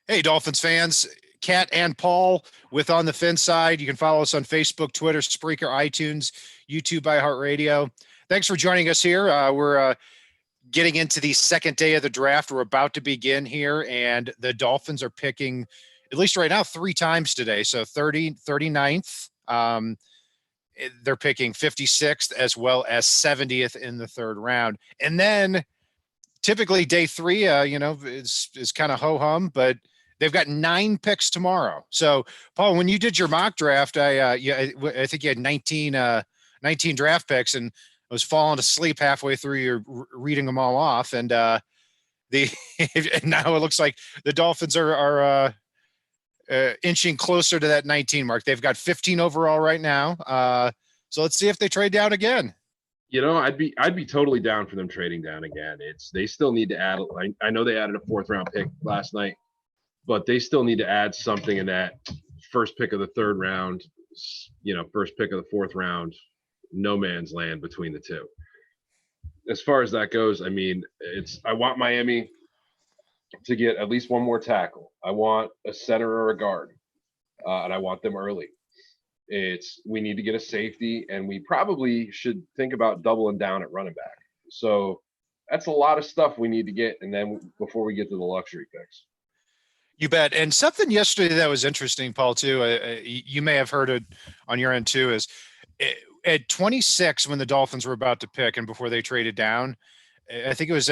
Hey, Dolphins fans, Kat and Paul with On the FinSide. You can follow us on Facebook, Twitter, Spreaker, iTunes, YouTube, iHeartRadio. Thanks for joining us here. We're getting into the second day of the draft. We're about to begin here, and the Dolphins are picking, at least right now, 3 times today. So 39th. They're picking 56th as well as 70th in the third round. And then typically day 3, is kind of ho-hum, but they've got 9 picks tomorrow. So, Paul, when you did your mock draft, I think you had 19 draft picks, and I was falling asleep halfway through your reading them all off. And and now it looks like the Dolphins are inching closer to that 19 mark. They've got 15 overall right now. So let's see if they trade down again. You know, I'd be totally down for them trading down again. They still need to add. I know they added a 4th round pick last night, but they still need to add something in that first pick of the 3rd round, first pick of the 4th round, no man's land between the two. As far as that goes, I mean, I want Miami to get at least one more tackle. I want a center or a guard, and I want them early. We need to get a safety, and we probably should think about doubling down at running back. So that's a lot of stuff we need to get, and then before we get to the luxury picks. You bet. And something yesterday that was interesting, Paul, too, you may have heard it on your end too, is at 26 when the Dolphins were about to pick and before they traded down, I think it was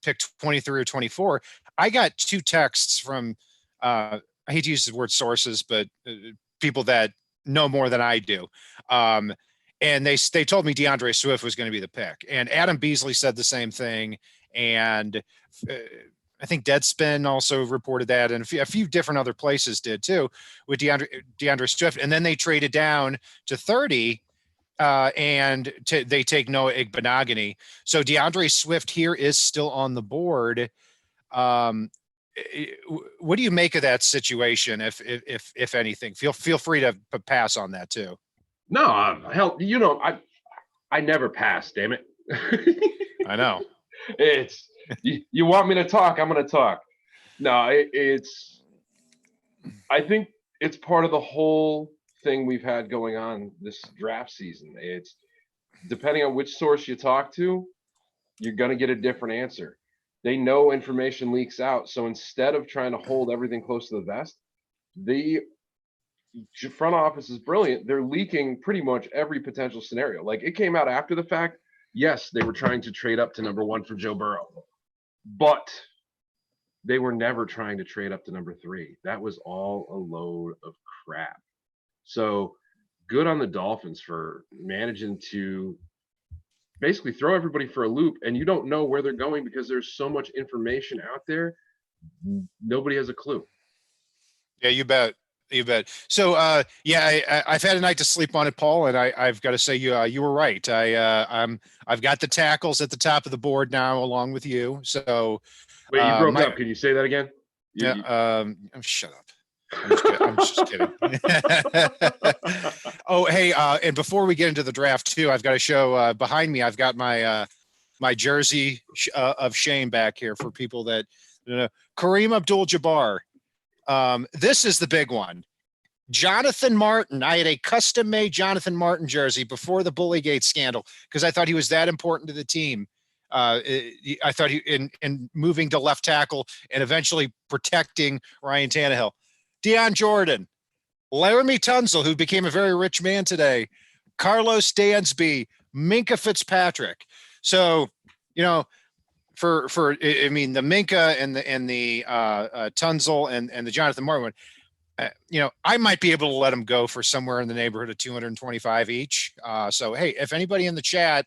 pick 23 or 24, I got 2 texts from, I hate to use the word sources, but people that know more than I do. And they told me DeAndre Swift was going to be the pick. And Adam Beasley said the same thing. And I think Deadspin also reported that, and a few different other places did too with DeAndre Swift. And then they traded down to 30, and they take Noah Igbenogany. So DeAndre Swift here is still on the board. What do you make of that situation? If anything, feel free to pass on that too. No, hell, I never pass. Damn it. I know. It's you want me to talk, I'm going to talk. No, I think it's part of the whole thing we've had going on this draft season. It's depending on which source you talk to, you're going to get a different answer. They know information leaks out. So instead of trying to hold everything close to the vest, the front office is brilliant. They're leaking pretty much every potential scenario. Like, it came out after the fact. Yes, they were trying to trade up to number 1 for Joe Burrow, but they were never trying to trade up to number 3. That was all a load of crap. So good on the Dolphins for managing to basically throw everybody for a loop, and you don't know where they're going because there's so much information out there. Nobody has a clue. Yeah, you bet. You bet. So, I've had a night to sleep on it, Paul, and I've got to say you were right. I've got the tackles at the top of the board now, along with you. So, wait, you broke up. Can you say that again? Shut up. I'm just kidding. Oh, hey, and before we get into the draft too, I've got to show behind me. I've got my jersey of shame back here for people that Kareem Abdul-Jabbar. This is the big one. Jonathan Martin. I had a custom-made Jonathan Martin jersey before the Bullygate scandal because I thought he was that important to the team. I thought he in moving to left tackle and eventually protecting Ryan Tannehill. Deion Jordan, Laramie Tunsil, who became a very rich man today, Carlos Dansby, Minka Fitzpatrick. So, the Minka and the Tunsil and the Jonathan Martin one, I might be able to let them go for somewhere in the neighborhood of 225 each. So, hey, if anybody in the chat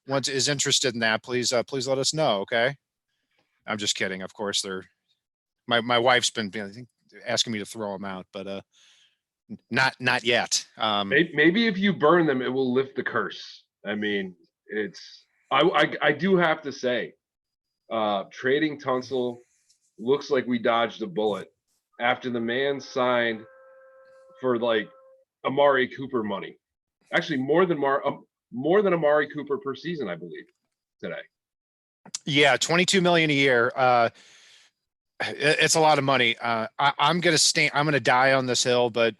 is interested in that, please let us know. Okay. I'm just kidding. Of course, my wife's been asking me to throw them out, but not yet. Maybe if you burn them, it will lift the curse. I mean, I do have to say, trading Tunsil looks like we dodged a bullet after the man signed for like Amari Cooper money. Actually, more than Amari Cooper per season, I believe, today. Yeah, $22 million a year. It's a lot of money. I'm going to stay. I'm going to die on this hill, but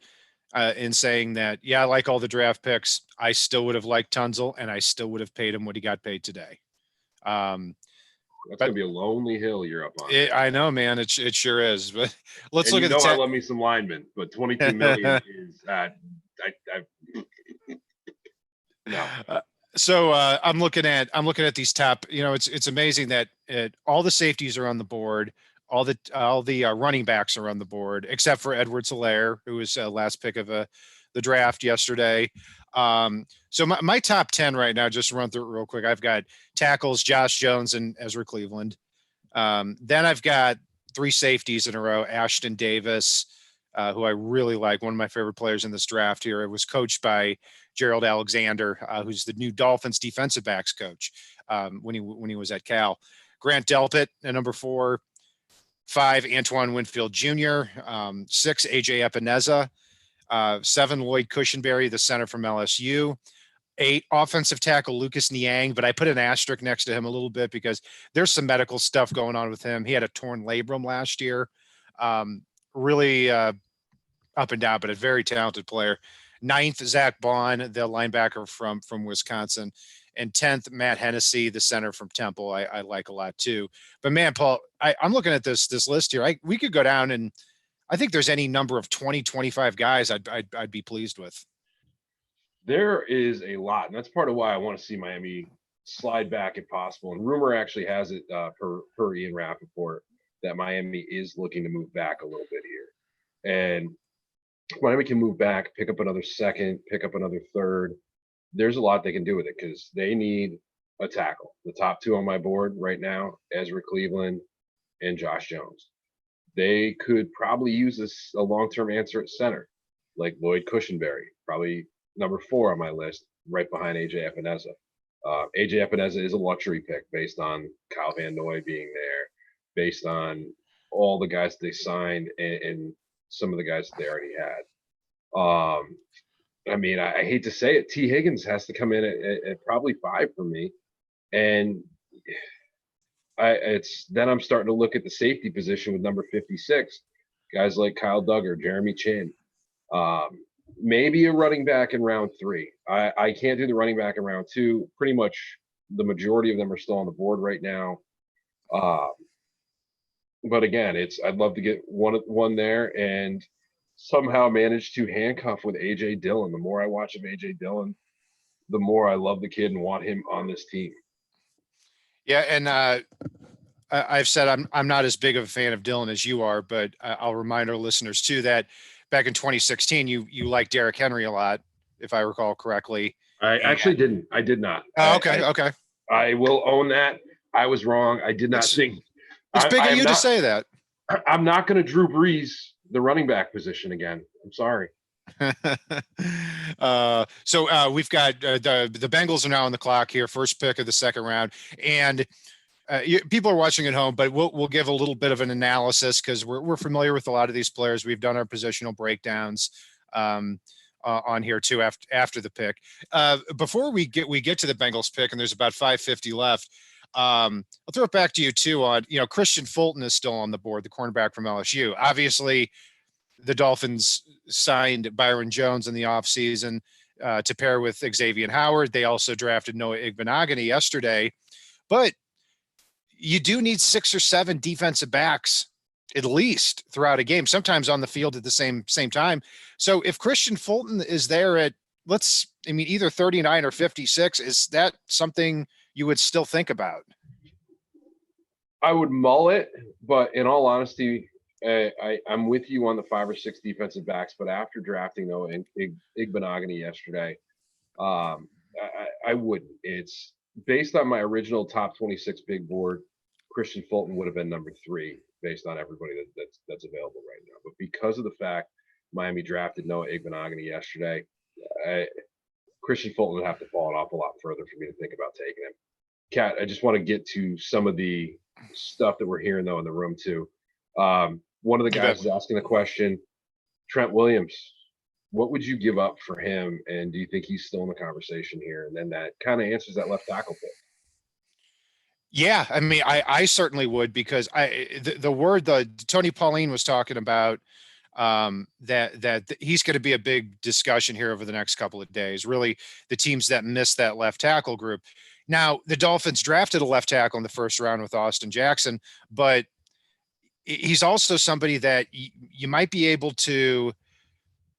in saying that, yeah, I like all the draft picks. I still would have liked Tunzel, and I still would have paid him what he got paid today. That's But gonna be a lonely hill you're up on. I know, man. It sure is. But let's And look you at know the I love me some linemen, but 22 million is no. So I'm looking at these top. It's amazing that all the safeties are on the board, all the running backs are on the board, except for Edwards-Helaire, who was last pick of the draft yesterday. So my top 10 right now, just to run through it real quick. I've got tackles, Josh Jones and Ezra Cleveland. Then I've got three safeties in a row, Ashton Davis, who I really like, one of my favorite players in this draft here. It was coached by Gerald Alexander, who's the new Dolphins defensive backs coach when he was at Cal. Grant Delpit at number 4, 5, Antoine Winfield Jr., 6, AJ Epineza, 7, Lloyd Cushenberry, the center from LSU, 8, offensive tackle Lucas Niang, but I put an asterisk next to him a little bit because there's some medical stuff going on with him. He had a torn labrum last year. Really up and down, but a very talented player. 9th, Zach Bond, the linebacker from Wisconsin. And 10th, Matt Hennessy, the center from Temple. I like a lot too. But man, Paul, I'm looking at this list here. We could go down, and I think there's any number of 20, 25 guys I'd be pleased with. There is a lot, and that's part of why I want to see Miami slide back if possible. And rumor actually has it per Ian Rappaport that Miami is looking to move back a little bit here. And Miami can move back, pick up another second, pick up another third. There's a lot they can do with it because they need a tackle. The top 2 on my board right now, Ezra Cleveland and Josh Jones. They could probably use a long-term answer at center, like Lloyd Cushenberry, probably number 4 on my list, right behind AJ Epineza. AJ Epineza is a luxury pick based on Kyle Van Noy being there, based on all the guys they signed and some of the guys that they already had. I mean, I hate to say it, T. Higgins has to come in at probably 5 for me. And then I'm starting to look at the safety position with number 56, guys like Kyle Duggar, Jeremy Chin. Maybe a running back in round 3. I can't do the running back in round 2. Pretty much the majority of them are still on the board right now. But again, I'd love to get one there and somehow manage to handcuff with AJ Dillon. The more I watch of AJ Dillon, the more I love the kid and want him on this team. Yeah, and I've said I'm not as big of a fan of Dillon as you are, but I'll remind our listeners too that back in 2016, you liked Derrick Henry a lot, if I recall correctly. I actually didn't. I did not. Oh, okay, okay. I will own that. I was wrong. I did not think. It's big of you to say that. I'm not going to Drew Brees the running back position again. I'm sorry. So we've got the Bengals are now on the clock here, first pick of the second round, and people are watching at home, but we'll give a little bit of an analysis because we're familiar with a lot of these players. We've done our positional breakdowns on here too after the pick. Before we get to the Bengals pick, and there's about 5:50 left. I'll throw it back to you too on, Christian Fulton is still on the board, the cornerback from LSU. Obviously, the Dolphins signed Byron Jones in the offseason to pair with Xavier Howard. They also drafted Noah Igbinoghene yesterday. But you do need 6 or 7 defensive backs at least throughout a game, sometimes on the field at the same time. So if Christian Fulton is there at either 39 or 56, is that something you would still think about? I would mull it, but in all honesty, I'm with you on the 5 or 6 defensive backs. But after drafting though Igbinoghene yesterday, I wouldn't. It's based on my original top 26 big board. Christian Fulton would have been number 3 based on everybody that's available right now. But because of the fact Miami drafted Noah Igbinoghene yesterday, Christian Fulton would have to fall an awful lot further for me to think about taking him. Kat, I just want to get to some of the stuff that we're hearing though in the room too. One of the guys is asking the question, Trent Williams, what would you give up for him? And do you think he's still in the conversation here? And then that kind of answers that left tackle pick. Yeah, I mean, I certainly would, because the word that Tony Pauline was talking about, that he's going to be a big discussion here over the next couple of days. Really, the teams that missed that left tackle group. Now, the Dolphins drafted a left tackle in the first round with Austin Jackson, but he's also somebody that you might be able to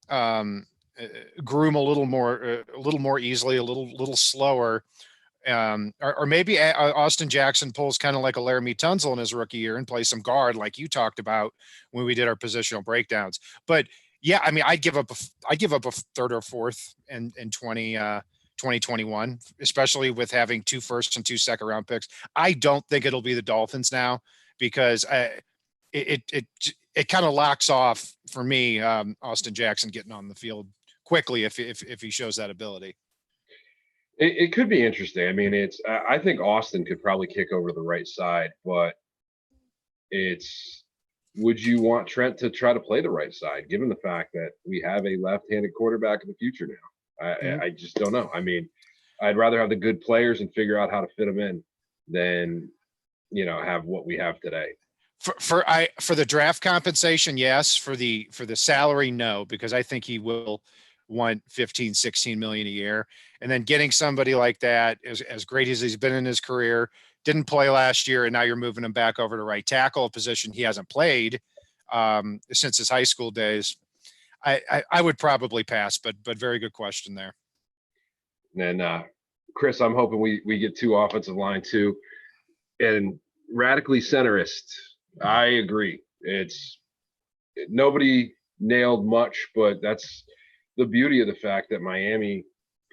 um, groom a little more easily, a little slower. Or maybe Austin Jackson pulls kind of like a Laramie Tunzel in his rookie year and plays some guard, like you talked about when we did our positional breakdowns. But yeah, I mean, I'd give up a third or fourth in 2021, especially with having 2 first and 2 second round picks. I don't think it'll be the Dolphins now, because it kind of locks off for me, Austin Jackson getting on the field quickly if he shows that ability. It could be interesting. I mean, I think Austin could probably kick over to the right side, but would you want Trent to try to play the right side, given the fact that we have a left-handed quarterback in the future now? I just don't know. I mean, I'd rather have the good players and figure out how to fit them in than, have what we have today. For the draft compensation, yes. For the salary, no, because I think he will want 15, 16 million a year. And then getting somebody like that, as great as he's been in his career, didn't play last year, and now you're moving him back over to right tackle, a position he hasn't played since his high school days. I would probably pass, but very good question there. And Chris, I'm hoping we get 2 offensive line too, and radically centerist. I agree. Nobody nailed much, but that's the beauty of the fact that Miami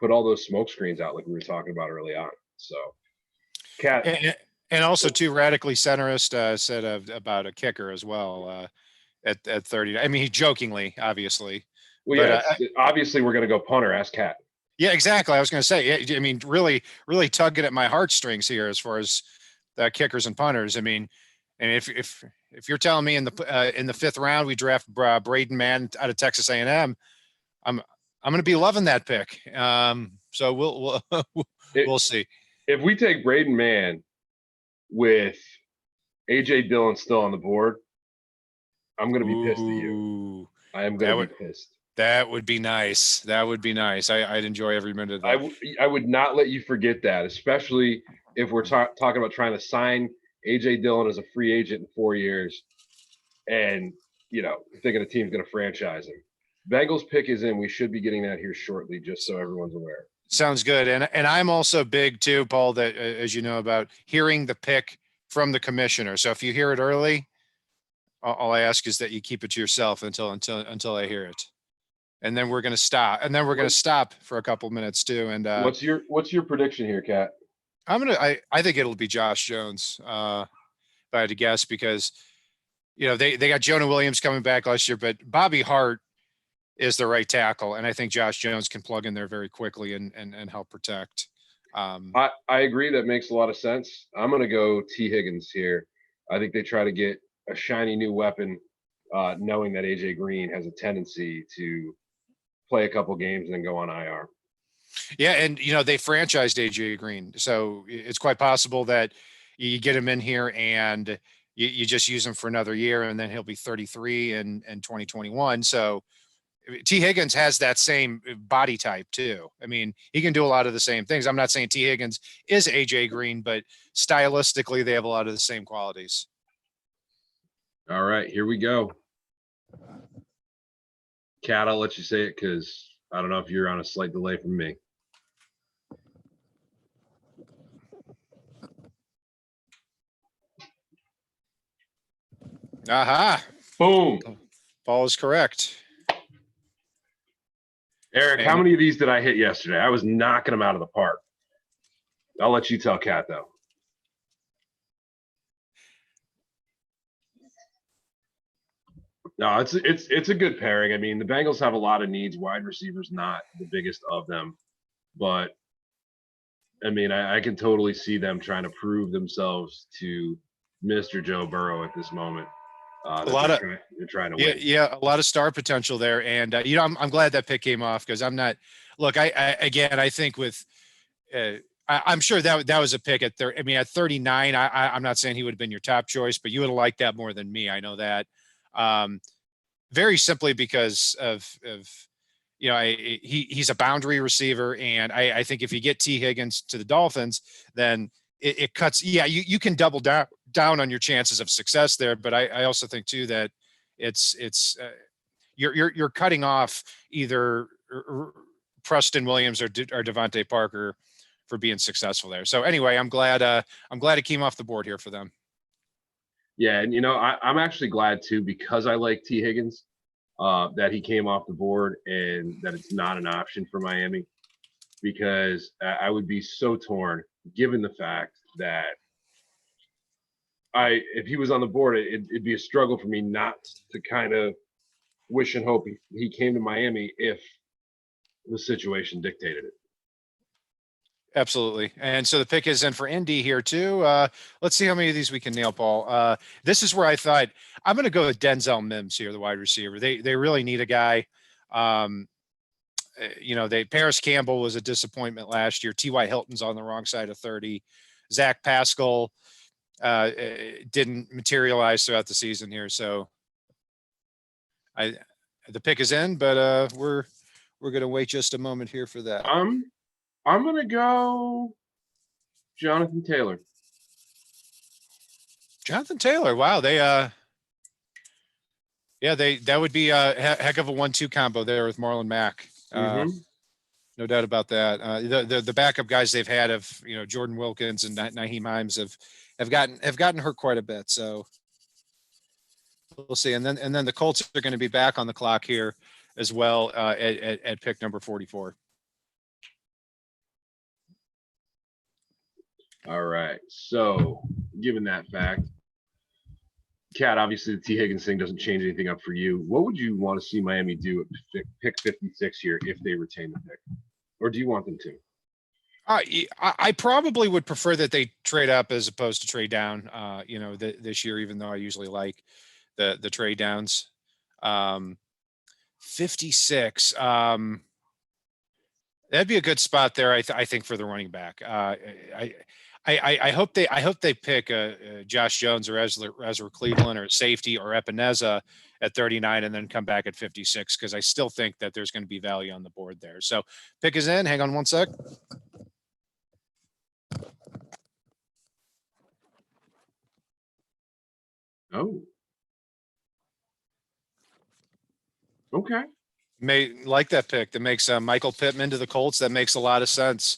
put all those smoke screens out, like we were talking about early on. So, Cat, and also too, radically centerist said about a kicker as well at 30. I mean, he jokingly, obviously. Well, but, yeah, obviously we're going to go punter. Ask Cat. Yeah, exactly. I was going to say. I mean, really tugging at my heartstrings here as far as kickers and punters. I mean, and if you're telling me in the 5th round we draft Braden Mann out of Texas A&M, I'm going to be loving that pick. So we'll see. If we take Braden Mann with AJ Dillon still on the board, I'm going to be pissed at you. I am going to be pissed. That would be nice. That would be nice. I'd enjoy every minute of that. I would not let you forget that, especially if we're talking about trying to sign AJ Dillon as a free agent in 4 years, and thinking the team's going to franchise him. Bengals pick is in. We should be getting that here shortly, just so everyone's aware. Sounds good. And I'm also big too, Paul, that as you know, about hearing the pick from the commissioner. So if you hear it early, all I ask is that you keep it to yourself until I hear it. And then we're going to stop. And then we're going to stop for a couple minutes too. And what's your prediction here, Kat? I think it'll be Josh Jones, if I had to guess, because they got Jonah Williams coming back last year, but Bobby Hart is the right tackle, and I think Josh Jones can plug in there very quickly and help protect. I agree. That makes a lot of sense. I'm going to go T. Higgins here. I think they try to get a shiny new weapon, knowing that AJ Green has a tendency to play a couple games and then go on IR. Yeah, and they franchised AJ Green, so it's quite possible that you get him in here and you just use him for another year, and then he'll be 33 in 2021. So T. Higgins has that same body type too. I mean, he can do a lot of the same things. I'm not saying T. Higgins is AJ Green, but stylistically they have a lot of the same qualities. All right, here we go. Kat, I'll let you say it because I don't know if you're on a slight delay from me. Aha. Boom. Paul is correct. Eric, how many of these did I hit yesterday? I was knocking them out of the park. I'll let you tell Kat, though. No, it's a good pairing. I mean, the Bengals have a lot of needs. Wide receivers not the biggest of them, but I mean, I can totally see them trying to prove themselves to Mr. Joe Burrow at this moment. They're trying to win. Yeah, a lot of star potential there, and I'm glad that pick came off because I'm not. Look, I think with I'm sure that was a pick at 30. I mean, at 39, I'm not saying he would have been your top choice, but you would have liked that more than me. I know that. Very simply because of he's a boundary receiver, and I think if you get T Higgins to the Dolphins, then it cuts. Yeah, you can double down on your chances of success there, but I also think too that you're cutting off either Preston Williams or Devontae Parker for being successful there. So anyway, I'm glad it came off the board here for them. Yeah, and I'm actually glad too, because I like T Higgins, that he came off the board and that it's not an option for Miami, because I would be so torn given the fact that if he was on the board, it'd be a struggle for me not to kind of wish and hope he came to Miami if the situation dictated it. Absolutely. And so the pick is in for Indy here too. Let's see how many of these we can nail, Paul. This is where I thought I'm going to go with Denzel Mims here, the wide receiver. They really need a guy. Paris Campbell was a disappointment last year. T.Y. Hilton's on the wrong side of 30. Zach Pascal didn't materialize throughout the season here. So the pick is in, but we're going to wait just a moment here for that. I'm going to go Jonathan Taylor. Jonathan Taylor. Wow. That would be a heck of a 1-2 combo there with Marlon Mack. No doubt about that. The backup guys they've had of, Jordan Wilkins and Nyheim Hines have gotten hurt quite a bit. So we'll see. And then the Colts are going to be back on the clock here as well at pick number 44. All right. So, given that fact, Kat, obviously the T Higgins thing doesn't change anything up for you. What would you want to see Miami do at pick 56 here if they retain the pick? Or do you want them to? I probably would prefer that they trade up as opposed to trade down, this year, even though I usually like the trade downs. 56. That'd be a good spot there. I think for the running back. I hope they pick Josh Jones or Ezra Cleveland or safety or Epineza at 39 and then come back at 56, because I still think that there's going to be value on the board there. So pick is in. Hang on one sec. Oh. Okay. May like that pick. That makes Michael Pittman to the Colts. That makes a lot of sense.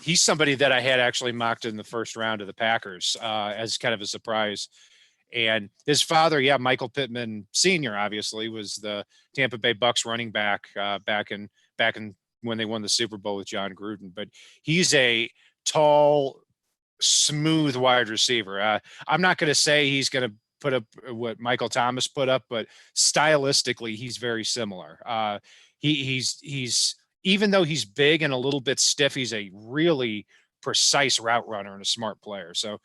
He's somebody that I had actually mocked in the first round of the Packers as kind of a surprise. And his father, Michael Pittman Sr., obviously was the Tampa Bay Bucks running back back in when they won the Super Bowl with John Gruden. But he's a tall, smooth wide receiver. I'm not going to say he's going to put up what Michael Thomas put up, but stylistically he's very similar. He's even though he's big and a little bit stiff, he's a really precise route runner and a smart player. So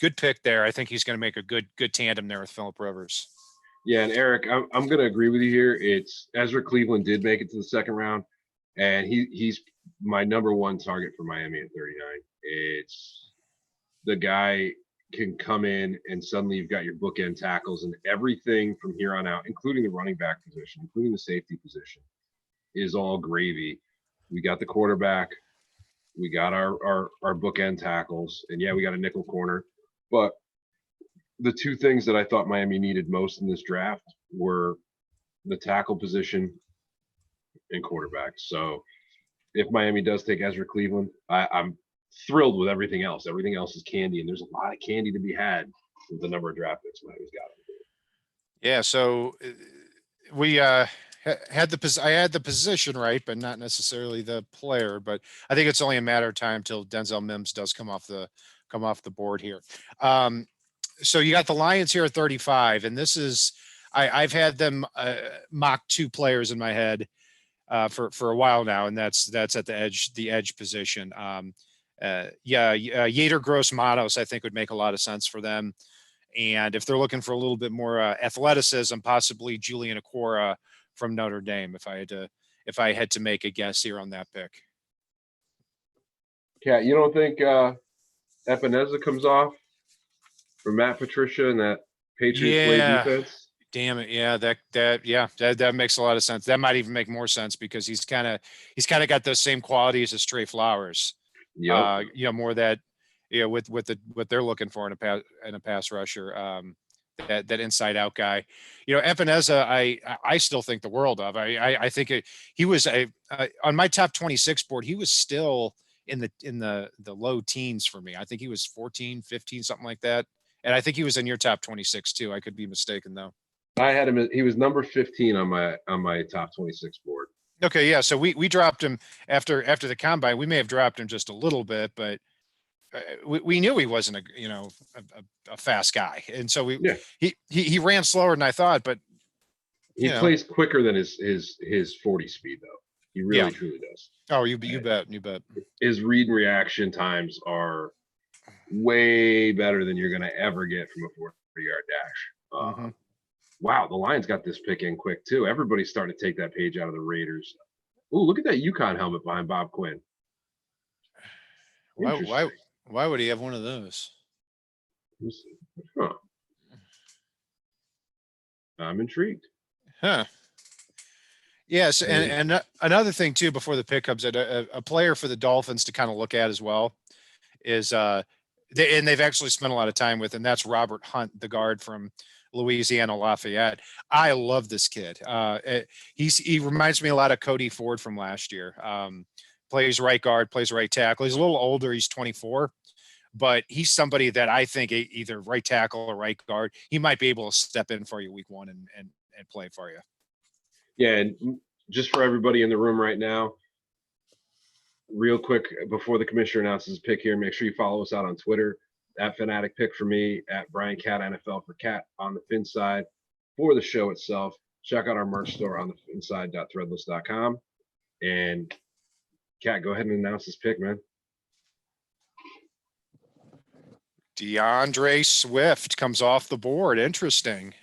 good pick there. I think he's going to make a good tandem there with Phillip Rivers. Yeah, and Eric, I'm going to agree with you here. It's Ezra Cleveland did make it to the second round, and he's my number one target for Miami at 39. It's the guy can come in and suddenly you've got your bookend tackles, and everything from here on out, including the running back position, including the safety position, is all gravy. We got the quarterback, we got our bookend tackles, and we got a nickel corner. But the two things that I thought Miami needed most in this draft were the tackle position and quarterback. So if Miami does take Ezra Cleveland, I'm thrilled with everything else. Everything else is candy, and there's a lot of candy to be had with the number of draft picks Miami's got. Yeah, so we I had the position right, but not necessarily the player. But I think it's only a matter of time till Denzel Mims does come off the board here. So you got the Lions here at 35, and this is I've had them mock two players in my head for a while now, and that's at the edge position. Yader Gross Matos, I think, would make a lot of sense for them. And if they're looking for a little bit more athleticism, possibly Julian Okwara from Notre Dame, if I had to make a guess here on that pick. Kat, you don't think Epineza comes off for Matt Patricia and that Patriots way Yeah. defense? Damn it. Yeah, that makes a lot of sense. That might even make more sense because he's kind of got those same qualities as Trey Flowers. Yep. More that, with what they're looking for in a pass rusher. That inside out guy, Epineza, I still think the world of. I think he was on my top 26 board. He was still in the low teens for me. I think he was 14, 15, something like that. And I think he was in your top 26 too. I could be mistaken though. I had him. He was number 15 on my top 26 board. Okay, yeah. So we dropped him after the combine. We may have dropped him just a little bit, but we knew he wasn't a fast guy, and so he ran slower than I thought. But he plays quicker than his 40 speed though. He really truly does. Oh, you bet. His read and reaction times are way better than you're going to ever get from a 40-yard dash. Wow, the Lions got this pick in quick too. Everybody's starting to take that page out of the Raiders. Oh, look at that UConn helmet behind Bob Quinn. Why would he have one of those? Huh. I'm intrigued. Huh. Yes, and another thing too before the pick comes in, a player for the Dolphins to kind of look at as well is they've actually spent a lot of time with, and that's Robert Hunt, the guard from Louisiana Lafayette. I love this kid. He reminds me a lot of Cody Ford from last year. Plays right guard, plays right tackle. He's a little older. He's 24, but he's somebody that I think either right tackle or right guard, he might be able to step in for you week one and play for you. Yeah, and just for everybody in the room right now, real quick before the commissioner announces his pick here, make sure you follow us out on Twitter at Fanatic Pick for me, at Brian Cat NFL for Cat on the FinSide for the show itself. Check out our merch store on the FinSide.threadless.com. And Cat, go ahead and announce his pick, man. DeAndre Swift comes off the board. Interesting.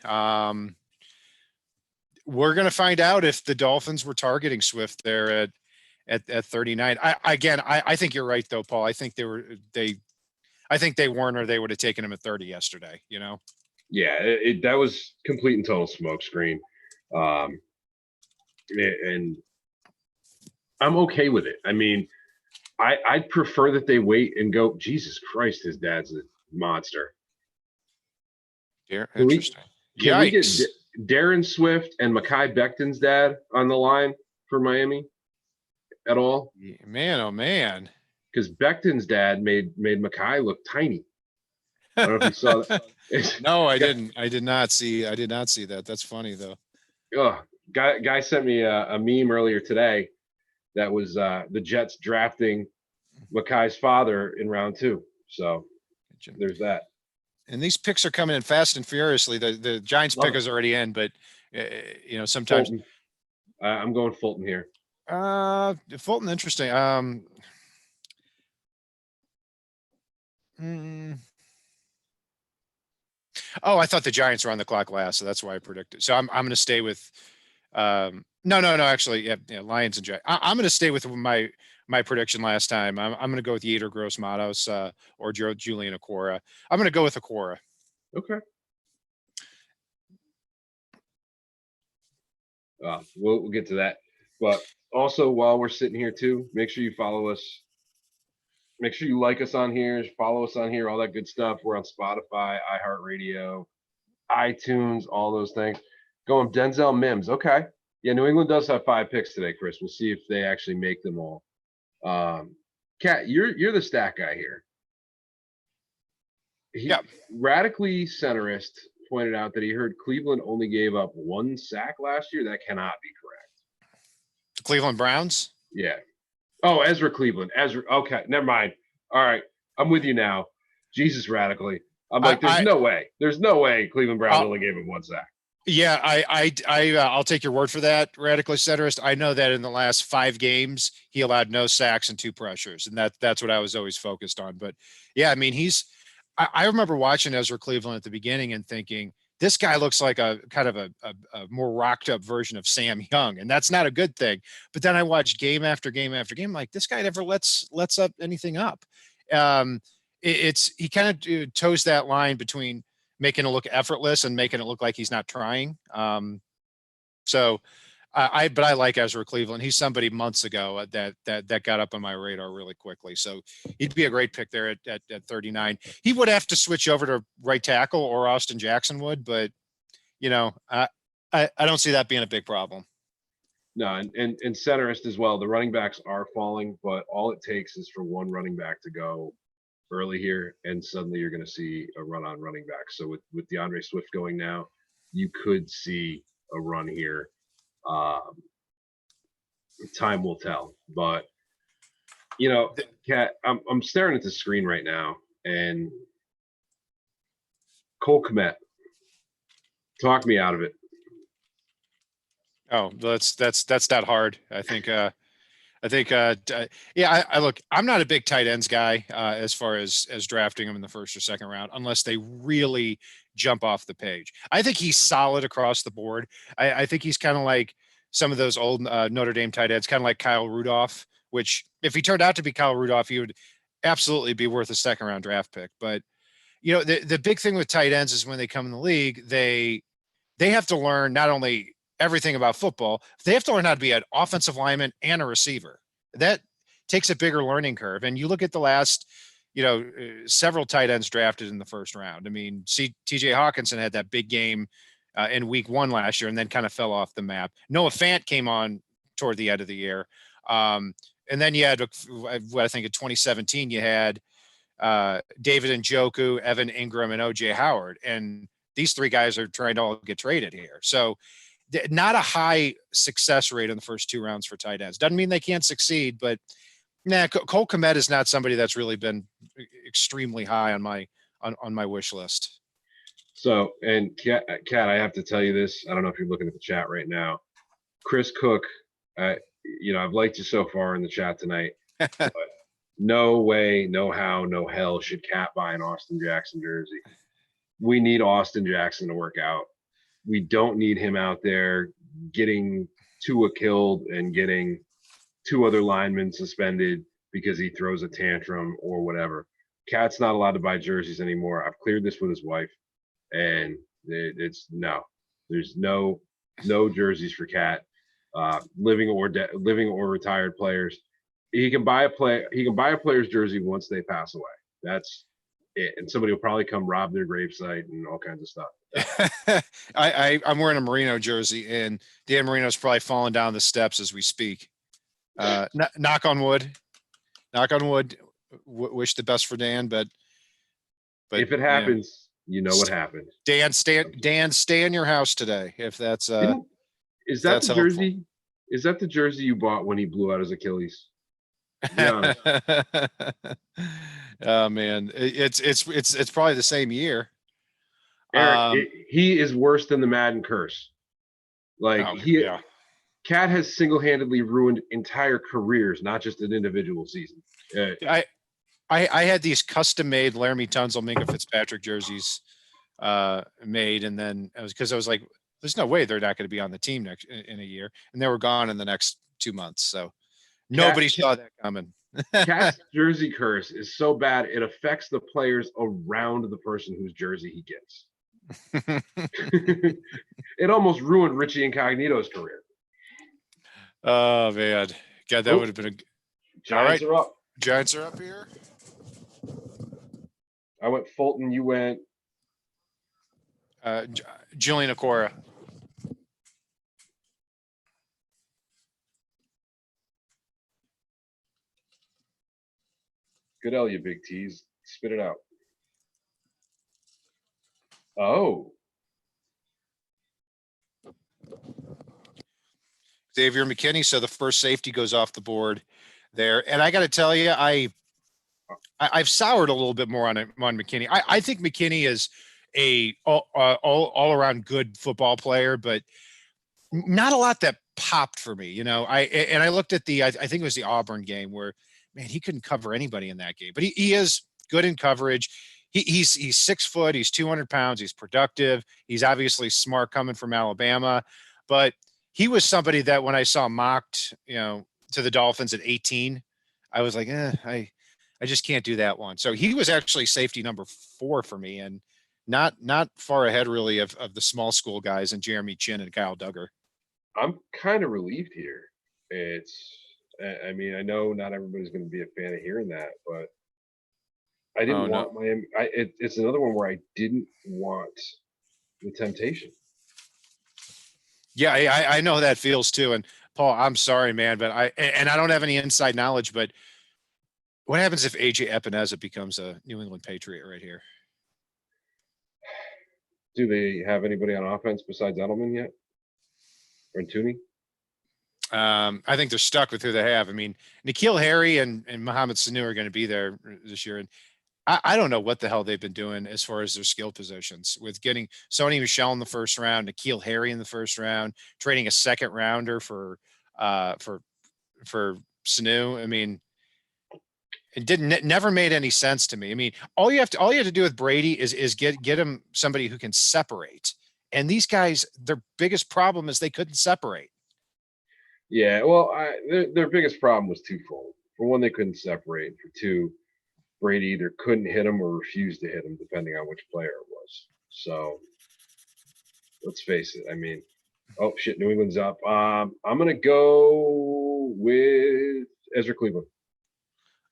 We're going to find out if the Dolphins were targeting Swift there at 39. I think you're right though, Paul. I think they weren't, or they would have taken him at 30 yesterday, Yeah, that was complete and total smokescreen. And I'm okay with it. I mean, I'd prefer that they wait and go, Jesus Christ, his dad's a monster. Yeah, interesting. Can we get Darren Swift and Mekhi Becton's dad on the line for Miami at all? Man, oh man. Because Becton's dad made Mekhi look tiny. I don't know if you saw that. No, I didn't. I did not see that. That's funny though. Guy sent me a meme earlier today that was the Jets drafting Mekhi's father in round 2. So there's that. And these picks are coming in fast and furiously. The Giants pick is already in, but sometimes Fulton. I'm going Fulton here. Fulton, interesting. Oh, I thought the Giants were on the clock last, so that's why I predicted. So I'm going to stay with. No. Actually, yeah, Lions and Giants. I'm going to stay with my prediction last time. I'm going to go with Yetur Gross-Matos or Julian Okwara. I'm going to go with Okwara. Okay. We'll get to that. But also, while we're sitting here too, make sure you follow us. Make sure you like us on here, follow us on here, all that good stuff. We're on Spotify, iHeartRadio, iTunes, all those things. Going Denzel Mims. Okay. Yeah, New England does have 5 picks today, Chris. We'll see if they actually make them all. Kat, you're the stat guy here. Radically centerist pointed out that he heard Cleveland only gave up 1 sack last year. That cannot be correct. The Cleveland Browns? Yeah. Oh, Ezra Cleveland. Okay, never mind. All right, I'm with you now. Jesus, radically. I'm like, there's no way. There's no way Cleveland Browns only gave him 1 sack. Yeah, I'll take your word for that, radically centerist. I know that in the last 5 games, he allowed no sacks and 2 pressures, and that's what I was always focused on. But yeah, I mean, I remember watching Ezra Cleveland at the beginning and thinking, This guy looks like a kind of a more rocked up version of Sam Young, and that's not a good thing. But then I watch game after game after game, like this guy never lets up anything up. He kind of toes that line between making it look effortless and making it look like he's not trying. But I like Ezra Cleveland. He's somebody months ago that got up on my radar really quickly. So he'd be a great pick there at 39. He would have to switch over to right tackle, or Austin Jackson would, but I don't see that being a big problem. No, and centerist as well. The running backs are falling, but all it takes is for one running back to go early here, and suddenly you're going to see a run on running back. So with DeAndre Swift going now, you could see a run here. Time will tell, but Kat, I'm staring at the screen right now, and Cole Kmet, talk me out of it. Oh, that's that hard. I think, I look, I'm not a big tight ends guy, as far as drafting them in the first or second round, unless they really jump off the page. I think he's solid across the board. I think he's kind of like some of those old Notre Dame tight ends, kind of like Kyle Rudolph, which if he turned out to be Kyle Rudolph, he would absolutely be worth a second round draft pick. But, the big thing with tight ends is when they come in the league, they have to learn not only everything about football, they have to learn how to be an offensive lineman and a receiver. That takes a bigger learning curve. And you look at the last, several tight ends drafted in the first round. I mean, TJ Hawkinson had that big game in week 1 last year and then kind of fell off the map. Noah Fant came on toward the end of the year. And then you had, I think in 2017, you had David Njoku, Evan Ingram, and OJ Howard. And these 3 guys are trying to all get traded here. So not a high success rate in the first 2 rounds for tight ends. Doesn't mean they can't succeed, but Cole Kmet is not somebody that's really been extremely high on my wish list. So, and Kat, I have to tell you this. I don't know if you're looking at the chat right now. Chris Cook, I've liked you so far in the chat tonight, but no way, no how, no hell should Kat buy an Austin Jackson jersey. We need Austin Jackson to work out. We don't need him out there getting Tua killed and getting 2 other linemen suspended because he throws a tantrum or whatever. Kat's not allowed to buy jerseys anymore. I've cleared this with his wife, and there's no jerseys for Kat. Living or retired players. He can buy a player's jersey once they pass away. That's it. And somebody will probably come rob their gravesite and all kinds of stuff. I'm wearing a Marino jersey, and Dan Marino's probably falling down the steps as we speak. Knock on wood. Wish the best for Dan, but if it happens, what happened. Dan, stay in your house today. If that's is that the jersey? Helpful. Is that the jersey you bought when he blew out his Achilles? Yeah. Oh man, it's probably the same year. Eric, he is worse than the Madden curse. Kat has single-handedly ruined entire careers, not just an individual season. I had these custom-made Laramie Tunsil Minka Fitzpatrick jerseys made, and then I was like, there's no way they're not going to be on the team in a year, and they were gone in the next 2 months. So nobody saw that coming. Kat's jersey curse is so bad it affects the players around the person whose jersey he gets. It almost ruined Richie Incognito's career. Oh man, God, that would have been a. Giants are up. Giants are up here. I went Fulton. You went. Julian Okwara. Good L, you big T's. Spit it out. Oh. Xavier McKinney. So the first safety goes off the board there. And I got to tell you, I've soured a little bit more on McKinney. I think McKinney is a all around good football player, but not a lot that popped for me. I looked at I think it was the Auburn game where, man, he couldn't cover anybody in that game, but he is good in coverage. he's 6 foot, he's 200 pounds, he's productive. He's obviously smart coming from Alabama, but he was somebody that when I saw mocked, to the Dolphins at 18, I was like, I just can't do that one. So he was actually safety number 4 for me, and not far ahead really of the small school guys and Jeremy Chin and Kyle Duggar. I'm kind of relieved here. I mean, I know not everybody's going to be a fan of hearing that, but I didn't want Miami. It's another one where I didn't want the temptation. Yeah, I know how that feels too. And Paul, I'm sorry, man, but I don't have any inside knowledge, but what happens if AJ Epineza becomes a New England Patriot right here? Do they have anybody on offense besides Edelman yet? Or Tooney? I think they're stuck with who they have. I mean, N'Keal Harry and Mohamed Sanu are going to be there this year. And I don't know what the hell they've been doing as far as their skill positions with getting Sony Michel in the first round, N'Keal Harry in the first round, trading a second rounder for Sanu. I mean, it never made any sense to me. I mean, all you have to do with Brady is get him somebody who can separate. And these guys, their biggest problem is they couldn't separate. Yeah, well, their biggest problem was twofold. For one, they couldn't separate. For two, Brady either couldn't hit him or refused to hit him, depending on which player it was. So let's face it. I mean, oh shit, New England's up. I'm gonna go with Ezra Cleveland.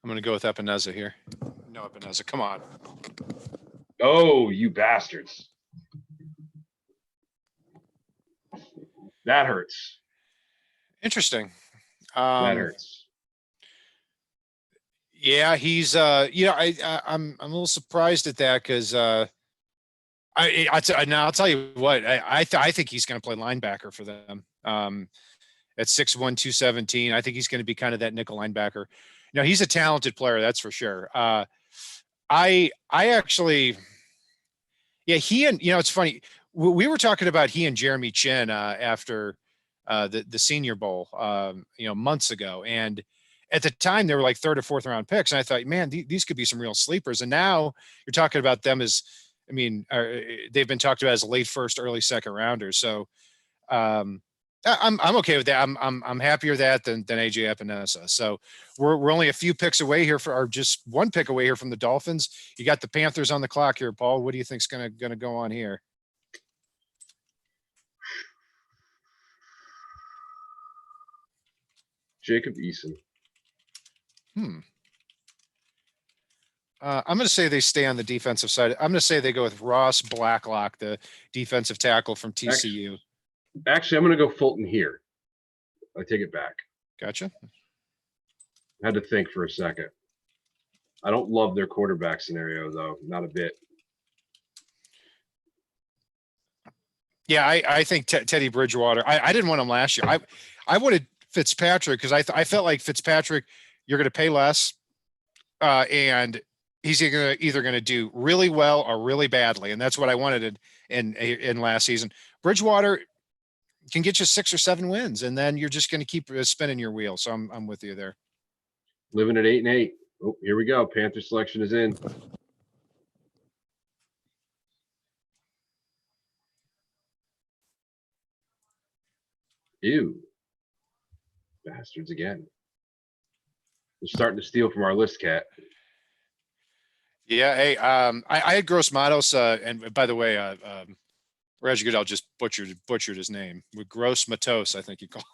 I'm gonna go with Epineza here. No Epineza, come on. Oh, you bastards! That hurts. Interesting. That hurts. Yeah, he's I'm a little surprised at that because I'll tell you what, I think he's going to play linebacker for them. At 6'1", 217, I think he's going to be kind of that nickel linebacker. He's a talented player, that's for sure. I actually, yeah, he and it's funny. We were talking about he and Jeremy Chin after the Senior Bowl, months ago, and at the time they were like 3rd or 4th round picks, and I thought, man, these could be some real sleepers. And now you're talking about them as, they've been talked about as late 1st, early 2nd rounders. So I'm okay with that. I'm happier that than AJ Epineza. So we're only a few picks away here or just 1 pick away here from the Dolphins. You got the Panthers on the clock here, Paul. What do you think's gonna go on here? Jacob Eason. I'm going to say they stay on the defensive side. I'm going to say they go with Ross Blacklock, the defensive tackle from TCU. Actually, I'm going to go Fulton here. I take it back. Gotcha. I had to think for a second. I don't love their quarterback scenario, though. Not a bit. Yeah, I think Teddy Bridgewater. I didn't want him last year. I wanted Fitzpatrick because I felt like Fitzpatrick, you're going to pay less, and he's either going to do really well or really badly, and that's what I wanted in last season. Bridgewater can get you 6 or 7 wins, and then you're just going to keep spinning your wheel. So I'm with you there. Living at 8-8. Oh, here we go. Panther selection is in. Ew. Bastards again. They're starting to steal from our list, Cat. Yeah. Hey, I had Gross Matos, and by the way, Reggie Goodell just butchered his name with Gross Matos, I think he called.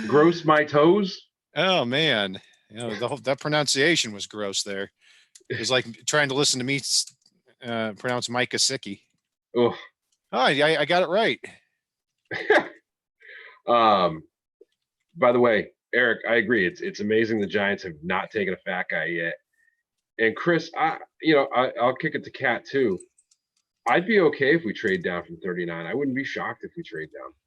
Gross my toes. Oh man, that pronunciation was gross. There, it was like trying to listen to me pronounce Mike Gesicki. Oh, I got it right. By the way, Eric, I agree. It's amazing the Giants have not taken a fat guy yet. And Chris, I'll kick it to Cat too. I'd be okay if we trade down from 39. I wouldn't be shocked if we trade down from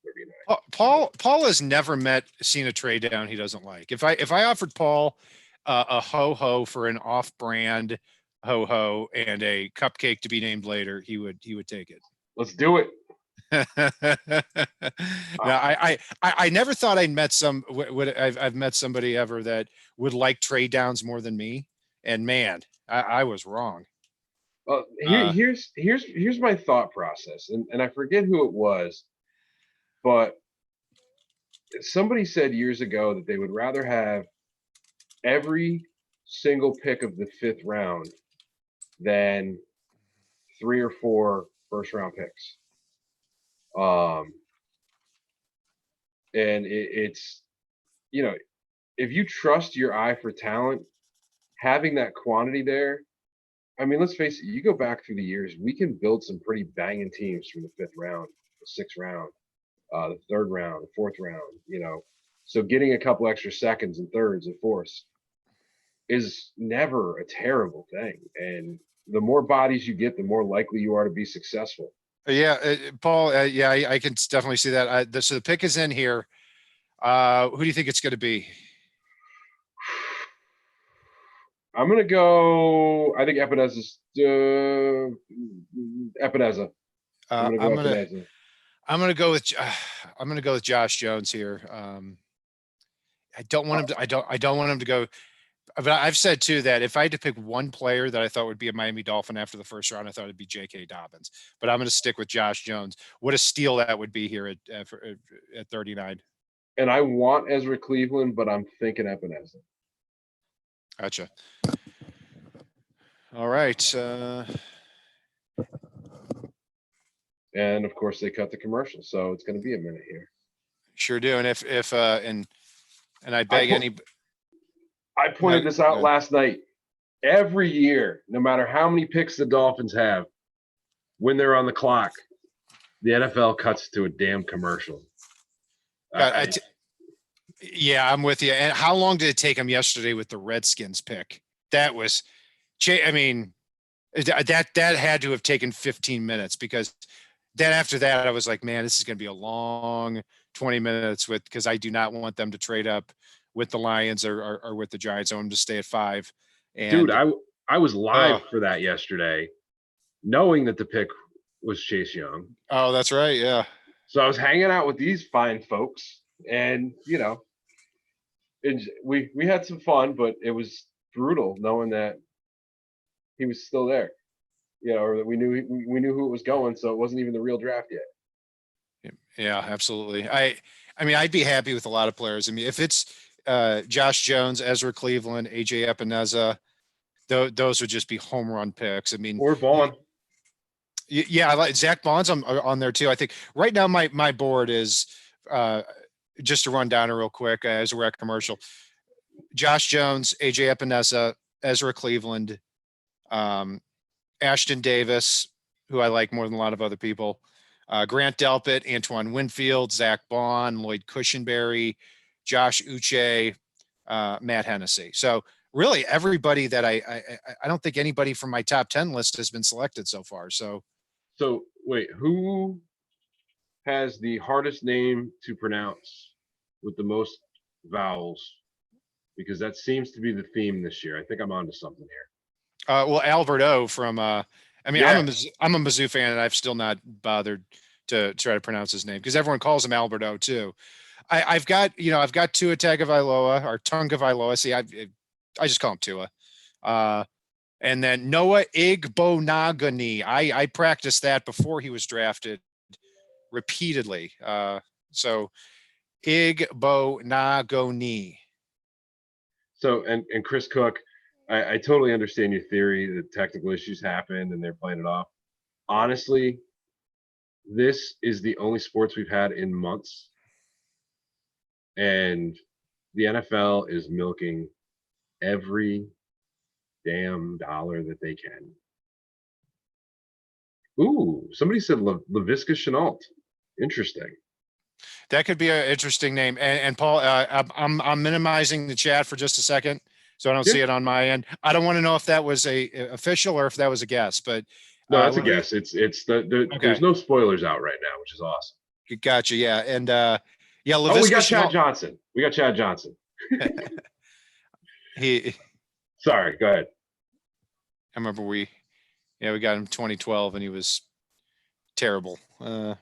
39. Paul has never seen a trade down he doesn't like. If I offered Paul a ho-ho for an off-brand ho-ho and a cupcake to be named later, he would take it. Let's do it. Now, I never thought I'd met I've met somebody ever that would like trade downs more than me, and man, I was wrong. Here's my thought process, and I forget who it was, but somebody said years ago that they would rather have every single pick of the fifth round than 3 or 4 first round picks. And it's, if you trust your eye for talent, having that quantity there, I mean, let's face it, you go back through the years, we can build some pretty banging teams from the fifth round, the sixth round, the third round, the fourth round, So getting a couple extra seconds and thirds and fourths is never a terrible thing. And the more bodies you get, the more likely you are to be successful. Yeah, Paul. Yeah, I can definitely see that. So the pick is in here. Who do you think it's going to be? I'm going to go. I think Epeneza's. Epineza. I'm going to go with. I'm going to go with Josh Jones here. I don't want him to. I don't want him to go. But I've said too that if I had to pick one player that I thought would be a Miami Dolphin after the first round, I thought it'd be J.K. Dobbins. But I'm going to stick with Josh Jones. What a steal that would be here at 39. And I want Ezra Cleveland, but I'm thinking Epineza. Gotcha. All right. And of course they cut the commercial, so it's going to be a minute here. Sure do. And and I beg I pointed this out last night. Every year, no matter how many picks the Dolphins have, when they're on the clock, the NFL cuts to a damn commercial. Yeah, I'm with you. And how long did it take them yesterday with the Redskins pick? That was, I mean, that had to have taken 15 minutes, because then after that, I was like, man, this is going to be a long 20 minutes because I do not want them to trade up with the Lions or with the Giants. I want them to stay at 5. And dude, I was live for that yesterday, knowing that the pick was Chase Young. Oh, that's right. Yeah. So I was hanging out with these fine folks, and we had some fun, but it was brutal knowing that he was still there, or that we knew who it was going. So it wasn't even the real draft yet. Yeah, absolutely. I mean, I'd be happy with a lot of players. I mean, if it's Josh Jones, Ezra Cleveland, AJ Epineza, those would just be home run picks. I mean, or Vaughn. Yeah, I like Zach Vaughn's on there too. I think right now my board is just to run down it real quick as we're at commercial. Josh Jones, AJ Epineza, Ezra Cleveland, Ashton Davis, who I like more than a lot of other people, Grant Delpit, Antoine Winfield, Zach Vaughn, Lloyd Cushenberry, Josh Uche, Matt Hennessy. So really everybody that I don't think anybody from my top 10 list has been selected so far. So wait, who has the hardest name to pronounce with the most vowels? Because that seems to be the theme this year. I think I'm onto something here. Well, Albert O from, I'm a Mizzou fan, and I've still not bothered to try to pronounce his name because everyone calls him Albert O too. I've got Tua Tagovailoa or Tagovailoa. See, I just call him Tua. And then Noah Igbinoghene. I practiced that before he was drafted repeatedly. So Igbinoghene. So, and Chris Cook, I totally understand your theory that technical issues happened and they're playing it off. Honestly, this is the only sports we've had in months. And the NFL is milking every damn dollar that they can. Ooh, somebody said Laviska Shenault. Interesting. That could be an interesting name. And Paul, I'm minimizing the chat for just a second, so I don't see it on my end. I don't want to know if that was a official or if that was a guess, but no, that's a guess. It's okay. There's no spoilers out right now, which is awesome. Gotcha. Yeah, and Laviska we got Chad Johnson. Sorry, go ahead. I remember we got him 2012 and he was terrible and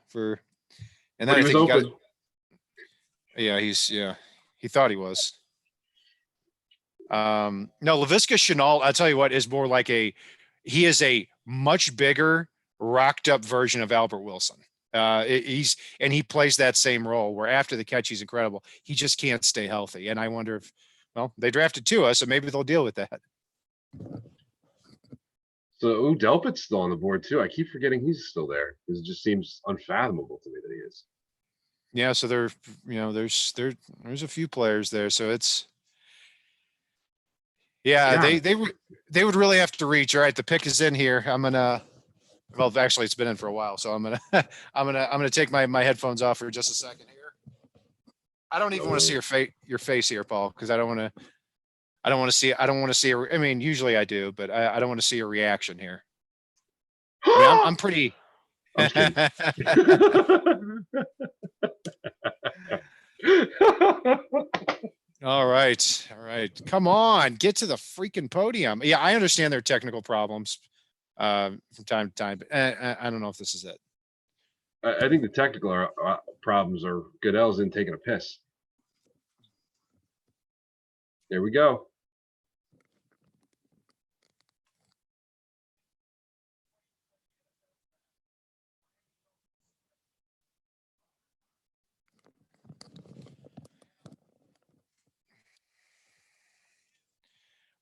then I think he thought he was. No, Laviska Shenault, I'll tell you what, is more like he is a much bigger, rocked up version of Albert Wilson. He plays that same role where after the catch, he's incredible. He just can't stay healthy. And I wonder if, well, they drafted Tua, so maybe they'll deal with that. So Delpit's still on the board too. I keep forgetting he's still there because it just seems unfathomable to me that he is. Yeah, so there's a few players there. So it's they would really have to reach. All right, the pick is in here. Well, actually, it's been in for a while, so I'm gonna take my headphones off for just a second here. I don't even want to see your face here, Paul, because I don't want to see. I mean, usually I do, but I don't want to see a reaction here. I mean, I'm pretty. I'm All right. Come on, get to the freaking podium. Yeah, I understand their technical problems from time to time, but I don't know if this is it. I think the technical problems are Goodell's in taking a piss. There we go.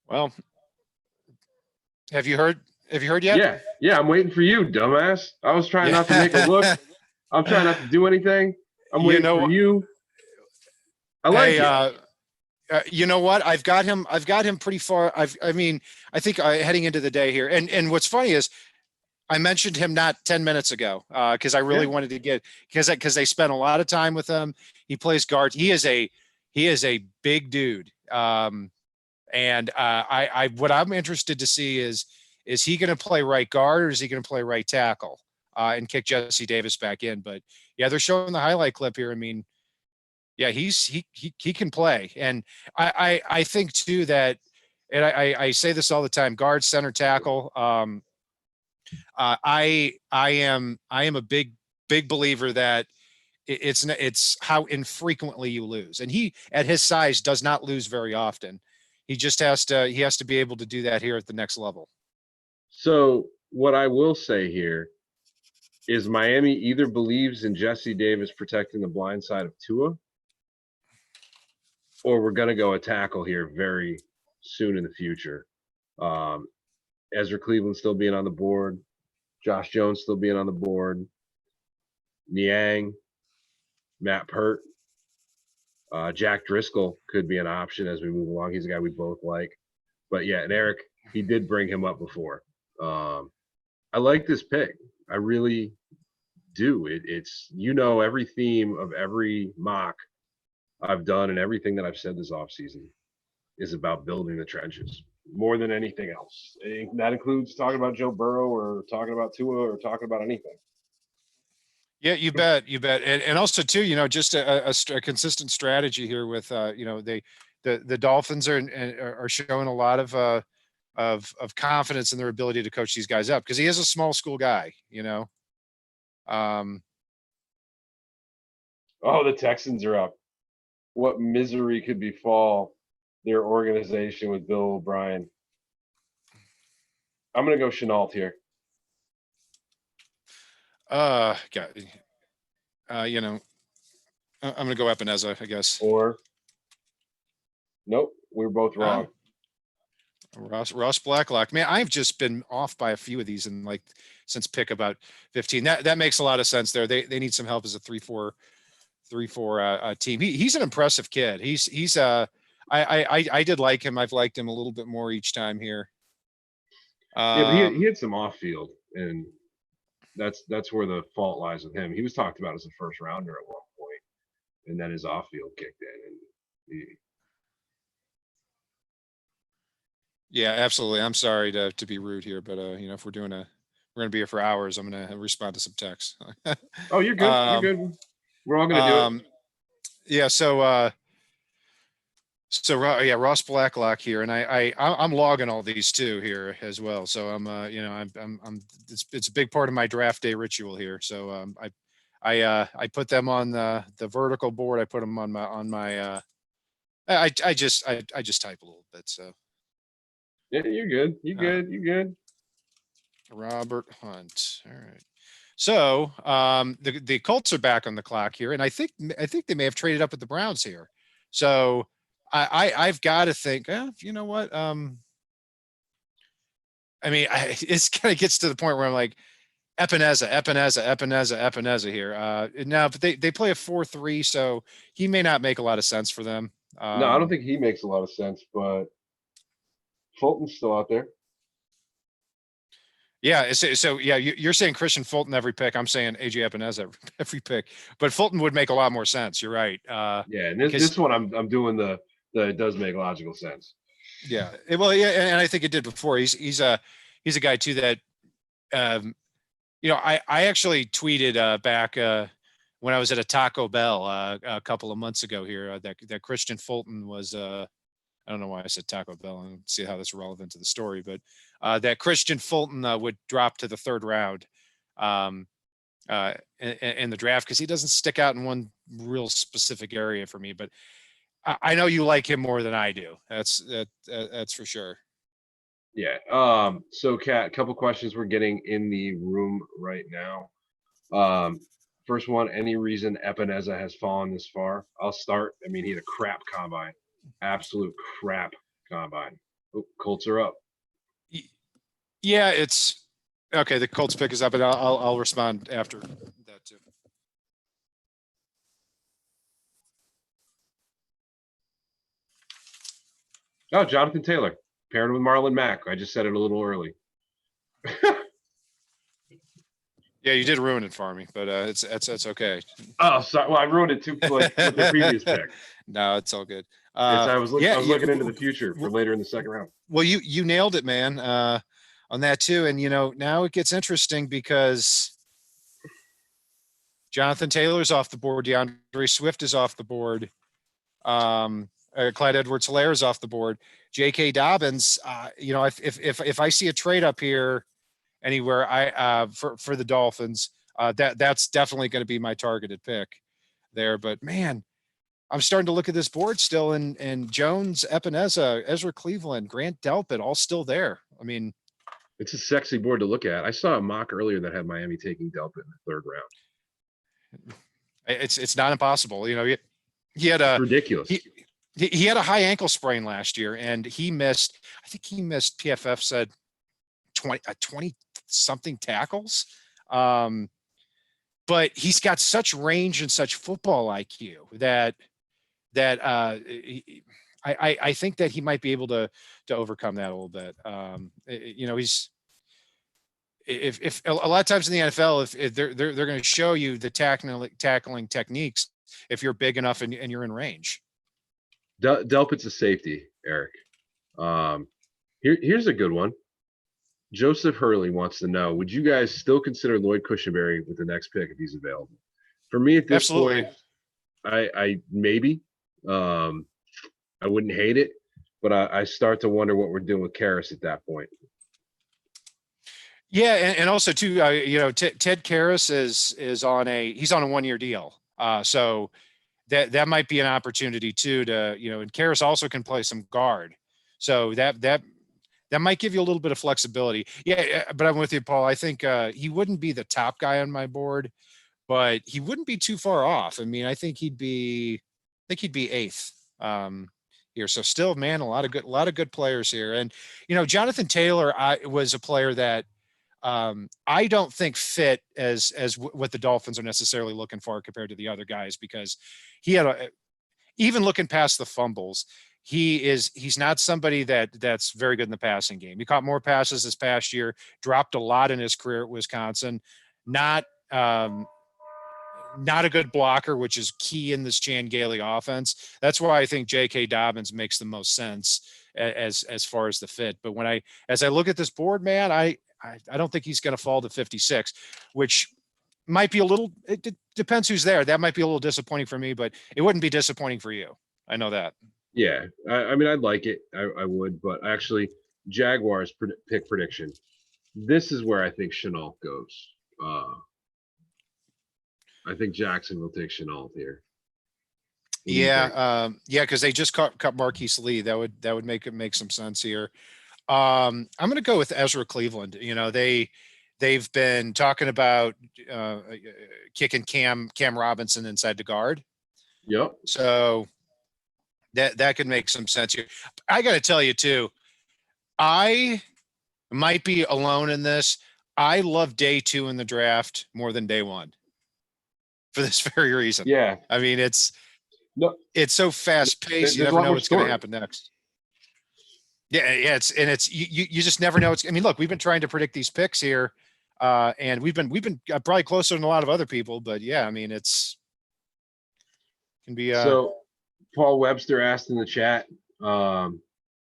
Well, have you heard yet? Yeah. I'm waiting for you, dumbass. I was trying not to make a look. I'm trying not to do anything. I'm waiting for you. I like it. You know what? I've got him pretty far. I think heading into the day here. And what's funny is I mentioned him not 10 minutes ago because I really wanted to get because they spent a lot of time with him. He plays guard. He is a big dude. And what I'm interested to see is he going to play right guard or is he going to play right tackle and kick Jesse Davis back in? But yeah, they're showing the highlight clip here. I mean, yeah, he can play. And I think too that, and I say this all the time, guard, center, tackle. I am a big believer that it's how infrequently you lose. And he, at his size, does not lose very often. He just has to be able to do that here at the next level. So what I will say here is Miami either believes in Jesse Davis protecting the blind side of Tua, or we're going to go a tackle here very soon in the future. Ezra Cleveland still being on the board, Josh Jones still being on the board, Niang, Matt Pert, Jack Driscoll could be an option as we move along. He's a guy we both like. But yeah, and Eric, he did bring him up before. I like this pick. I really do. It's every theme of every mock I've done and everything that I've said this offseason is about building the trenches more than anything else. That includes talking about Joe Burrow or talking about Tua or talking about anything. Yeah, you bet. And also too, just a consistent strategy here with, the Dolphins are showing a lot of confidence in their ability to coach these guys up because he is a small school guy, Oh, the Texans are up. What misery could befall their organization with Bill O'Brien? I'm going to go Chenault here. I'm going to go Epineza, I guess. Or nope, we're both wrong. Ross Blacklock. Man, I've just been off by a few of these since pick about 15. That makes a lot of sense there. They need some help as a 3-4 team. He's an impressive kid. I did like him. I've liked him a little bit more each time here. But he had some off field, and that's where the fault lies with him. He was talked about as a first rounder at one point, and then his off field kicked in, and yeah, absolutely. I'm sorry to be rude here, but if we're going to be here for hours, I'm going to respond to some texts. Oh, you're good. You're good. We're all going to do it. Yeah. So Ross Blacklock here, and I'm logging all these too here as well. So I'm it's a big part of my draft day ritual here. So I put them on the vertical board. I put them on my I just type a little bit. So yeah, you're good. You're good. Robert Hunt. All right. So the Colts are back on the clock here, and I think they may have traded up with the Browns here. So I've got to think, you know what? I mean, it's kind of gets to the point where I'm like, Epineza here. Now, but they play a 4-3, so he may not make a lot of sense for them. No, I don't think he makes a lot of sense, but Fulton's still out there. Yeah, so yeah, you're saying Christian Fulton every pick. I'm saying AJ Epineza every pick, but Fulton would make a lot more sense. You're right. Yeah, and this one I'm doing the it does make logical sense. Yeah, well, yeah, and I think it did before. He's a guy too that, I actually tweeted back when I was at a Taco Bell a couple of months ago here that Christian Fulton was I don't know why I said Taco Bell and see how that's relevant to the story, but that Christian Fulton would drop to the third round in the draft because he doesn't stick out in one real specific area for me. But I know you like him more than I do. That's for sure. Yeah. So, Kat, a couple questions we're getting in the room right now. First one, any reason Epineza has fallen this far? I'll start. I mean, he had a crap combine. Absolute crap combine. Oh, Colts are up. Yeah, it's okay. The Colts pick is up, and I'll respond after that too. Oh, Jonathan Taylor paired with Marlon Mack. I just said it a little early. Yeah, you did ruin it for me, but it's okay. Oh, sorry. Well, I ruined it too with the previous pick. No, it's all good. I was looking into the future for later in the second round. Well, you nailed it, man, on that too. And now it gets interesting because Jonathan Taylor's off the board, DeAndre Swift is off the board, Clyde Edwards-Helaire is off the board, J.K. Dobbins. If I see a trade up here anywhere, for the Dolphins, that's definitely going to be my targeted pick there. But man, I'm starting to look at this board still, and Jones, Epineza, Ezra Cleveland, Grant Delpit, all still there. I mean, it's a sexy board to look at. I saw a mock earlier that had Miami taking Delpit in the third round. It's not impossible. He had a ridiculous. He had a high ankle sprain last year, and he missed. I think he missed. PFF said 20 something tackles. But he's got such range and such football IQ that I think that he might be able to overcome that a little bit. He's if a lot of times in the NFL, if they're going to show you the tackling techniques if you're big enough and you're in range. Delpit's a safety, Eric. Here's a good one. Joseph Hurley wants to know: would you guys still consider Lloyd Cushenberry with the next pick if he's available? For me at this point, I maybe. I wouldn't hate it, but I start to wonder what we're doing with Karras at that point. Yeah, and also too, Ted Karras is on a 1-year deal, so that might be an opportunity too to and Karras also can play some guard, so that might give you a little bit of flexibility. Yeah, but I'm with you, Paul. I think he wouldn't be the top guy on my board, but he wouldn't be too far off. I mean, I think he'd be 8th here. So still, man, a lot of good players here. And Jonathan Taylor was a player that I don't think fit as what the Dolphins are necessarily looking for compared to the other guys, because he had even looking past the fumbles, he's not somebody that's very good in the passing game. He caught more passes this past year, dropped a lot in his career at Wisconsin, not a good blocker, which is key in this Chan Gailey offense. That's why I think J.K. Dobbins makes the most sense as far as the fit. But as I look at this board, man, I don't think he's going to fall to 56, which might be it depends who's there. That might be a little disappointing for me, but it wouldn't be disappointing for you. I know that. Yeah. I mean, I'd like it. I would, but actually Jaguars pick prediction. This is where I think Chenault goes. I think Jackson will take Chenault here. Yeah. Cause they just cut Marquise Lee. That would make some sense here. I'm going to go with Ezra Cleveland. They've been talking about kicking Cam Robinson inside the guard. Yep. So that could make some sense here. I got to tell you too, I might be alone in this. I love day 2 in the draft more than day 1 for this very reason. Yeah. I mean, it's so fast paced. You never know what's going to happen next. Yeah. You just never know. I mean, look, we've been trying to predict these picks here. And we've been probably closer than a lot of other people, but yeah, I mean, can be, so Paul Webster asked in the chat,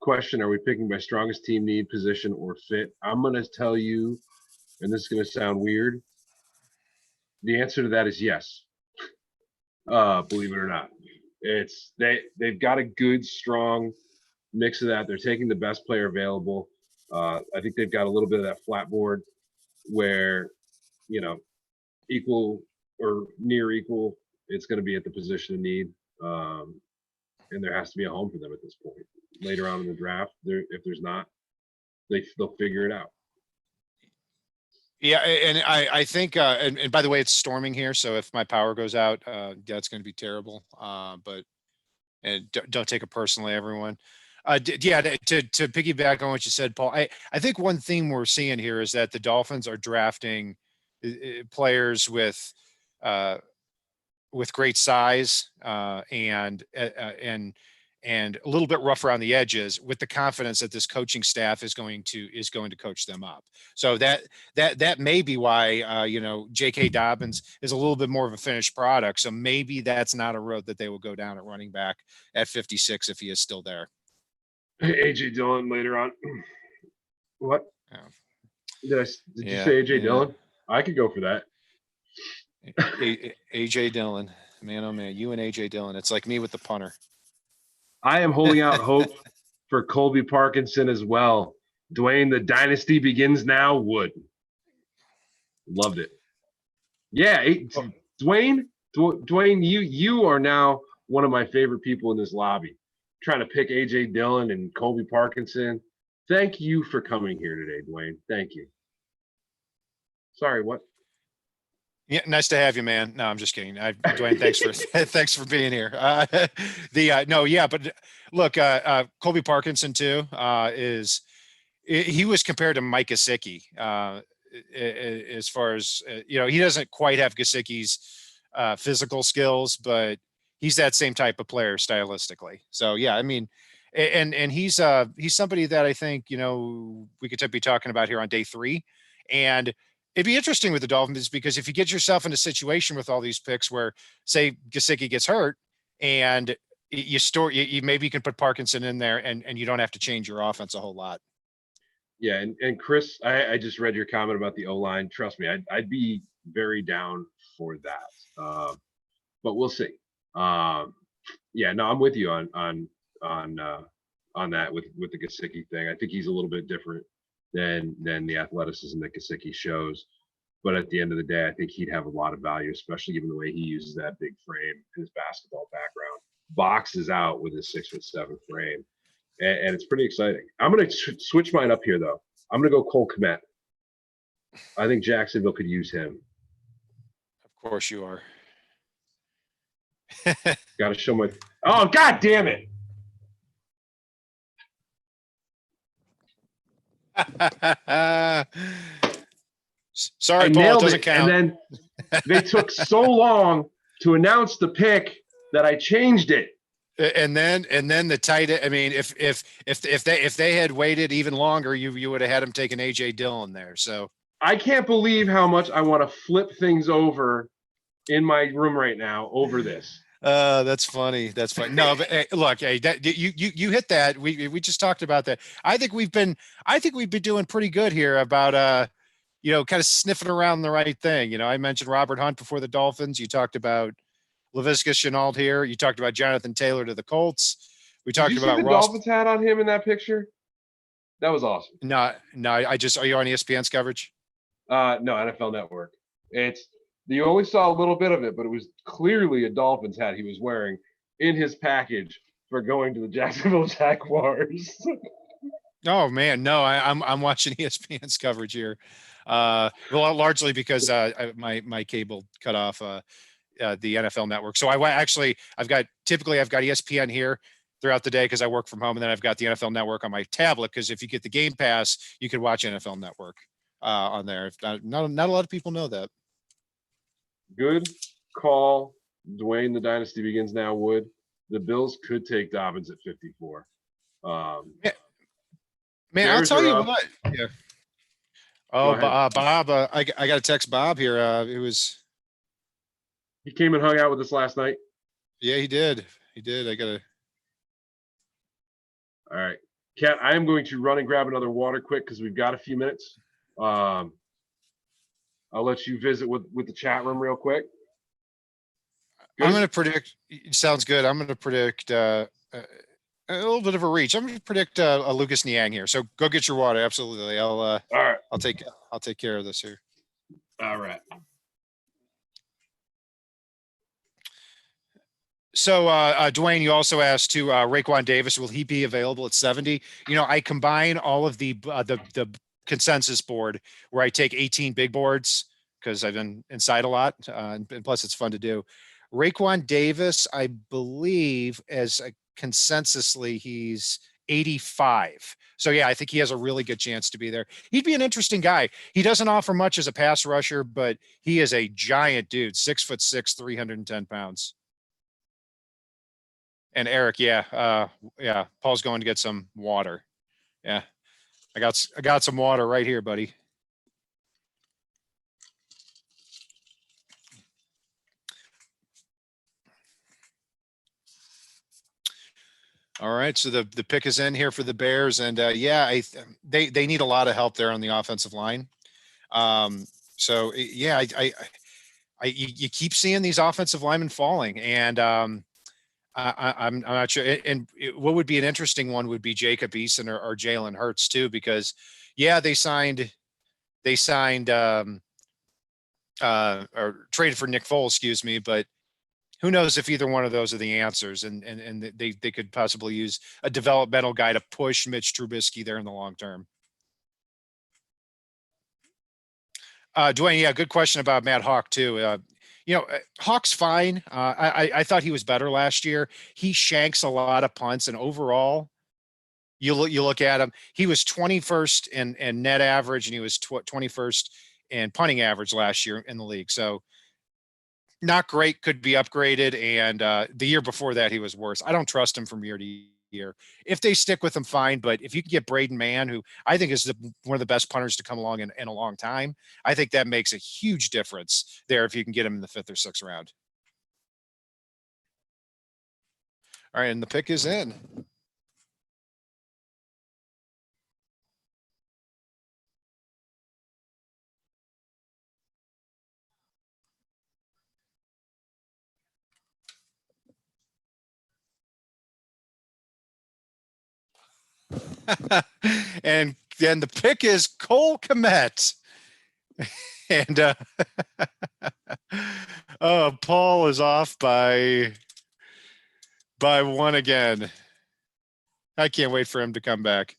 question, are we picking by strongest team need, position, or fit? I'm going to tell you, and this is going to sound weird, the answer to that is yes. Believe it or not. They've got a good, strong mix of that. They're taking the best player available. I think they've got a little bit of that flat board where, equal or near equal, it's going to be at the position of need. And there has to be a home for them at this point. Later on in the draft, if there's not, they'll figure it out. Yeah, and I think, and by the way, it's storming here, so if my power goes out, that's going to be terrible. But don't take it personally, everyone. To piggyback on what you said, Paul, I think one theme we're seeing here is that the Dolphins are drafting players with great size and a little bit rough around the edges, with the confidence that this coaching staff is going to coach them up. So that may be why J.K. Dobbins is a little bit more of a finished product. So maybe that's not a road that they will go down at running back at 56 if he is still there. AJ Dillon later on. What? Oh. Did you say AJ Dillon? I could go for that. AJ Dillon, man, oh man, you and AJ Dillon. It's like me with the punter. I am holding out hope for Colby Parkinson as well. Dwayne, the dynasty begins now. Would. Loved it. Yeah, Dwayne, you are now one of my favorite people in this lobby. Trying to pick AJ Dillon and Colby Parkinson. Thank you for coming here today, Dwayne. Thank you. Sorry, what? Yeah, nice to have you, man. No, I'm just kidding. Dwayne, thanks for being here. But look, Colby Parkinson too he was compared to Mike Gesicki as far as he doesn't quite have Gesicki's physical skills, but he's that same type of player stylistically. So yeah, I mean, and he's somebody that I think we could be talking about here on day 3, and it'd be interesting with the Dolphins because if you get yourself in a situation with all these picks where, say, Gesicki gets hurt and you maybe you can put Parkinson in there and you don't have to change your offense a whole lot. Yeah, and Chris, I just read your comment about the O-line. Trust me, I'd be very down for that. But we'll see. I'm with you on that with the Gesicki thing. I think he's a little bit different than the athleticism that Gesicki shows. But at the end of the day, I think he'd have a lot of value, especially given the way he uses that big frame in his basketball background. Boxes out with his 6'7" frame. And it's pretty exciting. I'm going to switch mine up here, though. I'm going to go Cole Kmet. I think Jacksonville could use him. Of course you are. Got to show my – oh, God damn it. Sorry, Paul, it doesn't count. And then they took so long to announce the pick that I changed it. And then the tight end. I mean, if they had waited even longer, you would have had him taking AJ Dillon there. So I can't believe how much I want to flip things over in my room right now over this. That's funny. That's funny. No, but hey, look, hey, you hit that. We just talked about that. I think we've been doing pretty good here about kind of sniffing around the right thing. I mentioned Robert Hunt before the Dolphins. You talked about Laviska Shenault here. You talked about Jonathan Taylor to the Colts. We talked about the Ross. Dolphins hat on him in that picture. That was awesome. No. Are you on ESPN's coverage? No, NFL Network. You only saw a little bit of it, but it was clearly a Dolphins hat he was wearing in his package for going to the Jacksonville Jaguars. Oh man, no, I'm watching ESPN's coverage here. Well, largely because my cable cut off the NFL Network. So actually typically I've got ESPN here throughout the day because I work from home, and then I've got the NFL Network on my tablet because if you get the Game Pass, you can watch NFL Network on there. If not a lot of people know that. Good call. Dwayne, the dynasty begins now. Would the Bills could take Dobbins at 54. Yeah, man, I'll Bears tell are you up. what. Yeah. Go Oh, ahead. Bob, I got to text Bob here. It was, He came and hung out with us last night. yeah, he did. He did. I got to. All right. Kat, I am going to run and grab another water quick because we've got a few minutes. I'll let you visit with the chat room real quick. Good? I'm going to predict. Sounds good. I'm going to predict a little bit of a reach. I'm going to predict a Lucas Niang here. So go get your water. Absolutely. All right. I'll take care of this here. All right. So, Dwayne, you also asked to Raekwon Davis, will he be available at 70? I combine all of the consensus board where I take 18 big boards because I've been inside a lot, and plus it's fun to do. Raekwon Davis, I believe, as consensusly, he's 85. So yeah, I think he has a really good chance to be there. He'd be an interesting guy. He doesn't offer much as a pass rusher, but he is a giant dude, 6'6", 310 pounds. And Eric, yeah, Paul's going to get some water. Yeah, I got some water right here, buddy. All right, so the pick is in here for the Bears, and yeah, they need a lot of help there on the offensive line. So yeah, you keep seeing these offensive linemen falling, and I'm not sure. And what would be an interesting one would be Jacob Eason or Jalen Hurts too, because yeah, they signed or traded for Nick Foles, excuse me, but who knows if either one of those are the answers, and they could possibly use a developmental guy to push Mitch Trubisky there in the long term. Dwayne, yeah, good question about Matt Hawk too. Hawk's fine. I thought he was better last year. He shanks a lot of punts, and overall, you look at him. He was 21st in net average, and he was 21st in punting average last year in the league. So not great, could be upgraded. And the year before that, he was worse. I don't trust him from year to year. If they stick with him, fine. But if you can get Braden Mann, who I think is one of the best punters to come along in a long time, I think that makes a huge difference there if you can get him in the 5th or 6th round. All right, and the pick is in. And then the pick is Cole Kmet. And Paul is off by one again. I can't wait for him to come back.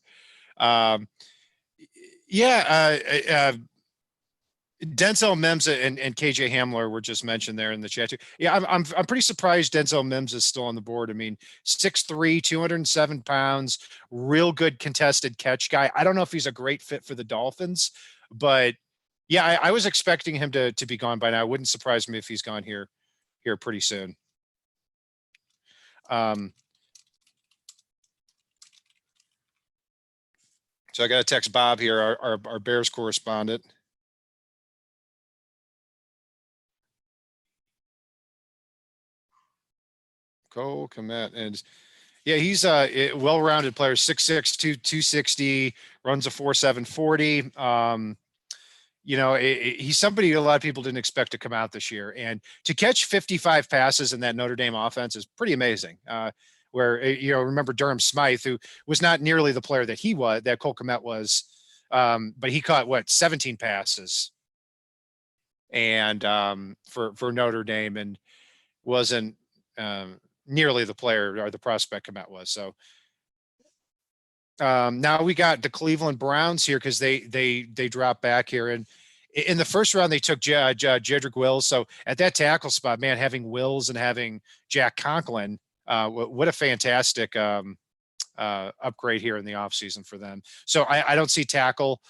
Denzel Mims and KJ Hamler were just mentioned there in the chat too. Yeah, I'm pretty surprised Denzel Mims is still on the board. I mean, 6'3", 207 pounds, real good contested catch guy. I don't know if he's a great fit for the Dolphins, but yeah, I was expecting him to be gone by now. It wouldn't surprise me if he's gone here pretty soon. So I got to text Bob here, our Bears correspondent. Cole Kmet, and yeah, he's a well-rounded player, 6'6", 260, runs a 4.7 40. He's somebody a lot of people didn't expect to come out this year, and to catch 55 passes in that Notre Dame offense is pretty amazing. Remember Durham Smythe, who was not nearly the player that Cole Kmet was, but he caught 17 passes, and for Notre Dame, and wasn't nearly the player or the prospect Kmet was. So Now we got the Cleveland Browns here because they dropped back here, and in the first round they took Jedrick Wills. So at that tackle spot, man, having Wills and having Jack Conklin, what a fantastic upgrade here in the offseason for them. So I don't see tackle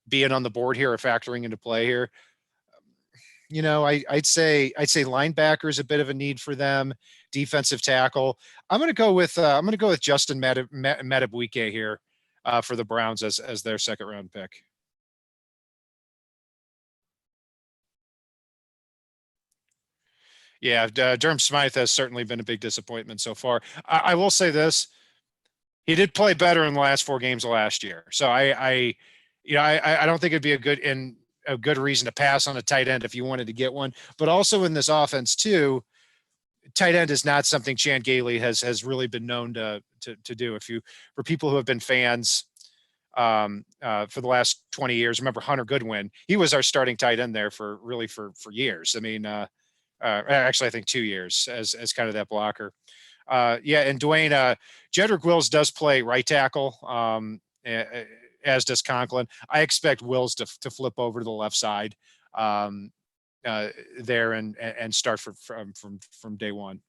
being on the board here or factoring into play here. I'd say linebacker is a bit of a need for them. Defensive tackle. I'm going to go with Justin Madubuike here for the Browns as their second round pick. Yeah, Durham Smythe has certainly been a big disappointment so far. I will say this: he did play better in the last 4 games of last year. So I don't think it'd be a good reason to pass on a tight end if you wanted to get one. But also in this offense too, tight end is not something Chan Gailey has really been known to do. For people who have been fans for the last 20 years, remember Hunter Goodwin? He was our starting tight end there for years. I mean, actually, I think 2 years as kind of that blocker. And Dwayne, Jedrick Wills does play right tackle, as does Conklin. I expect Wills to flip over to the left side there and start from day one.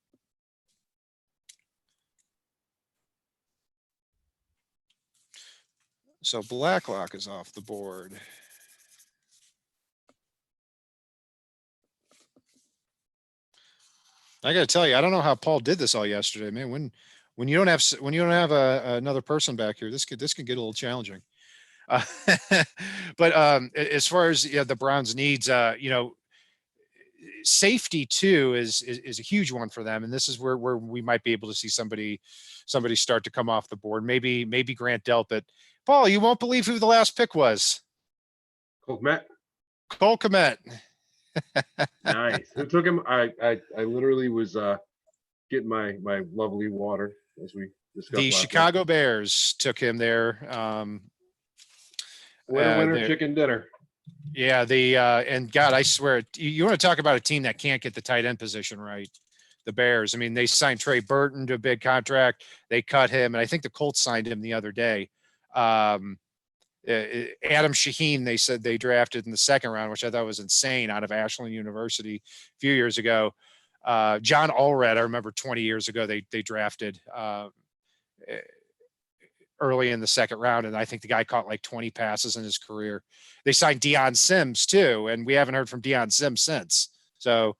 So Blacklock is off the board. I got to tell you, I don't know how Paul did this all yesterday, man. When you don't have another person back here, this can get a little challenging. But as far as the Browns needs, safety too is a huge one for them, and this is where we might be able to see somebody start to come off the board. Maybe Grant Delpit. Paul, you won't believe who the last pick was. Cole Kmet. Nice. Who took him? I literally was getting my lovely water as we discussed. The Chicago Bears took him there. Winner, chicken dinner. Yeah, and God, I swear, you want to talk about a team that can't get the tight end position right. The Bears. I mean, they signed Trey Burton to a big contract. They cut him, and I think the Colts signed him the other day. Adam Shaheen, they said they drafted in the second round, which I thought was insane, out of Ashland University a few years ago. John Allred, I remember 20 years ago, they drafted early in the second round, and I think the guy caught like 20 passes in his career. They signed Deion Sims too, and we haven't heard from Deion Sims since. So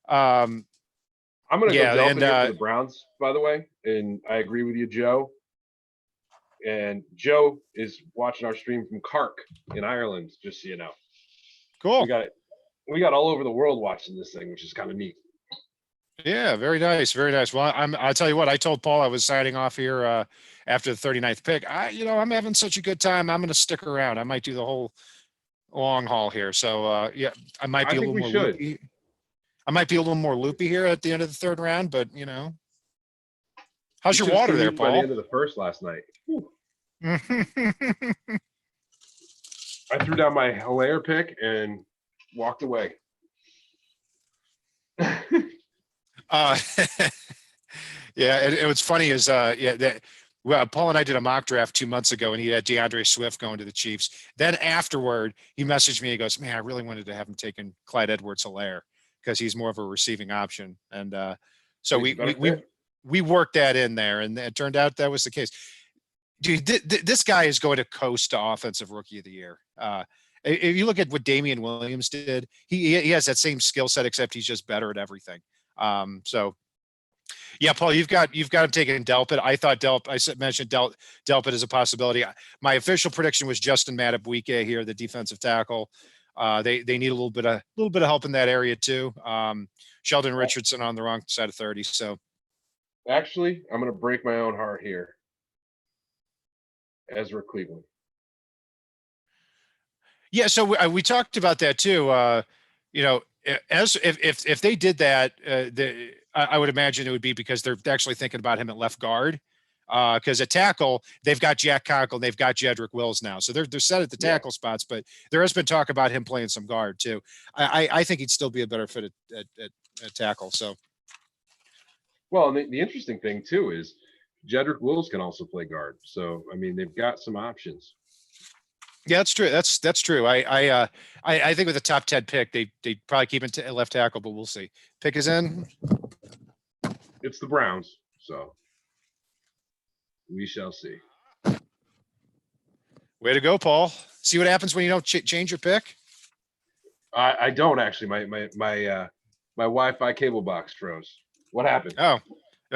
I'm going to go for the Browns, by the way, and I agree with you, Joe. And Joe is watching our stream from Cork in Ireland, just so you know. Cool. We got all over the world watching this thing, which is kind of neat. Yeah, very nice, very nice. Well, I'll tell you what, I told Paul I was signing off here after the 39th pick. I'm having such a good time. I'm going to stick around. I might do the whole long haul here. So I might be a little more loopy. I might be a little more loopy here at the end of the third round, but how's your water there, Paul? By the end of the first last night. I threw down my Hilaire pick and walked away. Yeah, and what's funny is Paul and I did a mock draft 2 months ago, and he had DeAndre Swift going to the Chiefs. Then afterward, he messaged me. He goes, "Man, I really wanted to have him taking Clyde Edwards-Helaire because he's more of a receiving option." And so we worked that in there, and it turned out that was the case. Dude, this guy is going to coast to Offensive Rookie of the Year. If you look at what Damian Williams did, he has that same skill set, except he's just better at everything. So, yeah, Paul, you've got him taking Delpit. I thought mentioned Delpit as a possibility. My official prediction was Justin Madubuike here, the defensive tackle. They need a little bit of help in that area too. Sheldon Richardson on the wrong side of 30. So, actually, I'm going to break my own heart here. Ezra Cleveland. Yeah, so we talked about that too. As if they did that, I would imagine it would be because they're actually thinking about him at left guard. Because at tackle, they've got Jack Conklin, they've got Jedrick Wills now, so they're set at the tackle spots. But there has been talk about him playing some guard too. I think he'd still be a better fit at tackle. So, well, and the interesting thing too is Jedrick Wills can also play guard. So, I mean, they've got some options. Yeah, that's true. That's true. I think with the top 10 pick, they probably keep it left tackle, but we'll see. Pick is in. It's the Browns, so we shall see. Way to go, Paul. See what happens when you don't change your pick? I don't actually. My Wi-Fi cable box froze. What happened? Oh,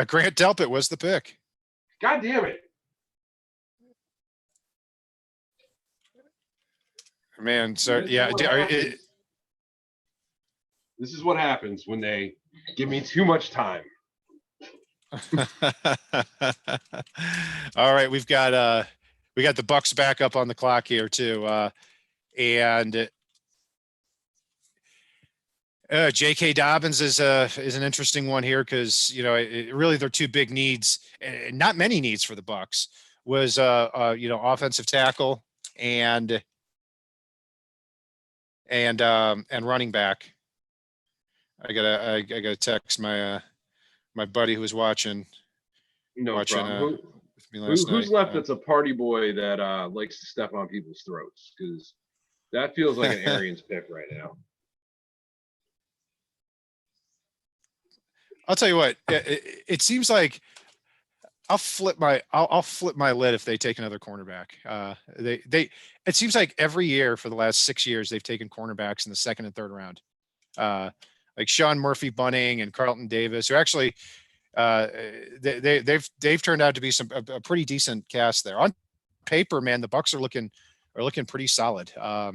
Grant Delpit was the pick. God damn it. Man, so yeah. This is what happens when they give me too much time. All right, we got the Bucks back up on the clock here too, and J.K. Dobbins is an interesting one here because really their two big needs, and not many needs for the Bucks, was offensive tackle and running back. I gotta text my my buddy who was watching. With me last night. Who's left that's a party boy that likes to step on people's throats? Because that feels like an Arians pick right now. I'll tell you what. It seems like I'll flip my lid if they take another cornerback. It seems like every year for the last 6 years they've taken cornerbacks in the second and third round. Like Sean Murphy Bunting and Carlton Davis, who actually they've turned out to be a pretty decent cast there. On paper, man, the Bucks are looking pretty solid. I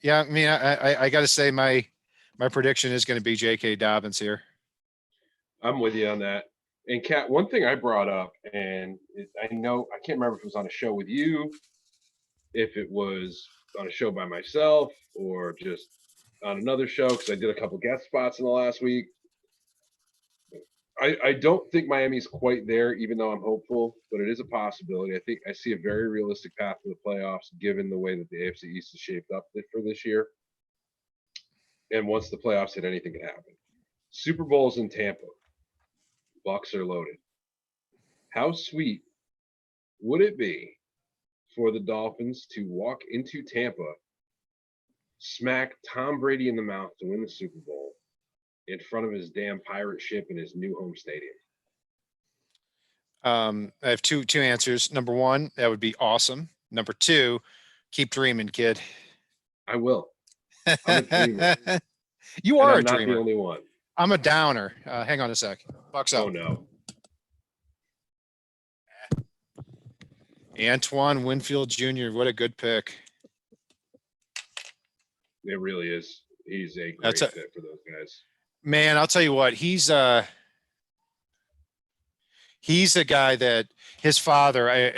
got to say my prediction is going to be J.K. Dobbins here. I'm with you on that. And Kat, one thing I brought up, and I can't remember if it was on a show with you, if it was on a show by myself, or just on another show, because I did a couple guest spots in the last week. I don't think Miami's quite there, even though I'm hopeful, but it is a possibility. I think I see a very realistic path to the playoffs, given the way that the AFC East is shaped up for this year. And once the playoffs hit, anything can happen. Super Bowl's in Tampa. Bucks are loaded. How sweet would it be for the Dolphins to walk into Tampa, smack Tom Brady in the mouth to win the Super Bowl in front of his damn pirate ship in his new home stadium? I have two answers. Number one, that would be awesome. Number two, keep dreaming, kid. I will. I'm a dreamer. You are a dreamer. I'm not the only one. I'm a downer. Hang on a sec. Bucks up. Oh no. Antoine Winfield Jr. What a good pick. It really is. He's a great fit for those guys. Man, I'll tell you what. He's a guy that his father. I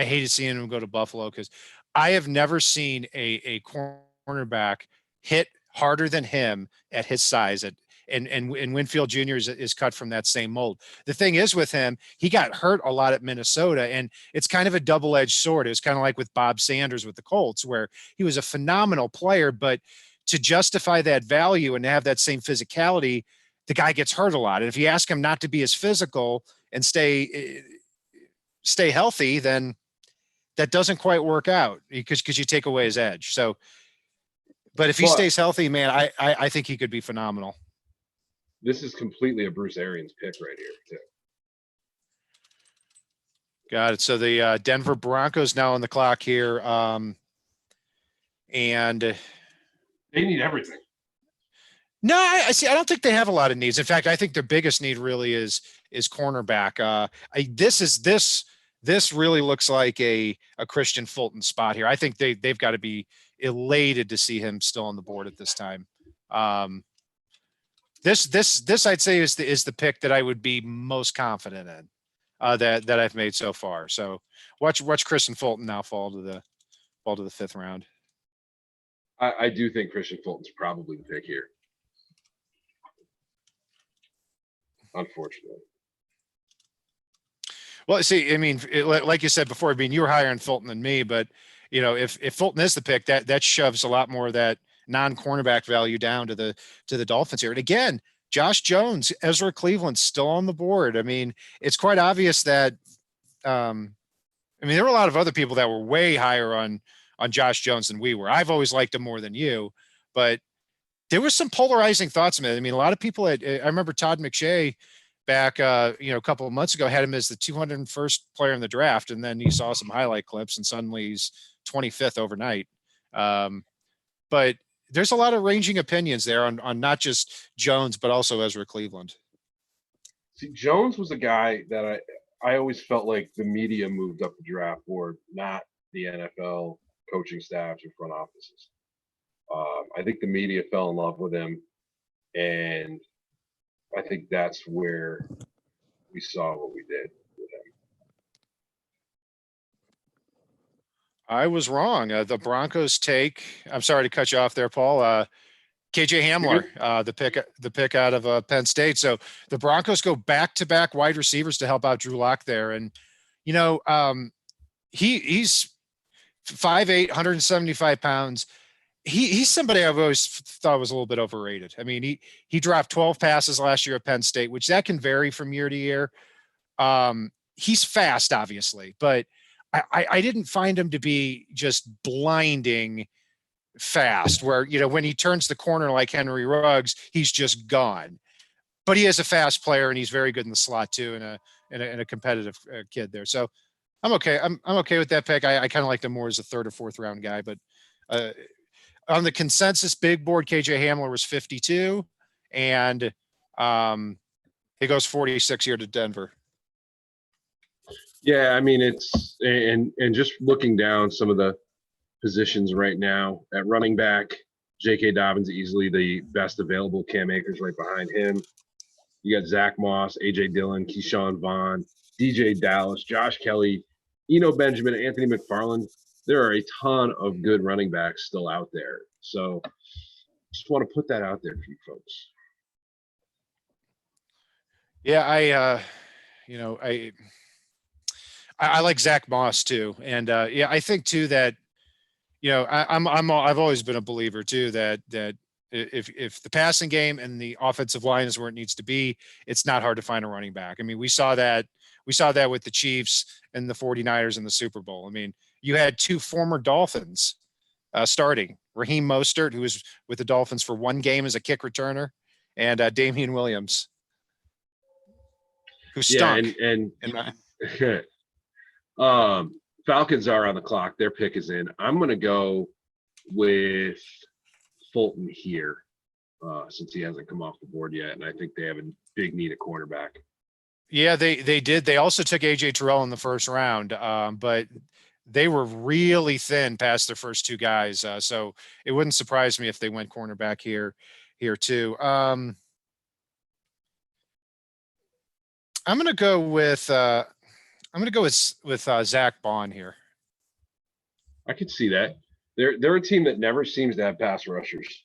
hated seeing him go to Buffalo because I have never seen a cornerback hit harder than him at his size. And Winfield Jr. is cut from that same mold. The thing is with him, he got hurt a lot at Minnesota, and it's kind of a double-edged sword. It was kind of like with Bob Sanders with the Colts, where he was a phenomenal player, but to justify that value and to have that same physicality, the guy gets hurt a lot. And if you ask him not to be as physical and stay healthy, then that doesn't quite work out because you take away his edge. So, but if he stays healthy, man, I think he could be phenomenal. This is completely a Bruce Arians pick right here, too. Got it. So the Denver Broncos now on the clock here, and they need everything. No, I see. I don't think they have a lot of needs. In fact, I think their biggest need really is cornerback. This really looks like a Christian Fulton spot here. I think they've got to be elated to see him still on the board at this time. This I'd say is the pick that I would be most confident in that I've made so far. So watch Christian Fulton now fall to the fifth round. I do think Christian Fulton's probably the pick here. Unfortunately. Well, see, I mean, like you said before, I mean, you were higher on Fulton than me, but if Fulton is the pick, that shoves a lot more of that non-cornerback value down to the Dolphins here. And again, Josh Jones, Ezra Cleveland still on the board. I mean, it's quite obvious that, there were a lot of other people that were way higher on Josh Jones than we were. I've always liked him more than you, but there was some polarizing thoughts, man. I mean, a lot of people I remember Todd McShay back, a couple of months ago had him as the 201st player in the draft. And then he saw some highlight clips and suddenly he's 25th overnight. But there's a lot of ranging opinions there on not just Jones, but also Ezra Cleveland. See, Jones was a guy that I always felt like the media moved up the draft board, not the NFL coaching staffs and front offices. I think the media fell in love with him, and I think that's where we saw what we did with him. I was wrong. The Broncos take. I'm sorry to cut you off there, Paul. KJ Hamler, the pick out of Penn State. So the Broncos go back-to-back wide receivers to help out Drew Lock there, and he's 5'8", 175 pounds. He's somebody I've always thought was a little bit overrated. I mean, he dropped 12 passes last year at Penn State, which that can vary from year to year. He's fast, obviously, but I didn't find him to be just blinding fast where, when he turns the corner like Henry Ruggs, he's just gone. But he is a fast player and he's very good in the slot too, and a competitive kid there. So I'm okay. I'm okay with that pick. I kind of liked him more as a third or fourth round guy, but on the consensus big board, KJ Hamler was 52, and he goes 46 here to Denver. Yeah, I mean, it's and just looking down some of the positions right now at running back, J.K. Dobbins easily the best available. Cam Akers right behind him. You got Zach Moss, A.J. Dillon, Keyshawn Vaughn, DJ Dallas, Josh Kelly, Eno Benjamin, Anthony McFarland. There are a ton of good running backs still out there. So just want to put that out there for you folks. Yeah, I like Zach Moss too. And I think too that, I've always been a believer too that if the passing game and the offensive line is where it needs to be, it's not hard to find a running back. I mean, we saw that with the Chiefs and the 49ers in the Super Bowl. I mean, you had two former Dolphins starting, Raheem Mostert, who was with the Dolphins for one game as a kick returner, and Damian Williams, who stunk. Yeah, Falcons are on the clock. Their pick is in. I'm going to go with Fulton here since he hasn't come off the board yet, and I think they have a big need at cornerback. Yeah, they did. They also took AJ Terrell in the first round, but they were really thin past their first two guys. So it wouldn't surprise me if they went cornerback here too. I'm going to go with Zach Bond here. I could see that. They're a team that never seems to have pass rushers,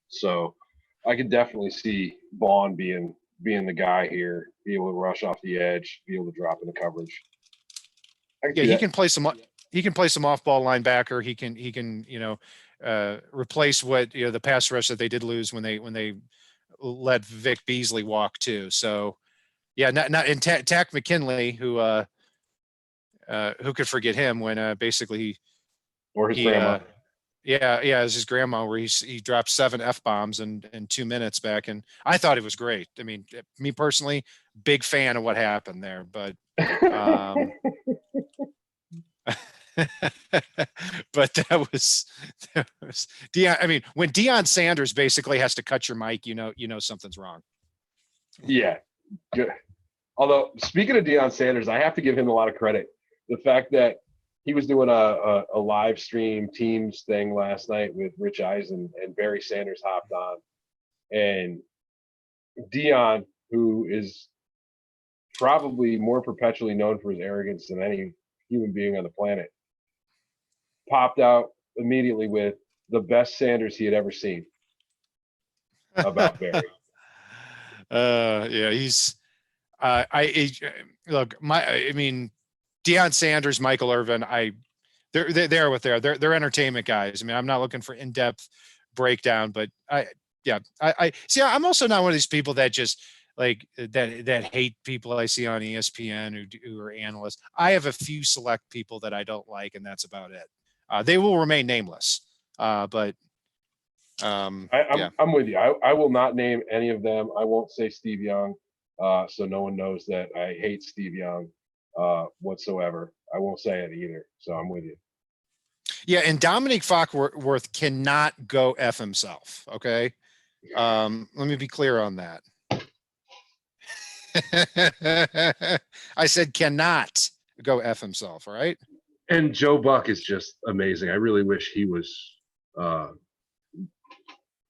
so I could definitely see Bond being the guy here, be able to rush off the edge, be able to drop into coverage. Yeah, he can play some. He can play some off-ball linebacker. He can replace what the pass rush that they did lose when they let Vic Beasley walk too. So yeah, not and Tack McKinley, who could forget him when basically or his grandma. As his grandma, where he dropped 7 F-bombs in 2 minutes back, and I thought it was great. I mean, me personally, big fan of what happened there, but but that was Deion. I mean, when Deion Sanders basically has to cut your mic, something's wrong. Yeah, good. Although speaking of Deion Sanders, I have to give him a lot of credit. The fact that he was doing a live stream Teams thing last night with Rich Eisen, and Barry Sanders hopped on, and Deion, who is probably more perpetually known for his arrogance than any human being on the planet, popped out immediately with the best Sanders he had ever seen about Barry. Yeah, he's Deion Sanders, Michael Irvin, they're what they are. They're entertainment guys. I mean, I'm not looking for in-depth breakdown, but Yeah. I see. I'm also not one of these people that just like that hate people I see on ESPN who are analysts. I have a few select people that I don't like, and that's about it. They will remain nameless. But yeah. I'm with you. I will not name any of them. I won't say Steve Young, so no one knows that I hate Steve Young whatsoever. I won't say it either. So I'm with you. Yeah, and Dominic Foxworth cannot go F himself. Okay. Let me be clear on that. I said cannot go F himself, all right? And Joe Buck is just amazing. I really wish he was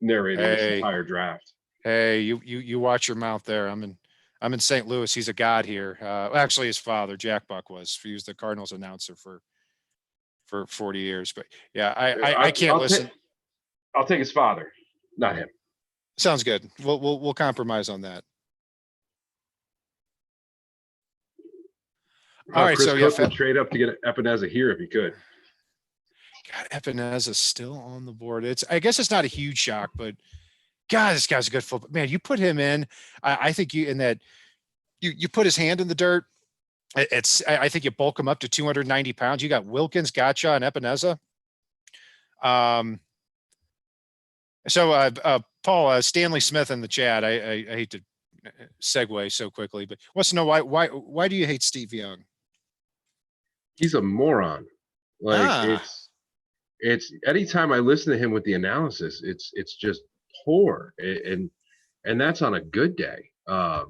narrating this Hey, entire draft. hey, you watch your mouth there. I'm in St. Louis. He's a god here. Actually, his father, Jack Buck, he was the Cardinals announcer for 40 years. But yeah, I can't listen. I'll take his father, not him. Sounds good. We'll compromise on that. All right, Chris so Cook would trade up to get Epineza here if he could. God, Epineza still on the board. I guess it's not a huge shock, but God, this guy's a good football man. You put him in. I think you put his hand in the dirt. I think you bulk him up to 290 pounds. You got Wilkins, Gotcha, and Epineza. So Paul, Stanley Smith in the chat. I hate to segue so quickly, but wants to know why do you hate Steve Young? He's a moron. Like it's anytime I listen to him with the analysis, it's just poor, and that's on a good day. I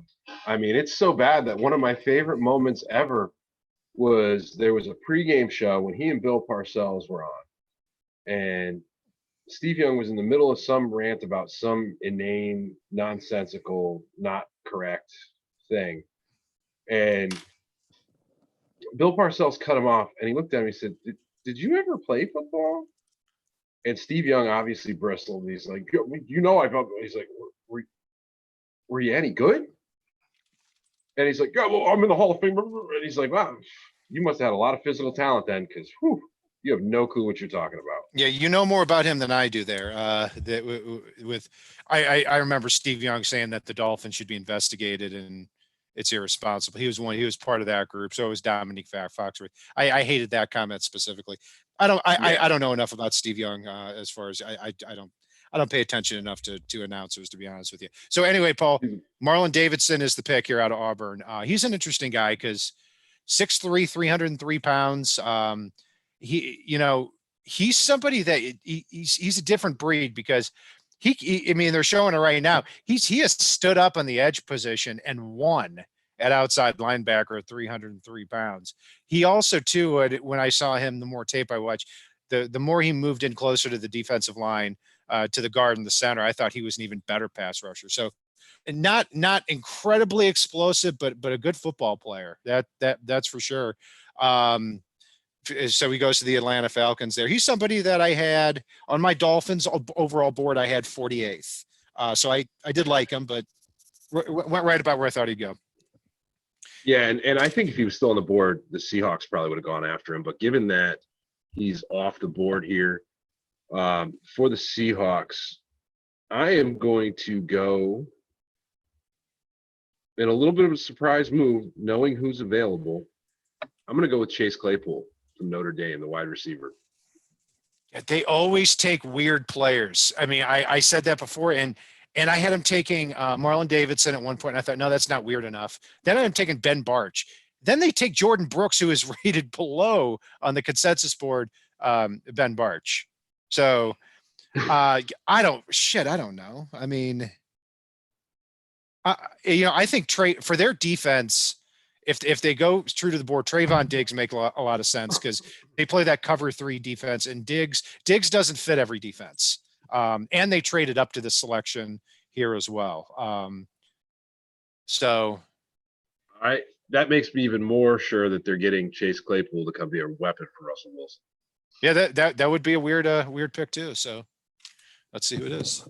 mean, it's so bad that one of my favorite moments ever was there was a pregame show when he and Bill Parcells were on, and Steve Young was in the middle of some rant about some inane, nonsensical, not correct thing, and Bill Parcells cut him off, and he looked at me and said, Did you ever play football? And Steve Young obviously bristled. He's like, I felt. He's like, were you any good? And he's like, yeah, well, I'm in the Hall of Fame. And he's like, wow, you must have had a lot of physical talent then, because you have no clue what you're talking about. Yeah, you know more about him than I do there. I remember Steve Young saying that the Dolphins should be investigated and it's irresponsible. He was part of that group. So it was Dominique Foxworth. I hated that comment specifically. I don't know enough about Steve Young as far as I don't pay attention enough to announcers, to be honest with you. So anyway, Paul, Marlon Davidson is the pick here out of Auburn. He's an interesting guy because 6'3", 303 pounds. He's somebody that he's a different breed because I mean, they're showing it right now. He has stood up on the edge position and won at outside linebacker at 303 pounds. He also, too, when I saw him, the more tape I watched, the more he moved in closer to the defensive line, to the guard in the center, I thought he was an even better pass rusher. So not incredibly explosive, but a good football player. That's for sure. So he goes to the Atlanta Falcons there. He's somebody that I had on my Dolphins overall board. I had 48th. So I did like him, but went right about where I thought he'd go. Yeah, and I think if he was still on the board, the Seahawks probably would have gone after him. But given that he's off the board here, for the Seahawks, I am going to go in a little bit of a surprise move, knowing who's available. I'm going to go with Chase Claypool from Notre Dame, the wide receiver. They always take weird players. I mean, I said that before, and I had him taking Marlon Davidson at one point, and I thought, no, that's not weird enough. Then I'm taking Ben Barch. Then they take Jordan Brooks, who is rated below on the consensus board, Ben Barch. So I don't know. I mean, I think for their defense, if they go true to the board, Trayvon Diggs make a lot of sense because they play that cover 3 defense, and Diggs doesn't fit every defense. And they traded up to the selection here as well. So that makes me even more sure that they're getting Chase Claypool to come be a weapon for Russell Wilson. Yeah, that would be a weird pick too. So let's see who it is.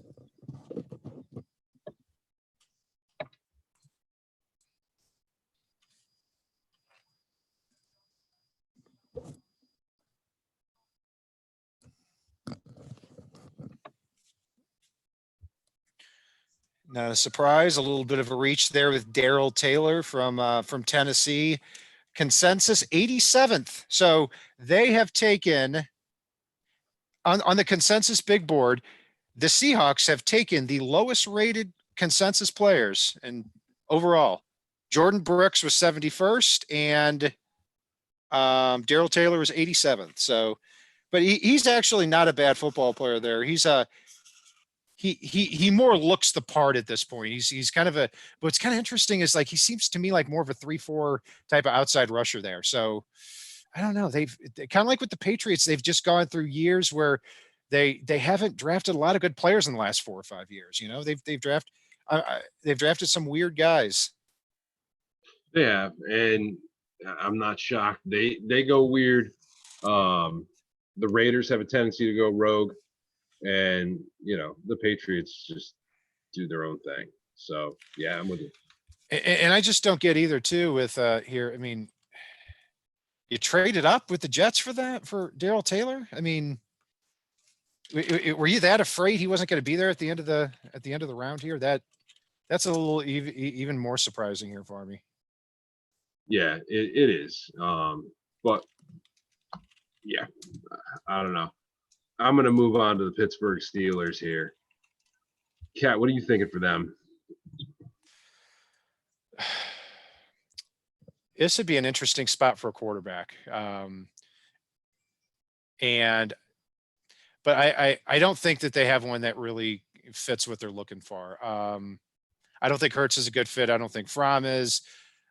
Not a surprise. A little bit of a reach there with Daryl Taylor from Tennessee. Consensus 87th. So they have taken on the consensus big board. The Seahawks have taken the lowest rated consensus players and overall. Jordan Brooks was 71st and Daryl Taylor was 87th. So, but he's actually not a bad football player there. He's he more looks the part at this point. He's kind of a, what's kind of interesting is like, he seems to me like more of a 3-4 type of outside rusher there. So I don't know. They've kind of like with the Patriots, they've just gone through years where they haven't drafted a lot of good players in the last 4 or 5 years. You know, they've drafted some weird guys. Yeah, and I'm not shocked. They go weird. The Raiders have a tendency to go rogue, and the Patriots just do their own thing. So yeah, I'm with you. And I just don't get either too with here. I mean, you traded up with the Jets for Daryl Taylor. I mean, were you that afraid he wasn't going to be there at the end of the round here? That's a little even more surprising here for me. Yeah, it is. But yeah, I don't know. I'm going to move on to the Pittsburgh Steelers here. Kat, what are you thinking for them? This would be an interesting spot for a quarterback. But I don't think that they have one that really fits what they're looking for. I don't think Hurts is a good fit. I don't think Fromm is.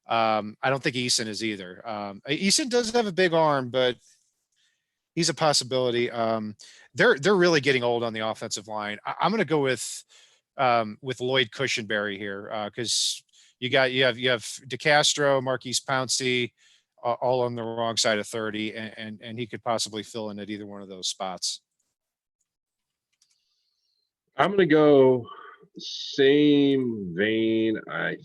I don't think Eason is either. Eason does have a big arm, but he's a possibility. They're really getting old on the offensive line. I'm going to go with Lloyd Cushenberry here because you have DeCastro, Marquise Pouncey, all on the wrong side of 30, and he could possibly fill in at either one of those spots. I'm going to go same vein. I'm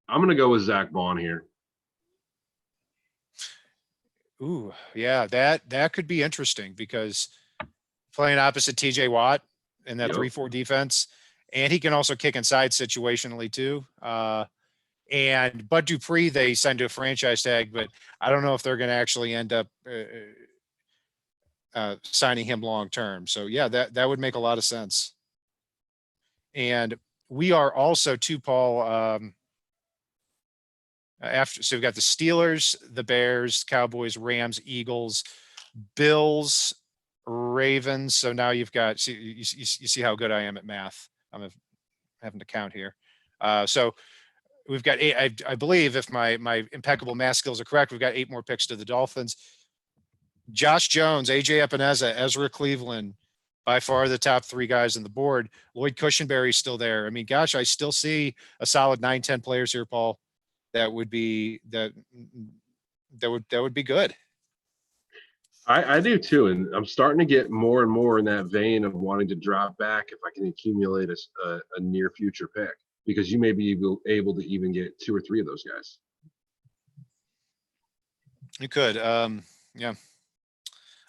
going to go with Zach Bond here. Ooh, yeah, that could be interesting because playing opposite TJ Watt in that 3-4 defense, and he can also kick inside situationally too. And Bud Dupree, they signed to a franchise tag, but I don't know if they're going to actually end up signing him long term. So yeah, that would make a lot of sense. And we are also too, Paul. So we've got the Steelers, the Bears, Cowboys, Rams, Eagles, Bills, Ravens. So now you've got, you see how good I am at math. I'm having to count here. So we've got 8. I believe if my impeccable math skills are correct, we've got 8 more picks to the Dolphins. Josh Jones, AJ Epineza, Ezra Cleveland, by far the top 3 guys on the board. Lloyd Cushenberry's still there. I mean, gosh, I still see a solid 9-10 players here, Paul. That would be good. I do too, and I'm starting to get more and more in that vein of wanting to drop back if I can accumulate a near future pick, because you may be able to even get 2 or 3 of those guys. You could, yeah.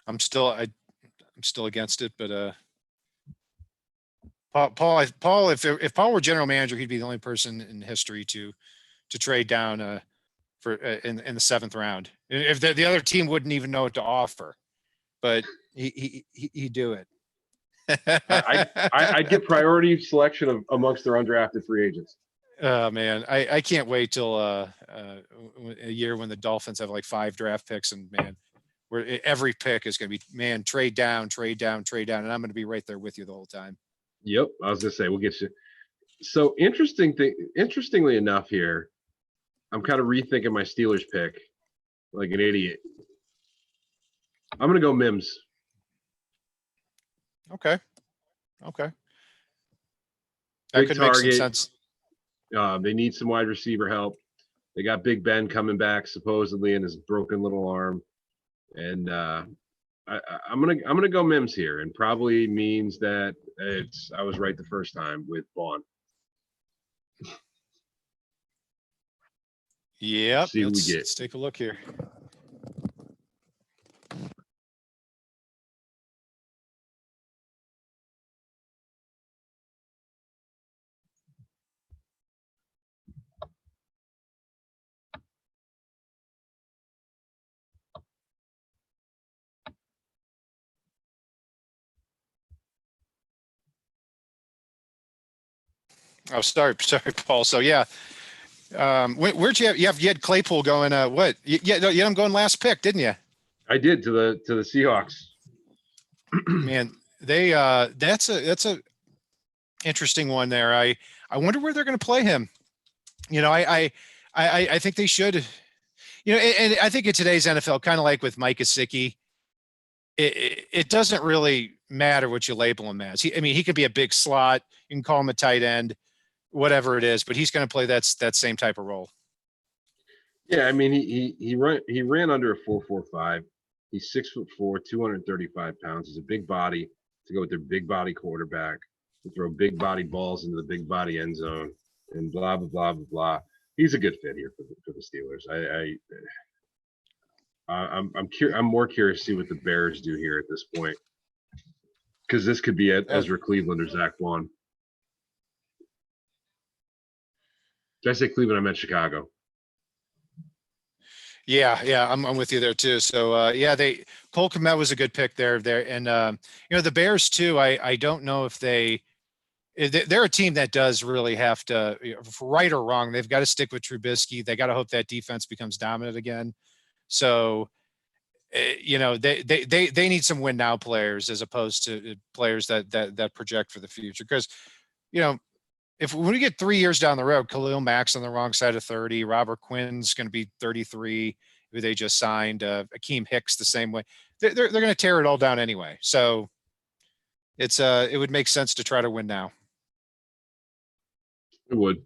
I'm still against it, but Paul, if Paul were general manager, he'd be the only person in history to trade down for in the 7th round. If the other team wouldn't even know what to offer, but he'd do it. I'd get priority selection amongst their undrafted free agents. Oh man, I can't wait till a year when the Dolphins have like 5 draft picks, and man, where every pick is going to be, man, trade down, and I'm going to be right there with you the whole time. Yep, I was going to say we'll get you. So interestingly enough, here I'm kind of rethinking my Steelers pick like an idiot. I'm going to go Mims. Okay. That Big could target. make some sense. They need some wide receiver help. They got Big Ben coming back supposedly in his broken little arm, and I'm gonna go Mims here, and probably means that I was right the first time with Vaughn. Yep. See what we get. Let's take a look here. Oh, sorry, Paul. So yeah, where'd you have? You had Claypool going. What? No, you had him going last pick, didn't you? I did to the Seahawks. Man, they that's a interesting one there. I wonder where they're going to play him. You know, I think they should. You know, and I think in today's NFL, kind of like with Mike Gesicki, it doesn't really matter what you label him as. I mean, he could be a big slot. You can call him a tight end, whatever it is, but he's going to play that same type of role. Yeah, I mean, he ran under a 4.45. He's 6'4", 235 pounds. He's a big body to go with their big body quarterback to throw big body balls into the big body end zone and blah blah blah blah blah. He's a good fit here for the Steelers. I'm more curious to see what the Bears do here at this point, because this could be Ezra Cleveland or Zach Vaughn. Did I say Cleveland? I meant Chicago. Yeah, I'm with you there too. So Cole Kmet was a good pick there, and you know, the Bears too. I don't know if they're a team that does really have to, you know, right or wrong, they've got to stick with Trubisky. They got to hope that defense becomes dominant again. So, you know, they need some win now players as opposed to players that project for the future. Because, you know, when we get 3 years down the road, Khalil Mack's on the wrong side of 30, Robert Quinn's going to be 33, who they just signed, Akeem Hicks the same way. They're going to tear it all down anyway. So it would make sense to try to win now. It would.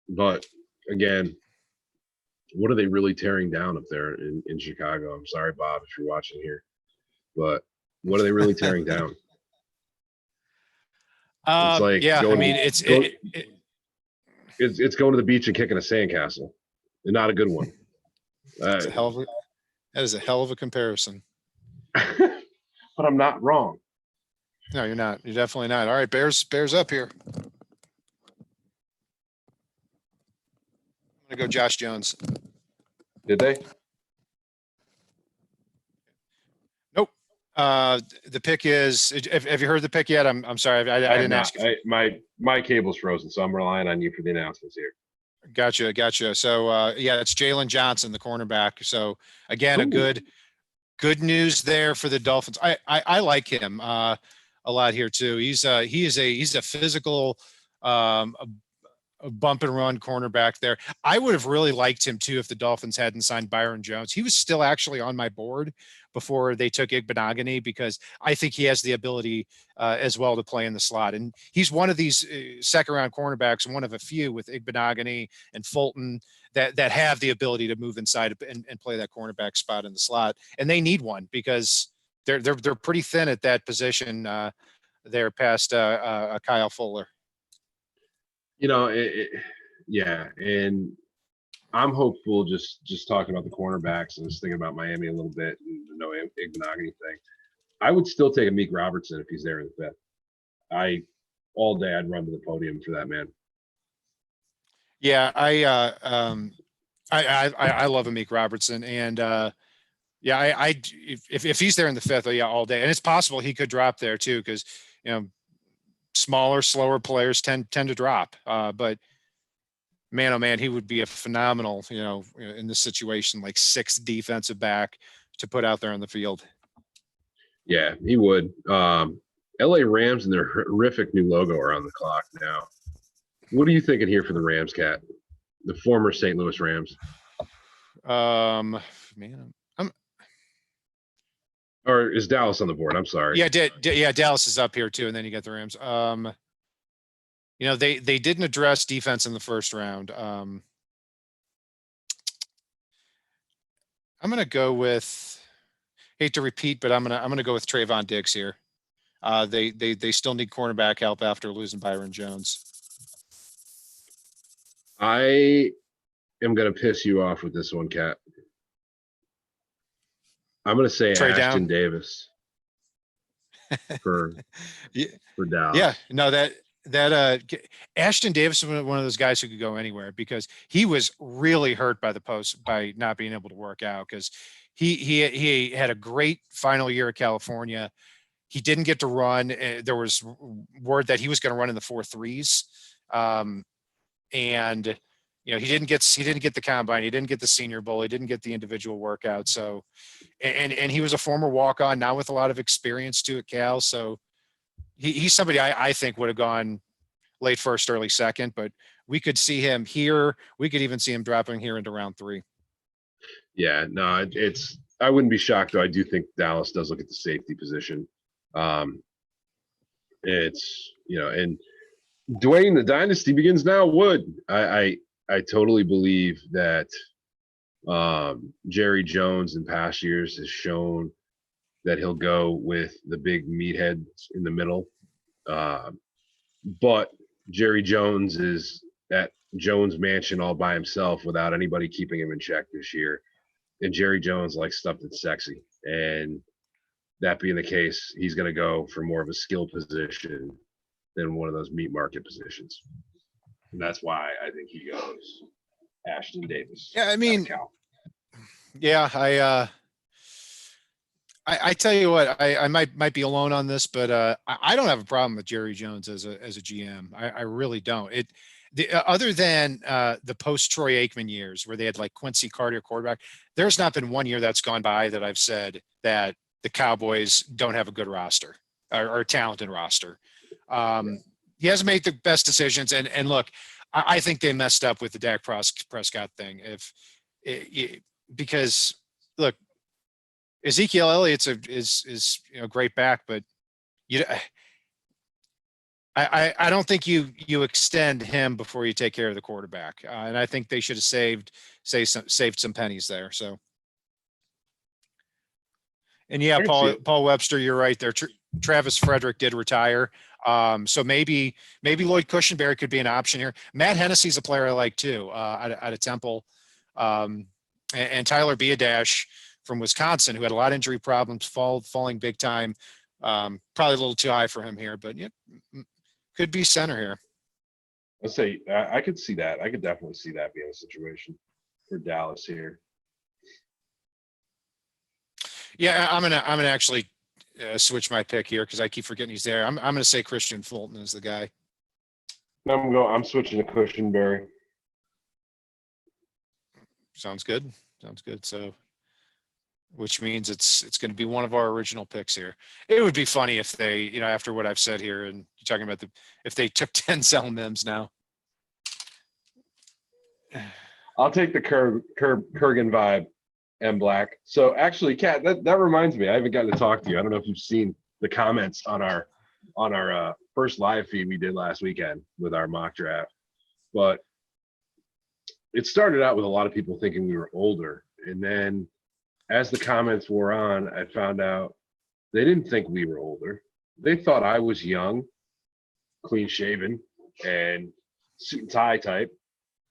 But again, what are they really tearing down up there in Chicago? I'm sorry, Bob, if you're watching here, but what are they really tearing down? It's like, yeah, I mean, it's going to the beach and kicking a sandcastle, and not a good one. That is a hell of a comparison. But I'm not wrong. No, you're not. You're definitely not. All right, Bears up here. I'm gonna go Josh Jones. Did they? Nope. The pick is. Have you heard the pick yet? I'm sorry. I didn't ask you. My cable's frozen, so I'm relying on you for the announcements here. Gotcha. So it's Jalen Johnson, the cornerback. So again, Ooh. a good news there for the Dolphins. I like him a lot here too. He's a physical, a bump and run cornerback there. I would have really liked him too if the Dolphins hadn't signed Byron Jones. He was still actually on my board before they took Igbenogany, because I think he has the ability as well to play in the slot. And he's one of these second round cornerbacks, one of a few with Igbenogany and Fulton that have the ability to move inside and play that cornerback spot in the slot. And they need one because they're pretty thin at that position there past Kyle Fuller. You know, yeah, and I'm hopeful. Just talking about the cornerbacks and just thinking about Miami a little bit, and the no Igbenogany thing. I would still take a Meek Robertson if he's there in the fifth. All day I'd run to the podium for that man. Yeah, I love a Meek Robertson, and if he's there in the fifth, all day, and it's possible he could drop there too, because you know, smaller, slower players tend to drop. But man, oh man, he would be a phenomenal, you know, in this situation, like sixth defensive back to put out there on the field. Yeah, he would. LA Rams and their horrific new logo are on the clock now. What are you thinking here for the Rams, Cat? The former St. Louis Rams. Man, or is Dallas on the board? I'm sorry. Yeah, Dallas is up here too, and then you got the Rams. You know, they didn't address defense in the first round. I'm gonna go with, hate to repeat, but I'm gonna go with Trayvon Diggs here. They still need cornerback help after losing Byron Jones. I am gonna piss you off with this one, Cat. I'm going to say Ashton Davis for Dallas. Yeah, no, that Ashton Davis is one of those guys who could go anywhere, because he was really hurt by by not being able to work out, because he had a great final year at California. he didn't get to run. There was word that he was going to run in the 4.3s. And he didn't get the combine. He didn't get the Senior Bowl. He didn't get the individual workout. So, and he was a former walk-on, now with a lot of experience too at Cal. So he's somebody I think would have gone late first, early second, but we could see him here. We could even see him dropping here into round 3. Yeah, no, I wouldn't be shocked though. I do think Dallas does look at the safety position. It's, and Dwayne, the dynasty begins now. I totally believe that Jerry Jones in past years has shown that he'll go with the big meatheads in the middle. But Jerry Jones is at Jones Mansion all by himself without anybody keeping him in check this year. And Jerry Jones likes stuff that's sexy. And that being the case, he's going to go for more of a skill position than one of those meat market positions. And that's why I think he goes Ashton Davis. Yeah, I mean, yeah, I tell you what, I might be alone on this, but I don't have a problem with Jerry Jones as a GM. I really don't. Other than the post Troy Aikman years where they had like Quincy Carter quarterback, there's not been one year that's gone by that I've said that the Cowboys don't have a good roster or a talented roster. He hasn't made the best decisions, and look, I think they messed up with the Dak Prescott thing. Because look, Ezekiel Elliott's is great back, but I don't think you extend him before you take care of the quarterback, and I think they should have saved some pennies there. So, and yeah, Paul Webster, you're right there. Travis Frederick did retire, so maybe Lloyd Cushenberry could be an option here. Matt Hennessy's a player I like too, out of Temple, and Tyler Biadasz from Wisconsin, who had a lot of injury problems, falling big time. Probably a little too high for him here, but yeah, could be center here. Let's say I could see that. I could definitely see that being a situation for Dallas here. Yeah, I'm gonna actually switch my pick here because I keep forgetting he's there. I'm gonna say Christian Fulton is the guy. I'm switching to Cushenberry. Sounds good. So, which means it's going to be one of our original picks here. It would be funny if they, after what I've said here, and you're talking about if they took Denzel Mims now. I'll take the Kurgan vibe and Black. So actually, Kat, that reminds me, I haven't gotten to talk to you. I don't know if you've seen the comments on our first live feed we did last weekend with our mock draft, but it started out with a lot of people thinking we were older, and then as the comments wore on, I found out they didn't think we were older. They thought I was young, clean shaven, and suit and tie type.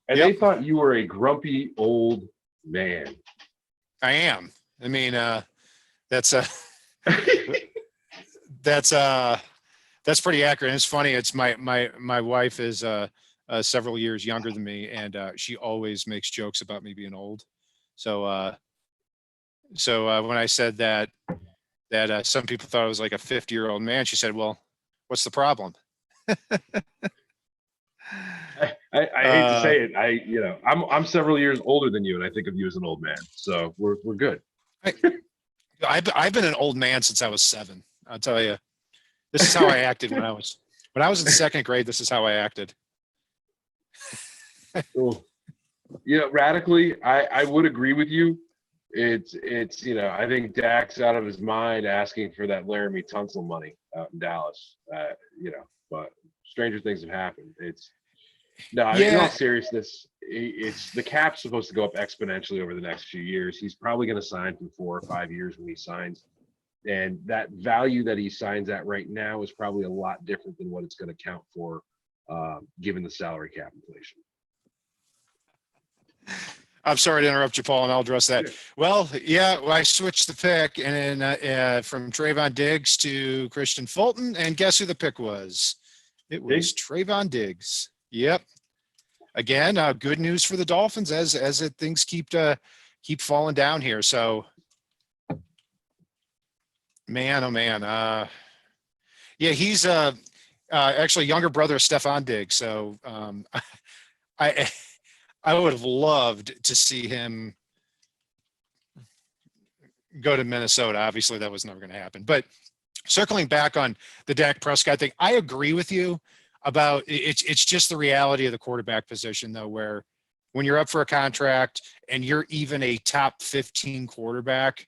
And They thought you were a grumpy old man. I am. I mean, that's pretty accurate. And it's funny. It's my wife is several years younger than me, and she always makes jokes about me being old. So when I said that some people thought I was like a 50-year-old man, she said, "Well, what's the problem?" I hate to say it. I'm several years older than you, and I think of you as an old man. So we're good. I've been an old man since I was 7. I'll tell you, this is how I acted when I was in second grade. This is how I acted. Cool. Radically, I would agree with you. It's I think Dak's out of his mind asking for that Laramie Tunsil money out in Dallas. But stranger things have happened. In all seriousness, it's the cap's supposed to go up exponentially over the next few years. He's probably going to sign for 4 or 5 years when he signs, and that value that he signs at right now is probably a lot different than what it's going to count for, given the salary cap inflation. I'm sorry to interrupt you, Paul, and I'll address that. Well, I switched the pick and from Trayvon Diggs to Christian Fulton, and guess who the pick was? It was Trayvon Diggs. Yep. Again, good news for the Dolphins as things keep falling down here. So, man, oh man, Yeah, he's actually younger brother of Stephon Diggs. So I I would have loved to see him go to Minnesota. Obviously, that was never going to happen. But circling back on the Dak Prescott thing, I agree with you about it's just the reality of the quarterback position, though, where when you're up for a contract and you're even a top 15 quarterback,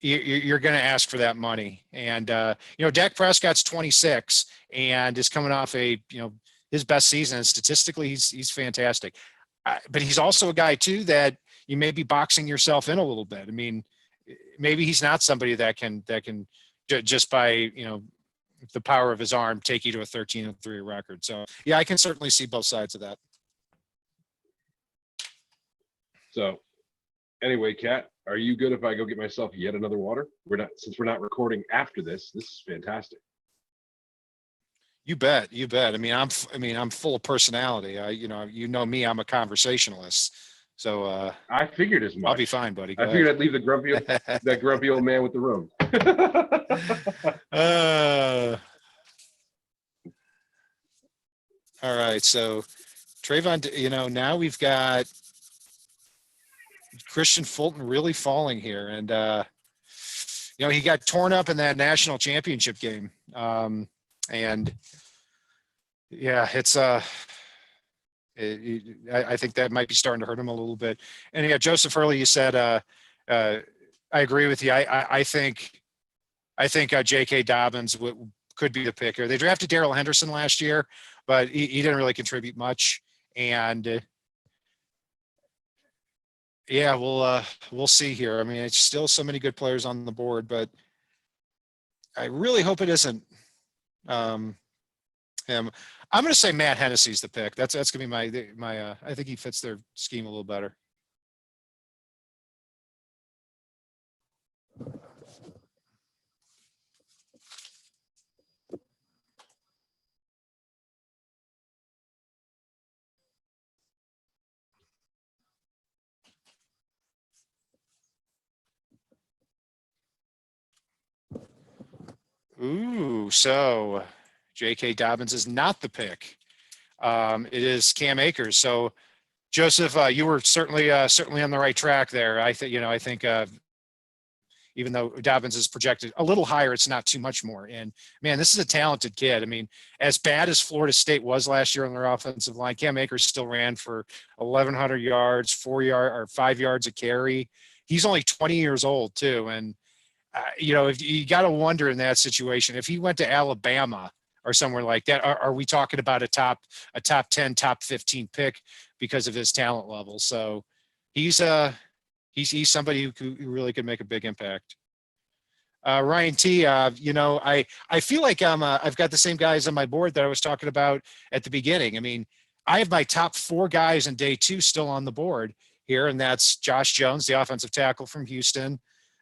you're going to ask for that money. And, Dak Prescott's 26 and is coming off his best season. And statistically, he's fantastic. But he's also a guy, too, that you may be boxing yourself in a little bit. I mean, maybe he's not somebody that can just by, the power of his arm, take you to a 13-3 record. So, yeah, I can certainly see both sides of that. So anyway, Kat, are you good if I go get myself yet another water? Since we're not recording after this. This is fantastic. You bet. I mean, I'm full of personality. You know me, I'm a conversationalist. So I figured as much. I'll be fine, buddy. Go I figured ahead. I'd leave that grumpy old man with the room. All right. So Trayvon, now we've got Christian Fulton really falling here. And, he got torn up in that national championship game. And yeah, it's I think that might be starting to hurt him a little bit. And yeah, Joseph Hurley, you said, I agree with you. I think J.K. Dobbins could be the picker. They drafted Darrell Henderson last year, but he didn't really contribute much. And yeah, we'll see here. I mean, it's still so many good players on the board, but I really hope it isn't him. I'm going to say Matt Hennessy's the pick. That's going to be my I think he fits their scheme a little better. Ooh, so J.K. Dobbins is not the pick. It is Cam Akers. So, Joseph, you were certainly on the right track there. I think even though Dobbins is projected a little higher, it's not too much more. And man, this is a talented kid. I mean, as bad as Florida State was last year on their offensive line, Cam Akers still ran for 1,100 yards, 5 yards a carry. He's only 20 years old too, and if you got to wonder in that situation, if he went to Alabama or somewhere like that, are we talking about a top 10, top 15 pick because of his talent level? So he's somebody who really could make a big impact. Ryan T, I feel like I've got the same guys on my board that I was talking about at the beginning. I mean, I have my top 4 guys in day 2 still on the board here, and that's Josh Jones, the offensive tackle from Houston,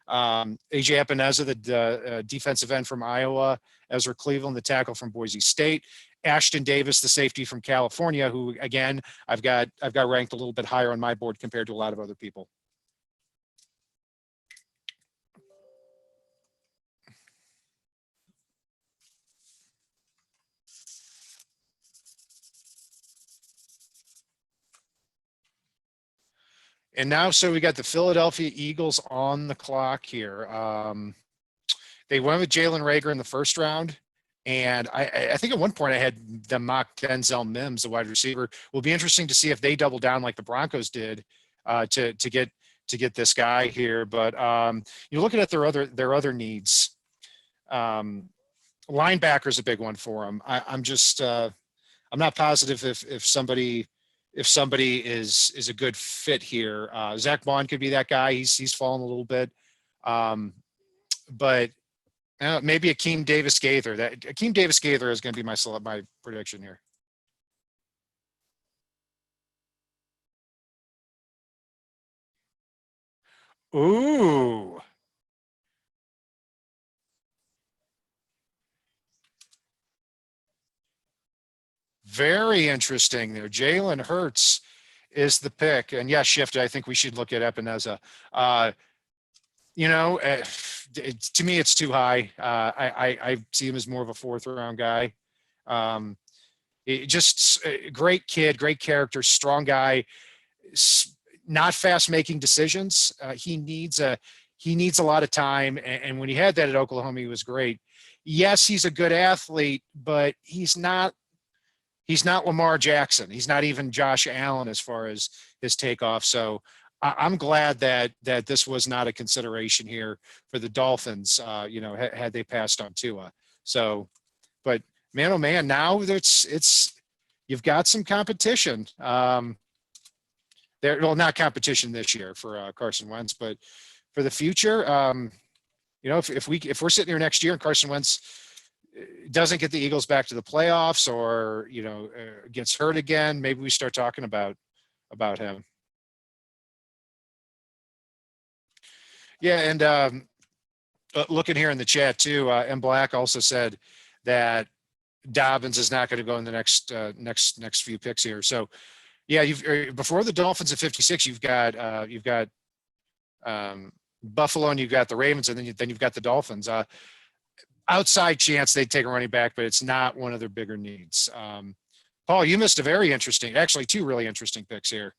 AJ Epineza, the defensive end from Iowa, Ezra Cleveland, the tackle from Boise State, Ashton Davis, the safety from California, who again I've got ranked a little bit higher on my board compared to a lot of other people. And now, so we got the Philadelphia Eagles on the clock here. They went with Jalen Reagor in the first round. And I think at one point I had them mock Denzel Mims, the wide receiver. Will be interesting to see if they double down like the Broncos did to get this guy here. But you're looking at their other needs. Linebacker's a big one for them. I'm not positive if somebody is a good fit here. Zach Bond could be that guy. He's fallen a little bit, but maybe Akeem Davis Gaither. Akeem Davis Gaither is going to be my prediction here. Ooh. Very interesting there. Jalen Hurts is the pick. And yes, Shifty, I think we should look at Epineza. To me, it's too high. I see him as more of a 4th round guy. Just a great kid, great character, strong guy, not fast making decisions. He needs a lot of time. And when he had that at Oklahoma, he was great. Yes, he's a good athlete, but he's not Lamar Jackson. He's not even Josh Allen as far as his takeoff. So I'm glad that this was not a consideration here for the Dolphins, had they passed on Tua. So, but man, oh man, now you've got some competition. Well, not competition this year for Carson Wentz, but for the future, if we're sitting here next year and Carson Wentz doesn't get the Eagles back to the playoffs, or gets hurt again, maybe we start talking about him. Yeah, and looking here in the chat too, M. Black also said that Dobbins is not going to go in the next few picks here. So, yeah, before the Dolphins at 56, you've got Buffalo, and you've got the Ravens, and then you've got the Dolphins. Outside chance they'd take a running back, but it's not one of their bigger needs. Paul, you missed actually 2 really interesting picks here.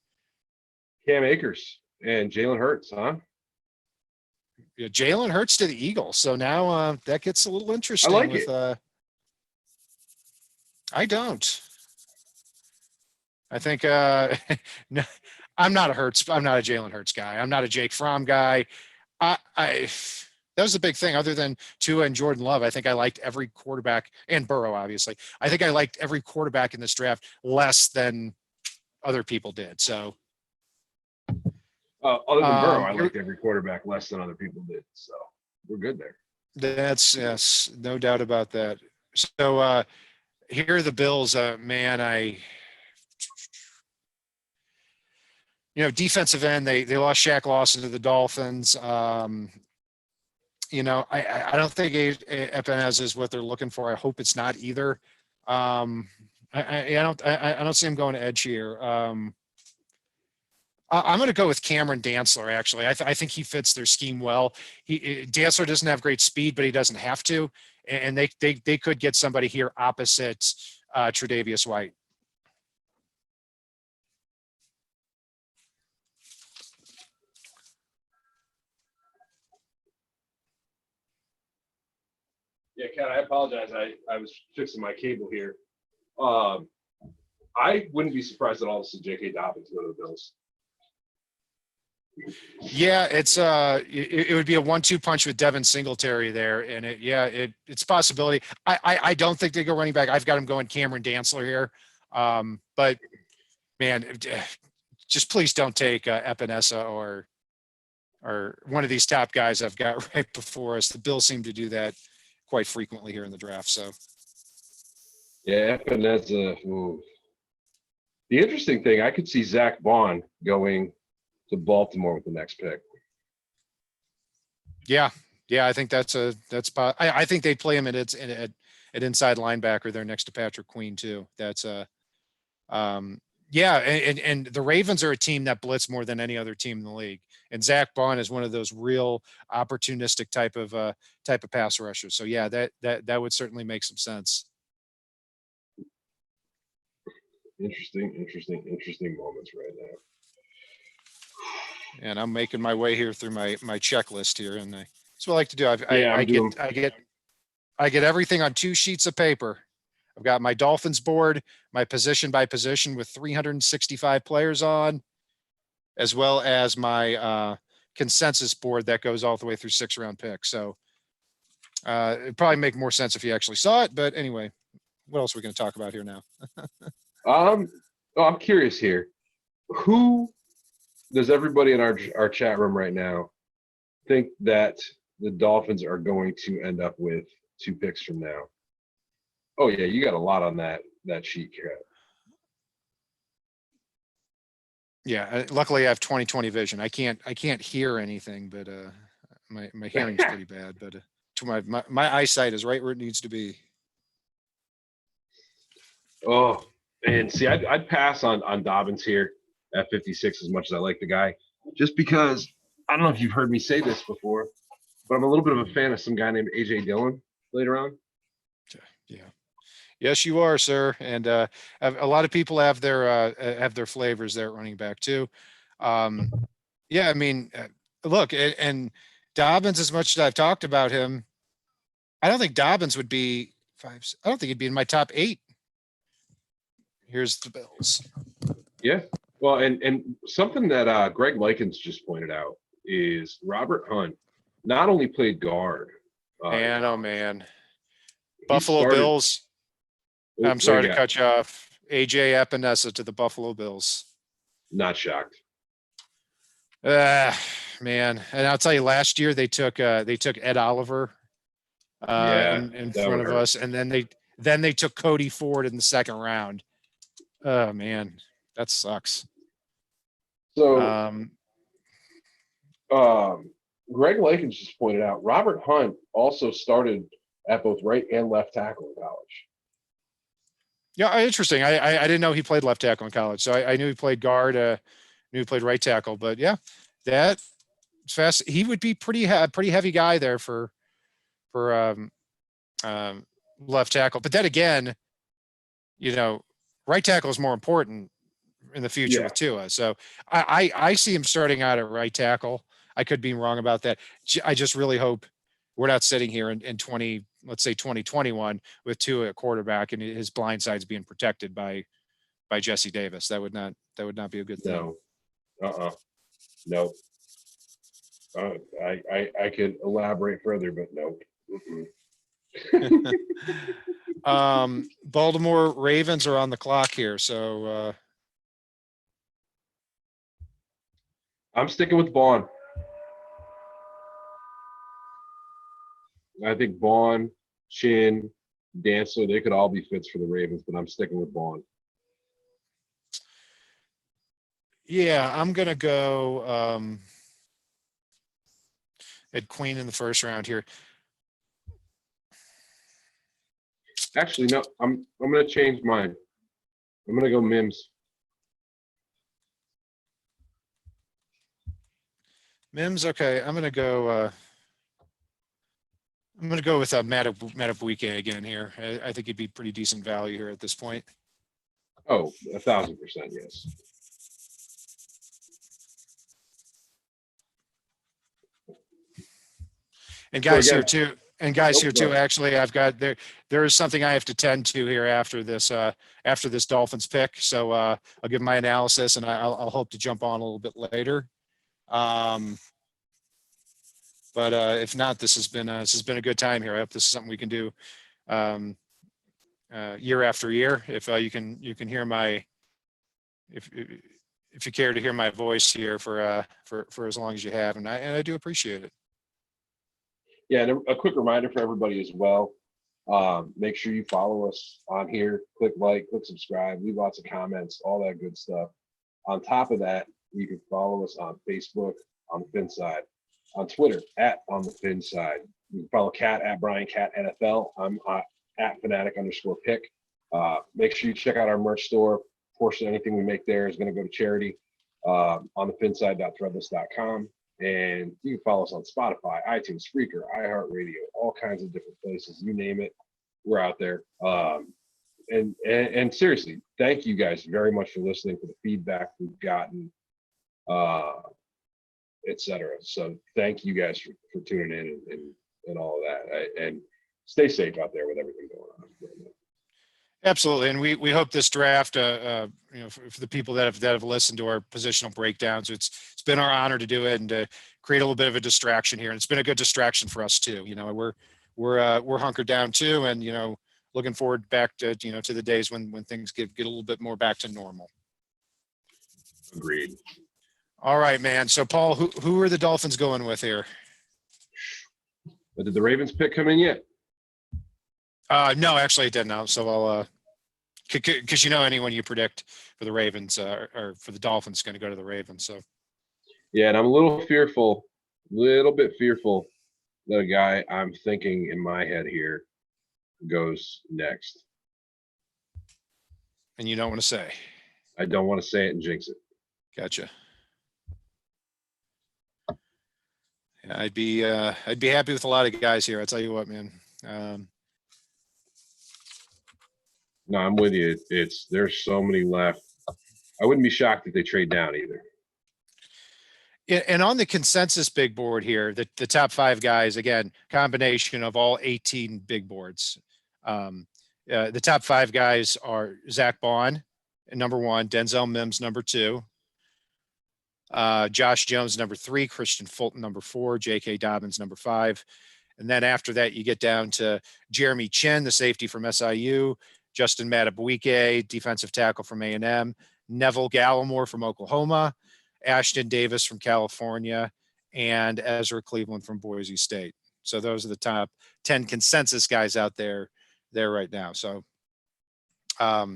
Cam Akers and Jalen Hurts, huh? Yeah, Jalen Hurts to the Eagles. So now that gets a little interesting. I like it. I don't. I think no, I'm not a Jalen Hurts guy. I'm not a Jake Fromm guy. That was the big thing. Other than Tua and Jordan Love, I think I liked every quarterback, and Burrow, obviously. I think I liked every quarterback in this draft less than other people did. So, other than Burrow, I liked every quarterback less than other people did. So we're good there. That's, yes, no doubt about that. So here are the Bills. Man, defensive end, they lost Shaq Lawson to the Dolphins. I don't think Epinez is what they're looking for. I hope it's not either. I don't see him going to edge here. I'm going to go with Cameron Dantzler. Actually, I think he fits their scheme well. Dantzler doesn't have great speed, but he doesn't have to, and they could get somebody here opposite Tre'Davious White. Yeah, Ken, I apologize. I was fixing my cable here. I wouldn't be surprised at all to see J.K. Dobbins go to the Bills. Yeah, it would be a 1-2 punch with Devin Singletary there, and it's a possibility. I don't think they go running back. I've got him going Cameron Dantzler here, but man, just please don't take Epinesa or one of these top guys I've got right before us. The Bills seem to do that quite frequently here in the draft. So, yeah, Epinesa. The interesting thing, I could see Zach Bond going to Baltimore with the next pick. Yeah, I think I think they'd play him at inside linebacker there next to Patrick Queen too. That's and the Ravens are a team that blitz more than any other team in the league. And Zach Bond is one of those real opportunistic type of pass rushers. So yeah, that would certainly make some sense. Interesting moments right now. And I'm making my way here through my checklist here, and that's what I like to do. I get everything on 2 sheets of paper. I've got my Dolphins board, my position by position with 365 players on, as well as my consensus board that goes all the way through 6-round picks. So it'd probably make more sense if you actually saw it. But anyway, what else are we going to talk about here now? I'm curious here. Who does everybody in our chat room right now think that the Dolphins are going to end up with 2 picks from now? Oh yeah, you got a lot on that sheet, Kat. Yeah, luckily I have 20/20 vision. I can't hear anything, but my hearing's pretty bad. But my eyesight is right where it needs to be. Oh, and see, I'd pass on Dobbins here at 56 as much as I like the guy, just because I don't know if you've heard me say this before, but I'm a little bit of a fan of some guy named AJ Dillon later on. Yeah. Yes, you are, sir. And a lot of people have their flavors there at running back too. Yeah, I mean, look, and Dobbins, as much as I've talked about him, I don't think Dobbins would be five. I don't think he'd be in my top 8. Here's the Bills. Yeah. Well, and something that Greg Likens just pointed out is Robert Hunt not only played guard. Man, oh man. he Buffalo started- Bills. Oh, I'm sorry to yeah, cut you off. AJ Epinesa to the Buffalo Bills. Not shocked. Man. And I'll tell you, last year they took Ed Oliver in that front would of hurt. us, and then they took Cody Ford in the second round. Oh man, that sucks. So Greg Likens just pointed out Robert Hunt also started at both right and left tackle in college. Yeah, interesting. I didn't know he played left tackle in college, so I knew he played guard. Knew he played right tackle, but yeah, that's fast. He would be pretty heavy guy there for left tackle. But then again, right tackle is more important in the future with Tua. So I see him starting out at right tackle. I could be wrong about that. I just really hope we're not sitting here in 2021 with Tua at quarterback and his blind sides being protected by Jesse Davis. That would not be a good thing. No. No. I could elaborate further, but no. Baltimore Ravens are on the clock here, so I'm sticking with Vaughn. I think Vaughn, Chin, Dancer, they could all be fits for the Ravens, but I'm sticking with Vaughn. yeah, I'm gonna go at Queen in the first round here. Actually, no, I'm gonna change mine. I'm gonna go Mims. Mims, okay. I'm gonna go with Matabuike again here. I think he'd be pretty decent value here at this point. Oh, 1,000%, yes. And guys So here again- too. And guys Nope, here go too. ahead. Actually, I've got there is something I have to tend to here after this Dolphins pick. So I'll give my analysis, and I'll hope to jump on a little bit later. But if not, this has been a good time here. I hope this is something we can do year after year. If you can hear my if you care to hear my voice here for as long as you have, and I do appreciate it. Yeah, and a quick reminder for everybody as well. Make sure you follow us on here. Click like, click subscribe, leave lots of comments, all that good stuff. On top of that, you can follow us on Facebook, on the FinSide, on Twitter, on the FinSide. You can follow Cat at Brian Cat NFL. I'm at Fanatic_pick. Make sure you check out our merch store. Portion of anything we make there is going to go to charity on the FinSide.threadless.com. And you can follow us on Spotify, iTunes, Spreaker, iHeartRadio, all kinds of different places. You name it, we're out there. And seriously, thank you guys very much for listening, for the feedback we've gotten, etc. So thank you guys for tuning in and all of that. And stay safe out there with everything going on. Absolutely, and we hope this draft, for the people that have listened to our positional breakdowns, it's been our honor to do it and to create a little bit of a distraction here, and it's been a good distraction for us too. We're hunkered down too, and looking forward back to to the days when things get a little bit more back to normal. Agreed. All right, man. So Paul, who are the Dolphins going with here? But did the Ravens pick come in yet? No, actually it didn't. Now, so I'll because anyone you predict for the Ravens or for the Dolphins is going to go to the Ravens. So yeah, and I'm a little bit fearful that a guy I'm thinking in my head here goes next. And you don't want to say. I don't want to say it and jinx it. Gotcha. I'd be happy with a lot of guys here. I'll tell you what, man. No, I'm with you. There's so many left. I wouldn't be shocked if they trade down either. And on the consensus big board here, the top 5 guys, again, combination of all 18 big boards. The top 5 guys are Zach Bond, number 1, Denzel Mims, number 2, Josh Jones, number 3, Christian Fulton, number 4, J.K. Dobbins, number 5. And then after that, you get down to Jeremy Chin, the safety from SIU, Justin Madubuike, defensive tackle from A&M, Neville Gallimore from Oklahoma, Ashton Davis from California, and Ezra Cleveland from Boise State. So those are the top 10 consensus guys out there right now. So, yeah,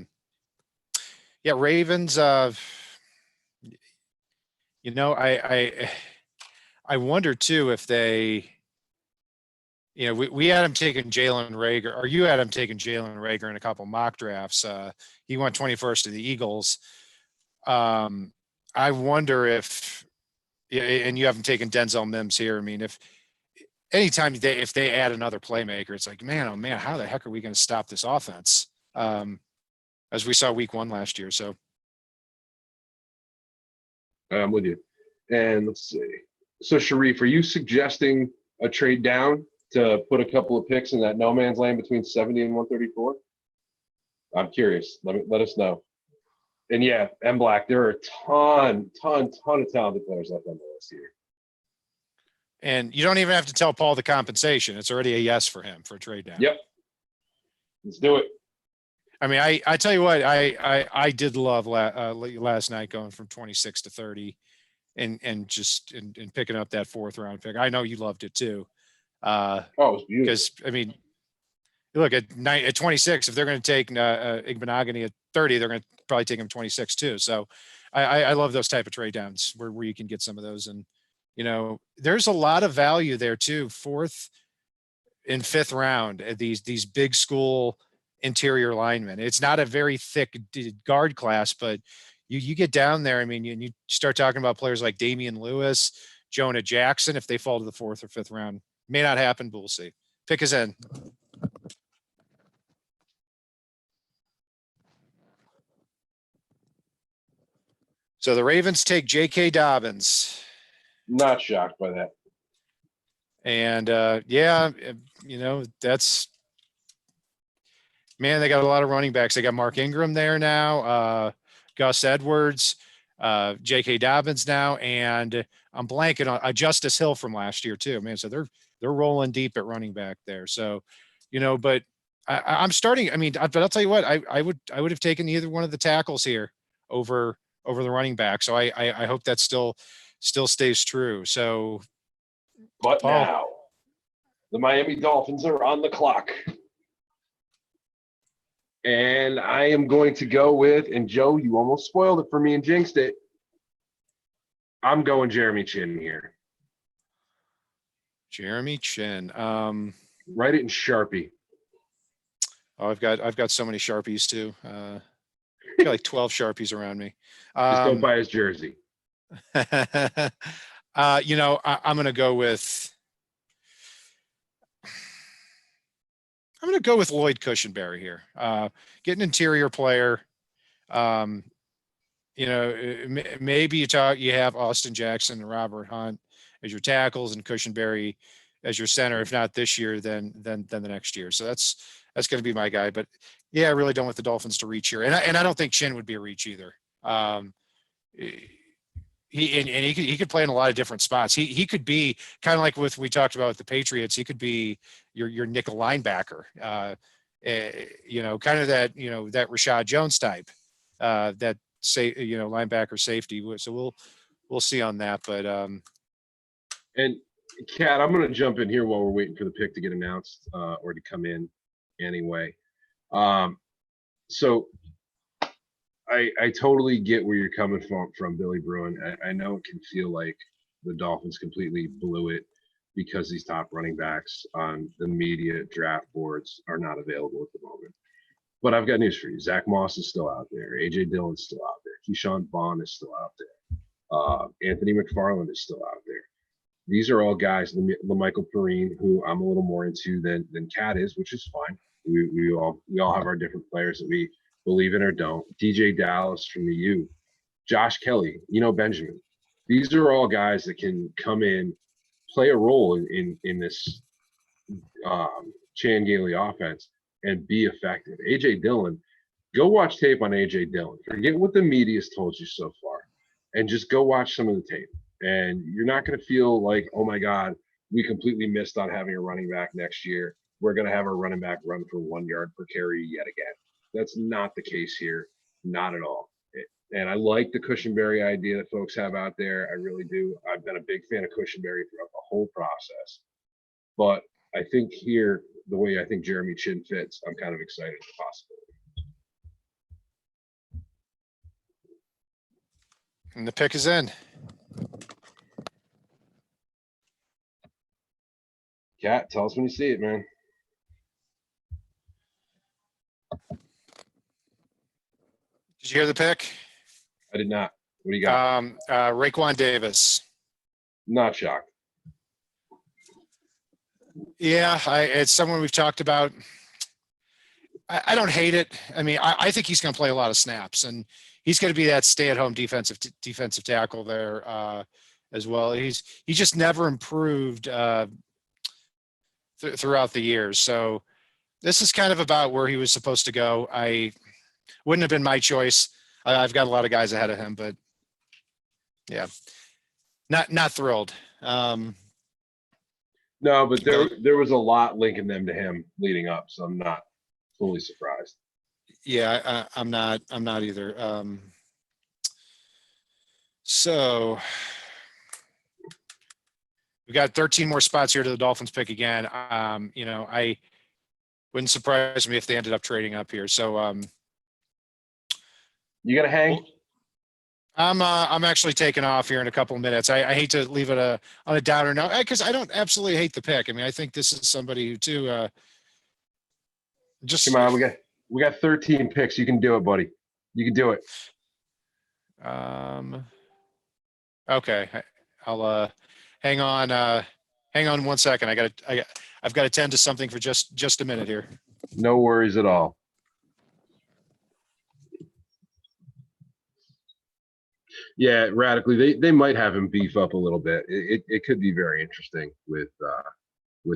Ravens, you know, I wonder too if they, you know, we had him taking Jalen Reagor, or you had him taking Jalen Reagor in a couple mock drafts. He went 21st to the Eagles. I wonder if, and you haven't taken Denzel Mims here. I mean, if they add another playmaker, it's like, man, oh man, how the heck are we going to stop this offense? As we saw week 1 last year. So I'm with you. And let's see. So Sharif, are you suggesting a trade down to put a couple of picks in that no man's land between 70 and 134? I'm curious. Let us know. And yeah, M Black, there are a ton of talented players left on the list here. And you don't even have to tell Paul the compensation. It's already a yes for him for a trade down. Yep. Let's do it. I mean, I tell you what, I did love last night going from 26 to 30 and just picking up that 4th round pick. I know you loved it too. It was beautiful. Because I mean, look at 26, if they're going to take Igbenogany at 30, they're going to probably take him 26 too. So I love those type of trade downs where you can get some of those. And, you know, there's a lot of value there too. 4th and 5th round, these big school interior linemen. It's not a very thick guard class, but you get down there. I mean, you start talking about players like Damian Lewis, Jonah Jackson, if they fall to the 4th or 5th round. May not happen, but we'll see. Pick is in. So the Ravens take J.K. Dobbins. Not shocked by that. And yeah, you know, that's, man, they got a lot of running backs. They got Mark Ingram there now, Gus Edwards, J.K. Dobbins now, and I'm blanking on Justice Hill from last year too, man. So they're rolling deep at running back there. So, you know, but I'm starting. I mean, but I'll tell you what, I would have taken either one of the tackles here over the running back. So I hope that still stays true. So, but Paul, now the Miami Dolphins are on the clock. And I am going to go with, and Joe, you almost spoiled it for me and jinxed it. I'm going Jeremy Chin here. Jeremy Chin. Write it in Sharpie. Oh, I've got so many Sharpies too. I've got like 12 Sharpies around me. Just don't buy his jersey. You know, I'm going to go with Lloyd Cushenberry here. Get an interior player. You know, maybe you have Austin Jackson and Robert Hunt as your tackles and Cushenberry as your center. If not this year, then the next year. So that's going to be my guy. But yeah, I really don't want the Dolphins to reach here, and I don't think Chin would be a reach either. He could play in a lot of different spots. He could be kind of like we talked about with the Patriots. He could be your nickel linebacker. You know, kind of that Rashad Jones type. That linebacker safety. So we'll see on that. But and Kat, I'm going to jump in here while we're waiting for the pick to get announced or to come in anyway. So I totally get where you're coming from Billy Bruin. I know it can feel like the Dolphins completely blew it because these top running backs on the media draft boards are not available at the moment. But I've got news for you. Zach Moss is still out there. A.J. Dillon's still out there. Keyshawn Vaughn is still out there. Anthony McFarland is still out there. These are all guys, LaMichael Perrine, who I'm a little more into than Cat is, which is fine. We all have our different players that we believe in or don't. DJ Dallas from the U, Josh Kelly, Benjamin. These are all guys that can come in, play a role in this Chan Gailey offense and be effective. AJ Dillon, go watch tape on AJ Dillon. Forget what the media's told you so far, and just go watch some of the tape. And you're not going to feel like, oh my God, we completely missed on having a running back next year. We're going to have our running back run for 1 yard per carry yet again. That's not the case here. Not at all. And I like the Cushenberry idea that folks have out there. I really do. I've been a big fan of Cushenberry throughout the whole process. But I think here, the way I think Jeremy Chin fits, I'm kind of excited at the possibility. And the pick is in. Cat, tell us when you see it, man. Did you hear the pick? I did not. What do you got? Raekwon Davis. Not shocked. Yeah, it's someone we've talked about. I don't hate it. I mean, I think he's going to play a lot of snaps, and he's going to be that stay-at-home defensive tackle there as well. He just never improved throughout the years. So this is kind of about where he was supposed to go. I wouldn't have been my choice. I've got a lot of guys ahead of him, but yeah, not thrilled. No, but there was a lot linking them to him leading up, so I'm not fully surprised. Yeah, I'm not either. So we got 13 more spots here to the Dolphins pick again. I wouldn't surprise me if they ended up trading up here. So you gonna hang? I'm actually taking off here in a couple of minutes. I hate to leave it on a downer note because I don't absolutely hate the pick. I mean, I think this is somebody who too just come on. We got 13 picks. You can do it, buddy. You can do it. Okay, I'll hang on 1 second. I've got to tend to something for just a minute here. No worries at all. Yeah, radically, they might have him beef up a little bit. It could be very interesting with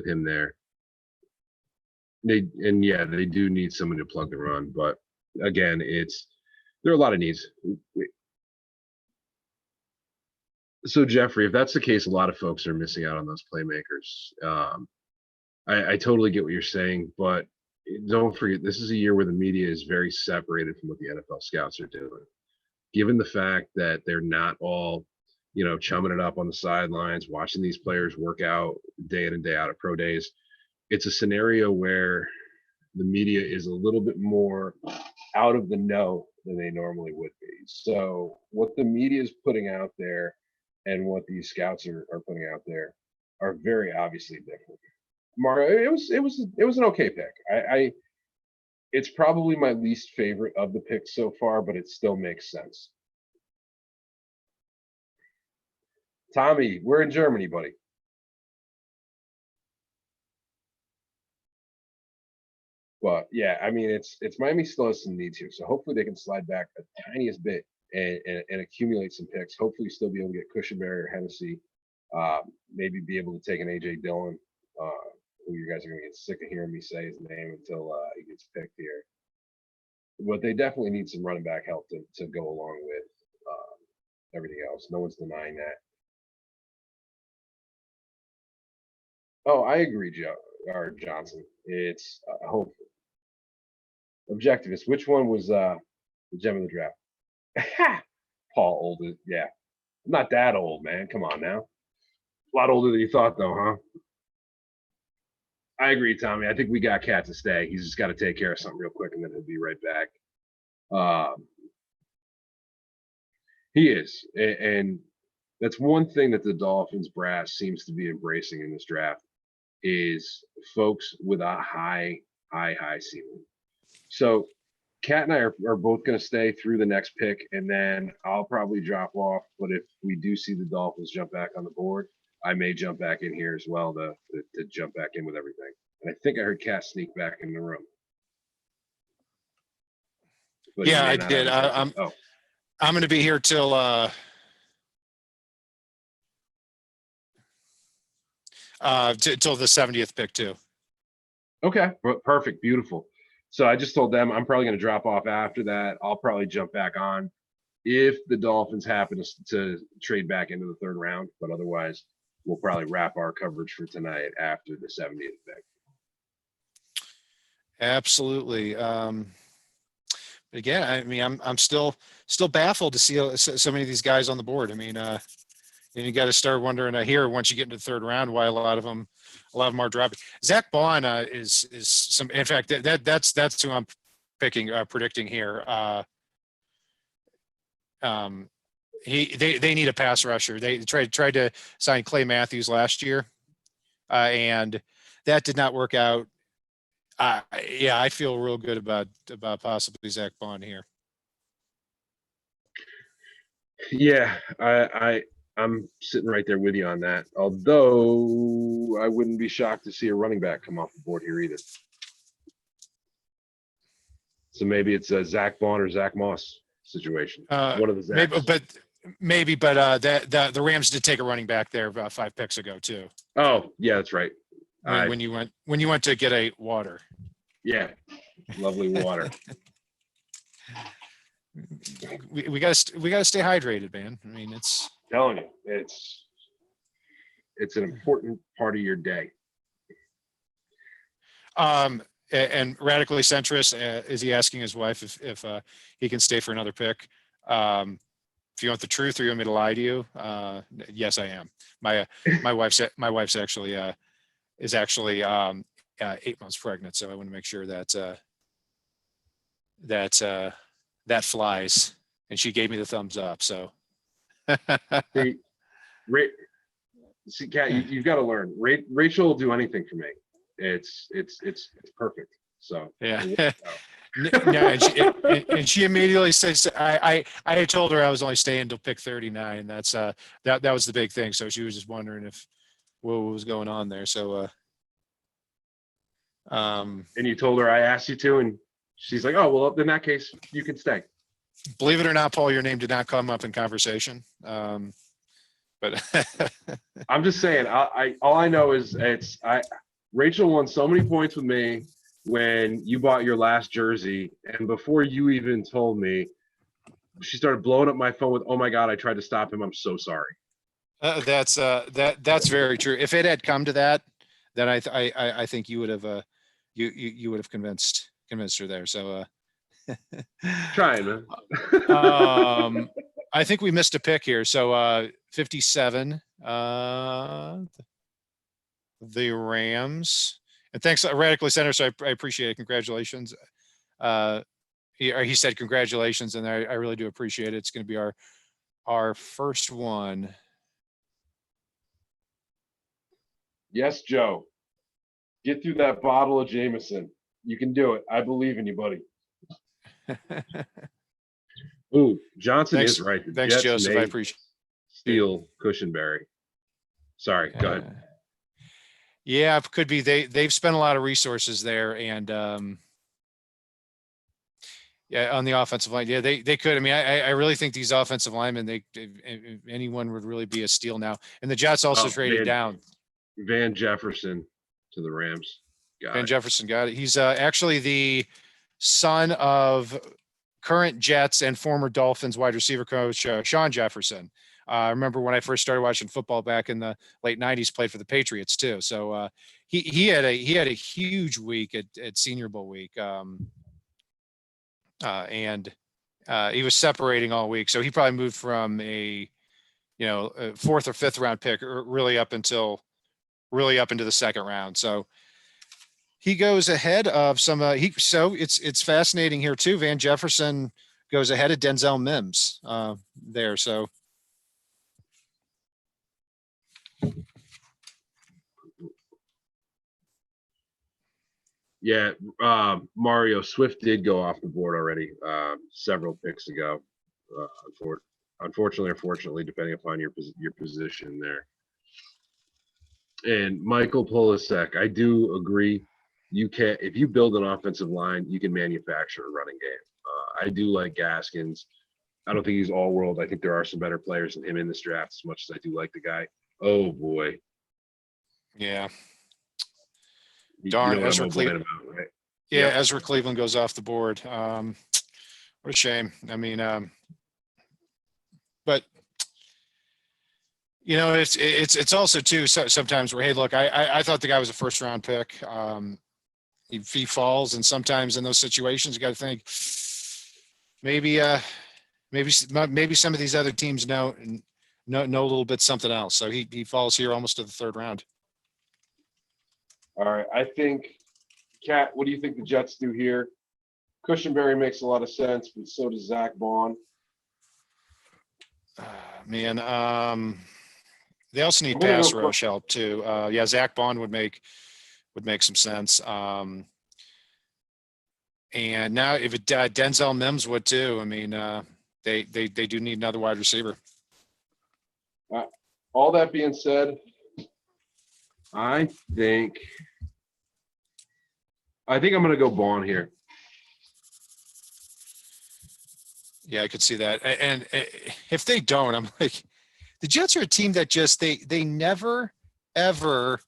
him there. They do need someone to plug the run, but again, there are a lot of needs. So Jeffrey, if that's the case, a lot of folks are missing out on those playmakers. I totally get what you're saying, but don't forget, this is a year where the media is very separated from what the NFL scouts are doing. Given the fact that they're not all, chumming it up on the sidelines, watching these players work out day in and day out at pro days, it's a scenario where the media is a little bit more out of the know than they normally would be. So what the media is putting out there and what these scouts are putting out there are very obviously different. Mario, it was an okay pick. It's probably my least favorite of the picks so far, but it still makes sense. Tommy, we're in Germany, buddy. But yeah, I mean, it's Miami still has some needs here, so hopefully they can slide back a tiniest bit and accumulate some picks. Hopefully, still be able to get Cushenberry or Hennessy. Maybe be able to take an AJ Dillon, who you guys are going to get sick of hearing me say his name until he gets picked here. But they definitely need some running back help to go along with everything else. No one's denying that. Oh, I agree, Joe or Johnson. It's hopefully. Objectivist. Which one was the gem of the draft? Paul Olded. Yeah. I'm not that old, man. Come on now. A lot older than you thought, though, huh? I agree, Tommy. I think we got Cat to stay. He's just got to take care of something real quick, and then he'll be right back. He is. And that's one thing that the Dolphins brass seems to be embracing in this draft is folks with a high ceiling. So Cat and I are both going to stay through the next pick, and then I'll probably drop off. But if we do see the Dolphins jump back on the board, I may jump back in here as well to jump back in with everything. And I think I heard Cass sneak back in the room. But he Yeah, may I not did. have his I'm headset. I'm going to be here till till the 70th pick too. Okay, perfect, beautiful. So I just told them I'm probably going to drop off after that. I'll probably jump back on if the Dolphins happen to trade back into the third round, but otherwise we'll probably wrap our coverage for tonight after the 70th pick. Absolutely. Again, I mean, I'm still baffled to see so many of these guys on the board. I mean, and you got to start wondering here once you get into the third round why a lot of them are dropping. Zach Bond is some. In fact, that's who I'm picking predicting here. They need a pass rusher. They tried to sign Clay Matthews last year, and that did not work out. Yeah, I feel real good about possibly Zach Bond here. Yeah, I'm sitting right there with you on that. Although I wouldn't be shocked to see a running back come off the board here either. So maybe it's a Zach Bond or Zach Moss situation. One of the Zachs. Maybe, but the Rams did take a running back there about 5 picks ago too. Oh, yeah, that's right. When you went to get a water. Yeah, lovely water. we gotta stay hydrated, man. I mean, it's telling you, it's an important part of your day. And radically centrist, is he asking his wife if he can stay for another pick? If you want the truth or you want me to lie to you, yes, I am. My wife's actually is actually 8 months pregnant, so I want to make sure that that flies, and she gave me the thumbs up. So, see, Kat, you've got to learn. Rachel will do anything for me. It's perfect. So yeah. No, and she immediately says, I had told her I was only staying until pick 39. That's that was the big thing. So she was just wondering what was going on there. So and you told her I asked you to, and she's like, oh well, in that case you can stay. Believe it or not, Paul, your name did not come up in conversation. But I'm just saying, all I know is Rachel won so many points with me when you bought your last jersey, and before you even told me, she started blowing up my phone with, "Oh my God, I tried to stop him. I'm so sorry." That's very true. If it had come to that, then I think you would have you would have convinced her there. So trying, man. I think we missed a pick here. So 57. The Rams. And thanks, Radically Center. So I appreciate it. Congratulations. He said congratulations, and I really do appreciate it. It's going to be our first one. Yes, Joe. Get through that bottle of Jameson. You can do it. I believe in you, buddy. Ooh, Johnson is right. The Thanks, Jets Joseph. I appreciate it. Steal Cushionberry. Sorry, go ahead. Yeah, it could be. They've spent a lot of resources there, and yeah, on the offensive line. Yeah, they could. I mean, I really think these offensive linemen, anyone would really be a steal now. And the Jets also traded down. Van Jefferson to the Rams. Jefferson got it. He's actually the son of current Jets and former Dolphins wide receiver coach Sean Jefferson. I remember when I first started watching football back in the late 90s, played for the Patriots too. So he had a huge week at Senior Bowl week. And he was separating all week. So he probably moved from a 4th or 5th round pick really up into the 2nd round. So he goes ahead of some so it's fascinating here too. Van Jefferson goes ahead of Denzel Mims there. So yeah, Mario Swift did go off the board already several picks ago. Unfortunately or fortunately, depending upon your position there. And Michael Polasek, I do agree. You can, if you build an offensive line, you can manufacture a running game. I do like Gaskins. I don't think he's all world. I think there are some better players than him in this draft, as much as I do like the guy. Oh boy. Yeah. You Darn, know what Ezra I'm Cleveland. about, right? Yeah, Yep. Ezra Cleveland goes off the board. What a shame. I mean, but you know, it's also too sometimes where, hey, look, I thought the guy was a first round pick. He falls, and sometimes in those situations, you got to think maybe maybe some of these other teams know a little bit something else. So he falls here almost to the third round. All right. I think, Kat, what do you think the Jets do here? Cushenberry makes a lot of sense, but so does Zach Bond. Man, they also need I'm gonna pass go rush help too. Yeah, Zach Bond would make some sense. And now if it Denzel Mims would too. I mean, they do need another wide receiver. All that being said, I think I'm going to go Bond here. Yeah, I could see that. And if they don't, I'm like, the Jets are a team that just they never ever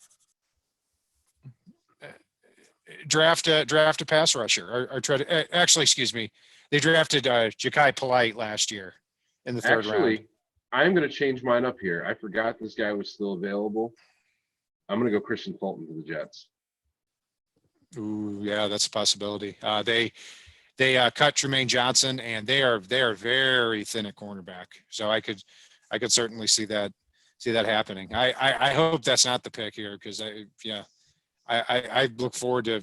draft a pass rusher or try to actually, excuse me, they drafted Ja'Kai Polite last year in the third round. Actually, I'm going to change mine up here. I forgot this guy was still available. I'm going to go Christian Fulton to the Jets. Ooh, yeah, that's a possibility. They cut Jermaine Johnson, and they are very thin at cornerback. So I could certainly see that happening. I hope that's not the pick here, because I look forward to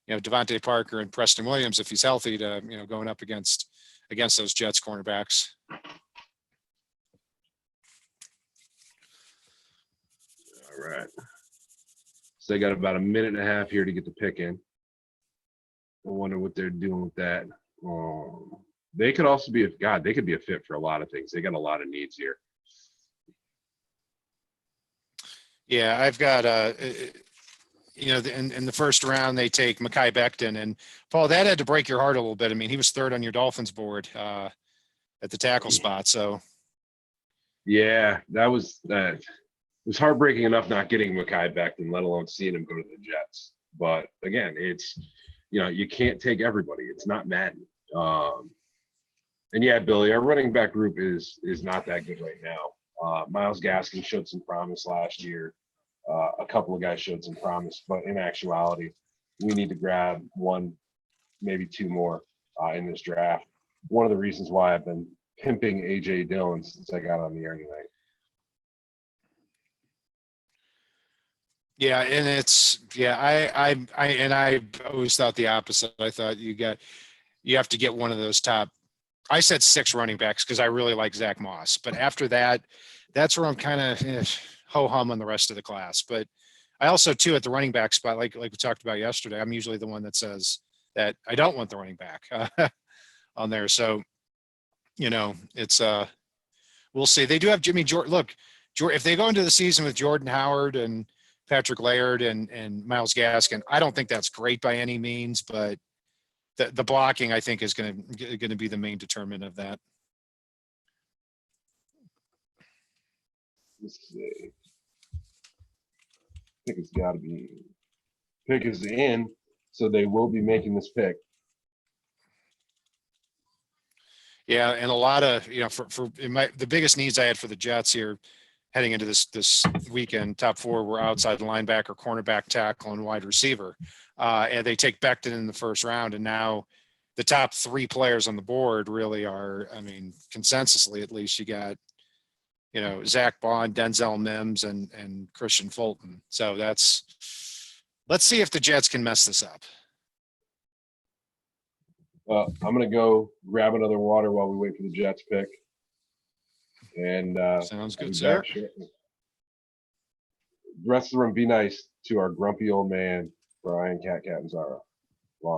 Devontae Parker and Preston Williams, if he's healthy, to going up against those Jets cornerbacks. All right. So they got about a minute and a half here to get the pick in. I wonder what they're doing with that. They could also be they could be a fit for a lot of things. They got a lot of needs here. Yeah, I've got in the first round they take Mekhi Becton, and Paul, that had to break your heart a little bit. I mean, he was third on your Dolphins board at the tackle spot. So yeah, that was it was heartbreaking enough not getting Mekhi Becton, let alone seeing him go to the Jets. But again, it's you can't take everybody. It's not Madden. And yeah, Billy, our running back group is not that good right now. Myles Gaskin showed some promise last year. A couple of guys showed some promise, but in actuality, we need to grab one, maybe two more in this draft. One of the reasons why I've been pimping AJ Dillon since I got on the air tonight. yeah, and I always thought the opposite. I thought you have to get one of those top. I said 6 running backs because I really like Zach Moss, but after that, that's where I'm kind of ho-hum on the rest of the class. But I also too at the running back spot, like we talked about yesterday, I'm usually the one that says that I don't want the running back on there. So it's we'll see. They do have Jimmy Jordan. Look, if they go into the season with Jordan Howard and Patrick Laird and Myles Gaskin, I don't think that's great by any means, but the blocking, I think, is going to be the main determinant of that. Let's see. I think it's got to be pick is in, so they will be making this pick. Yeah, and a lot of the biggest needs I had for the Jets here heading into this weekend, top 4 were outside linebacker, cornerback, tackle, and wide receiver. And they take Becton in the first round, and now the top 3 players on the board really are, I mean, consensusly at least, you got Zach Bond, Denzel Mims, and Christian Fulton. So let's see if the Jets can mess this up. I'm going to go grab another water while we wait for the Jets pick. And sounds good, sir. The rest of the room, be nice to our grumpy old man, Brian Cat Catanzaro.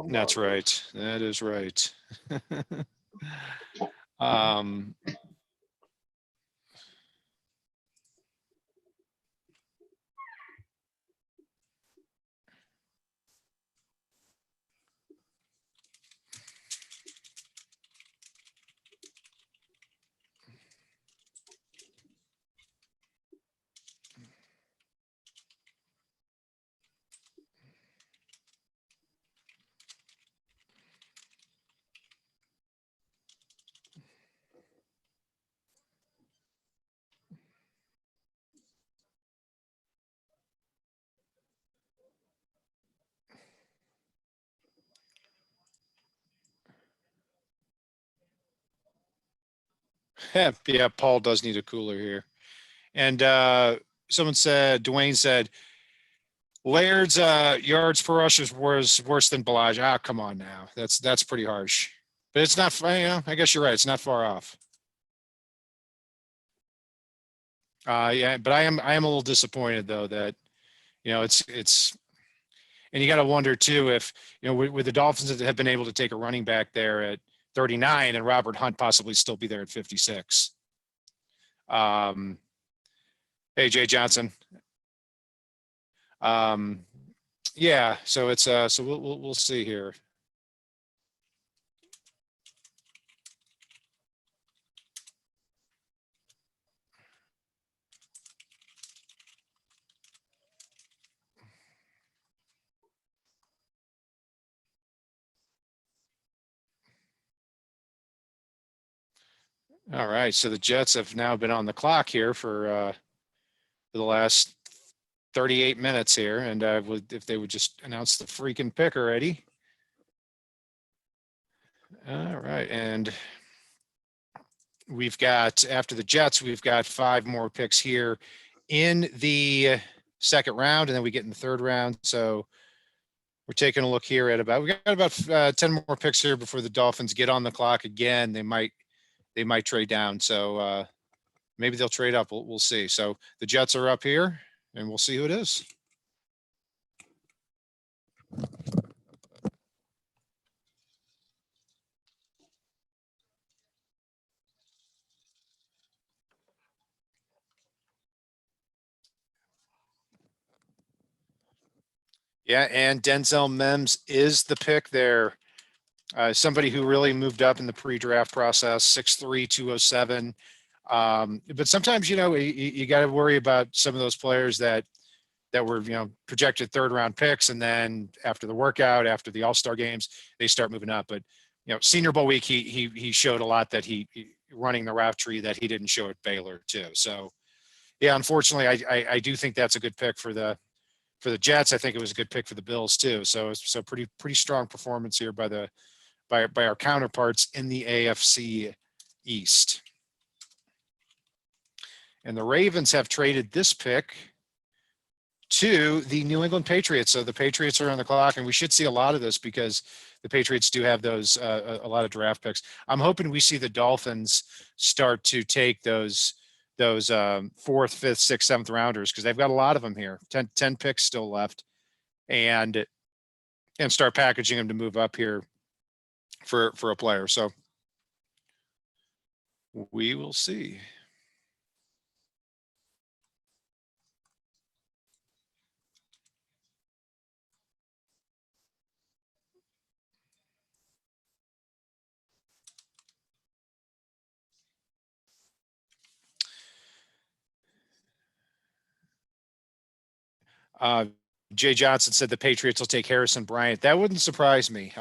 That's right. That is right. Yeah, Paul does need a cooler here. And someone said, Dwayne said, Laird's yards per rush was worse than Ballage. Ah, come on now. That's pretty harsh. But it's not, I guess you're right. It's not far off. Yeah, but I am a little disappointed though that, it's and you got to wonder too if, with the Dolphins that have been able to take a running back there at 39 and Robert Hunt possibly still be there at 56. Hey, Jay Johnson. Um, yeah, so it's so we'll see here. All right, so the Jets have now been on the clock here for the last 38 minutes here, and if they would just announce the freaking pick already. All right, and we've got, after the Jets, we've got 5 more picks here in the second round, and then we get in the third round. So we're taking a look here at we got about 10 more picks here before the Dolphins get on the clock again. They might trade down. So maybe they'll trade up. We'll see. So the Jets are up here, and we'll see who it is. Yeah, and Denzel Mims is the pick there. Somebody who really moved up in the pre-draft process, 6'3", 207. But sometimes, you got to worry about some of those players that were, projected third-round picks, and then after the workout, after the All-Star games, they start moving up. But Senior Bowl week, he showed a lot that he running the route tree that he didn't show at Baylor too. So, yeah, unfortunately, I do think that's a good pick for the Jets. I think it was a good pick for the Bills too. So pretty strong performance here by our counterparts in the AFC East. And the Ravens have traded this pick to the New England Patriots. So the Patriots are on the clock, and we should see a lot of this because the Patriots do have those a lot of draft picks. I'm hoping we see the Dolphins start to take those 4th, 5th, 6th, 7th rounders, because they've got a lot of them here. 10 picks still left, and start packaging them to move up here for a player. So we will see. Jay Johnson said the Patriots will take Harrison Bryant. That wouldn't surprise me.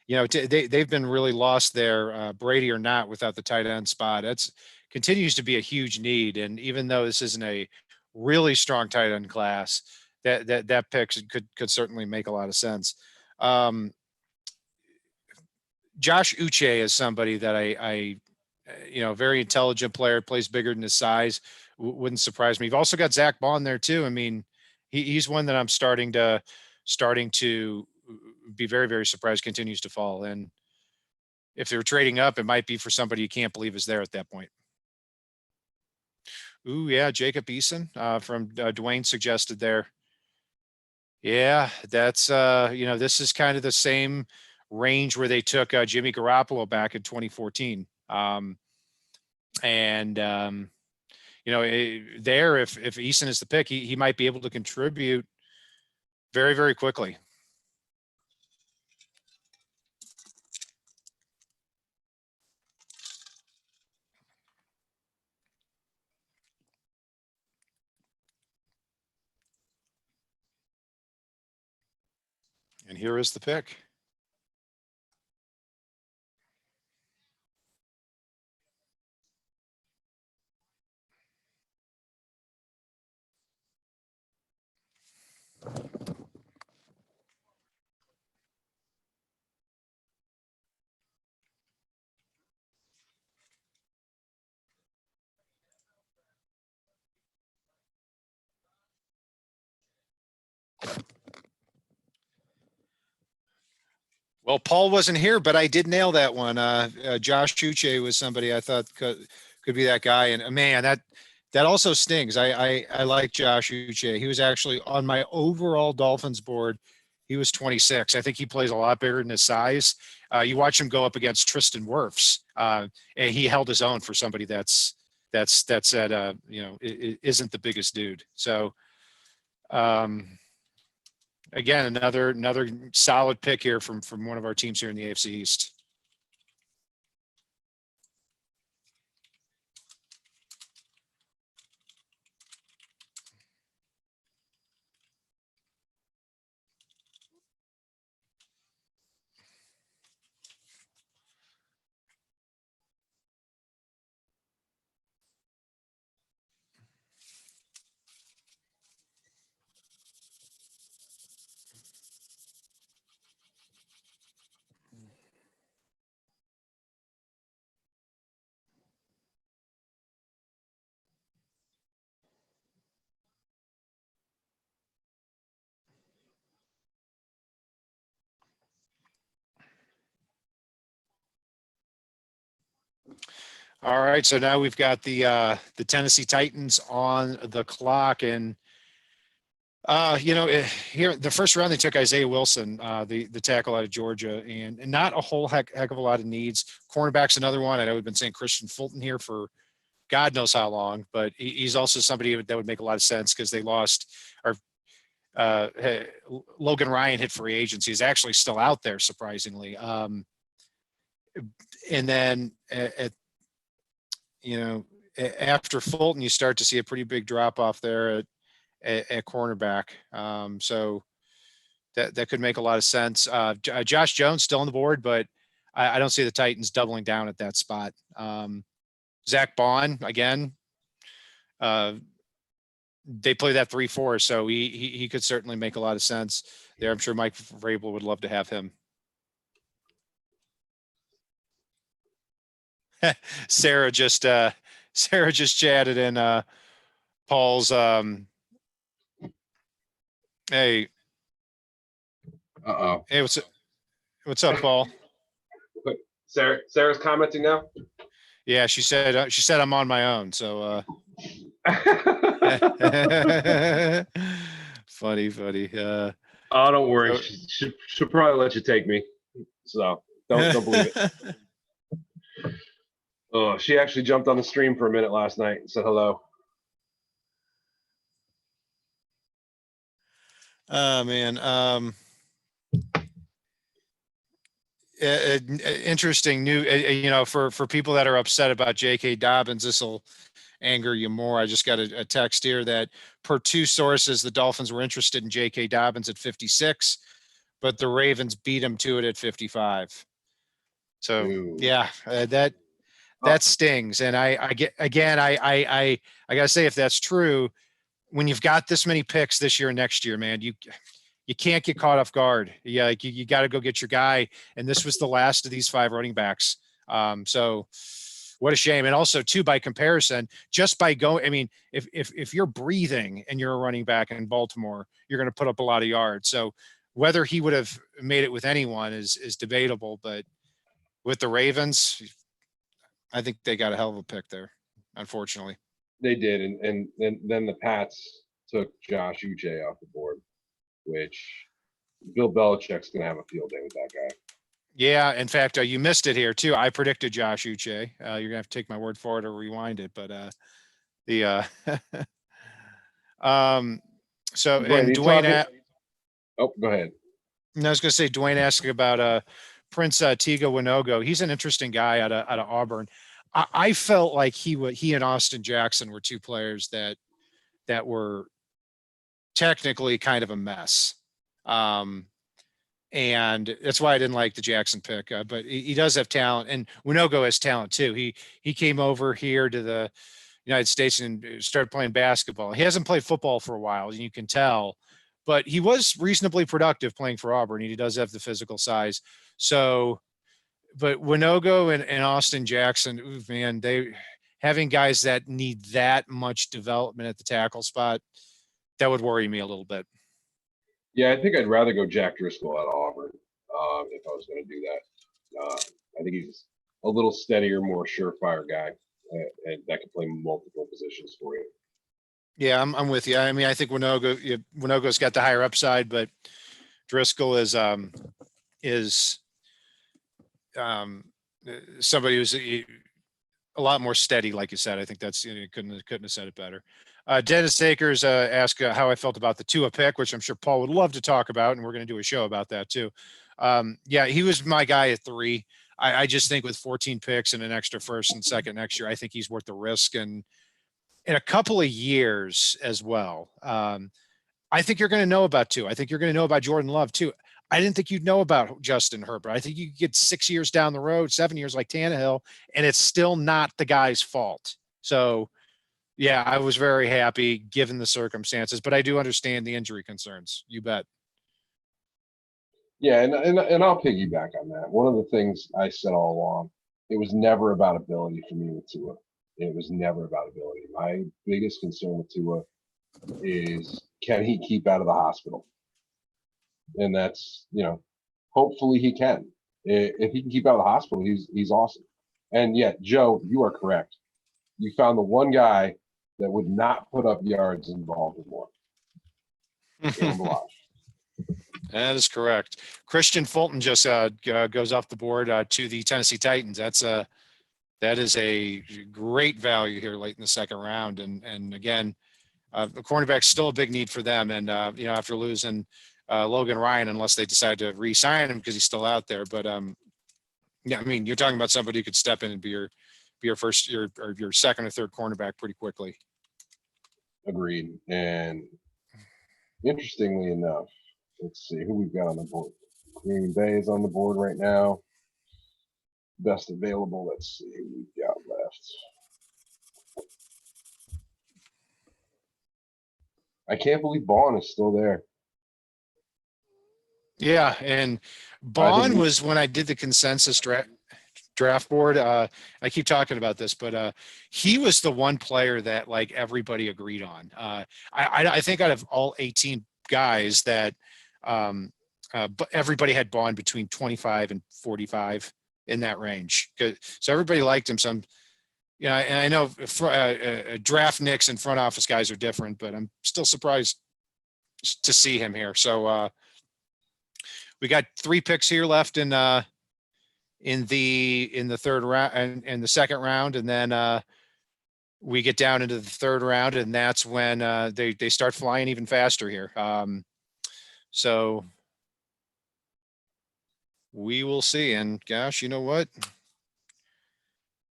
They've been really lost there, Brady or not, without the tight end spot. That's continues to be a huge need. And even though this isn't a really strong tight end class, that pick could certainly make a lot of sense. Josh Uche is somebody that I very intelligent player, plays bigger than his size. Wouldn't surprise me. You've also got Zach Bond there too. I mean, he's one that I'm starting to be very, very surprised continues to fall. And if they're trading up, it might be for somebody you can't believe is there at that point. Ooh, yeah, Jacob Eason from Dwayne suggested there. Yeah, that's this is kind of the same range where they took Jimmy Garoppolo back in 2014. There, if Eason is the pick, he might be able to contribute very, very quickly. And here is the pick. Well, Paul wasn't here, but I did nail that one. Josh Uche was somebody I thought could be that guy. And man, that also stings. I like Josh Uche. He was actually on my overall Dolphins board. He was 26. I think he plays a lot bigger than his size. You watch him go up against Tristan Wirfs, and he held his own for somebody that's at isn't the biggest dude. So again, another solid pick here from one of our teams here in the AFC East. All right, so now we've got the Tennessee Titans on the clock, and here the first round they took Isaiah Wilson, the tackle out of Georgia, and not a whole heck of a lot of needs. Cornerback's another one. I know we've been saying Christian Fulton here for God knows how long, but he's also somebody that would make a lot of sense because they lost or Logan Ryan hit free agency. He's actually still out there, surprisingly. And then after Fulton, you start to see a pretty big drop off there at cornerback. So that could make a lot of sense. Josh Jones still on the board, but I don't see the Titans doubling down at that spot. Zach Bond again. They play that 3-4, so he could certainly make a lot of sense there. I'm sure Mike Vrabel would love to have him. Sarah just chatted in Paul's hey. Uh-oh. Hey, what's up, Paul? Sarah's commenting now? Yeah, she said I'm on my own, so funny. Oh, don't worry. She'll probably let you take me. So don't believe it. Oh, she actually jumped on the stream for a minute last night and said hello. Oh man. Interesting new, for people that are upset about J.K. Dobbins, this will anger you more. I just got a text here that per two sources, the Dolphins were interested in J.K. Dobbins at 56, but the Ravens beat him to it at 55. So yeah, that stings. And I gotta say, if that's true, when you've got this many picks this year and next year, man, you can't get caught off guard. Yeah, like you got to go get your guy. And this was the last of these 5 running backs. So what a shame. And also too, by comparison, just by going, I mean, if you're breathing and you're a running back in Baltimore, you're going to put up a lot of yards. So whether he would have made it with anyone is debatable, but with the Ravens, I think they got a hell of a pick there, unfortunately. They did. And then the Pats took Josh Uche off the board, which Bill Belichick's going to have a field day with that guy. Yeah. In fact, you missed it here too. I predicted Josh Uche. You're gonna have to take my word for it or rewind it, but so Dwayne, and Dwayne. Oh, go ahead. I was gonna say Dwayne asked about Prince Tiga Winogo. He's an interesting guy out of Auburn. I felt like he and Austin Jackson were two players that were technically kind of a mess. And that's why I didn't like the Jackson pick, but he does have talent, and Winogo has talent too. He came over here to the United States and started playing basketball. He hasn't played football for a while, and you can tell, but he was reasonably productive playing for Auburn. He does have the physical size. So, but Winogo and Austin Jackson, ooh, man, they having guys that need that much development at the tackle spot, that would worry me a little bit. Yeah, I think I'd rather go Jack Driscoll out of Auburn if I was going to do that. I think he's a little steadier, more surefire guy and that can play multiple positions for you. Yeah, I'm with you. I mean, I think Winogo's got the higher upside, but Driscoll is somebody who's a lot more steady, like you said. I think that's, you couldn't have said it better. Dennis Akers asked how I felt about the Tua pick, which I'm sure Paul would love to talk about, and we're going to do a show about that too. Yeah, he was my guy at 3. I just think with 14 picks and an extra first and second next year, I think he's worth the risk. And in a couple of years as well, I think you're going to know about Tua. I think you're going to know about Jordan Love too. I didn't think you'd know about Justin Herbert. I think you get 6 years down the road, 7 years like Tannehill, and it's still not the guy's fault. So, yeah, I was very happy given the circumstances, but I do understand the injury concerns. You bet. Yeah, and I'll piggyback on that. One of the things I said all along, it was never about ability for me with Tua. It was never about ability. My biggest concern with Tua is, can he keep out of the hospital? And that's, hopefully he can. If he can keep out of the hospital, he's awesome. And yet, Joe, you are correct. You found the one guy that would not put up yards in Baltimore. That is correct. Christian Fulton just goes off the board to the Tennessee Titans. That is a great value here late in the second round. And again, the cornerback's still a big need for them. And after losing Logan Ryan, unless they decide to re-sign him because he's still out there. But yeah, I mean, you're talking about somebody who could step in and be your second or third cornerback pretty quickly. Agreed. And interestingly enough, let's see who we've got on the board. Green Bay is on the board right now. Best available. Let's see who we've got left. I can't believe Bond is still there. Yeah, and Bond was when I did the consensus draft board. I keep talking about this, but he was the one player that like everybody agreed on. I think out of all 18 guys that but everybody had Bond between 25 and 45 in that range. So everybody liked him. And I know draft nicks and front office guys are different, but I'm still surprised to see him here. So we got 3 picks here left in the third round and the second round, and then we get down into the third round, and that's when they start flying even faster here. So we will see. And gosh, you know what?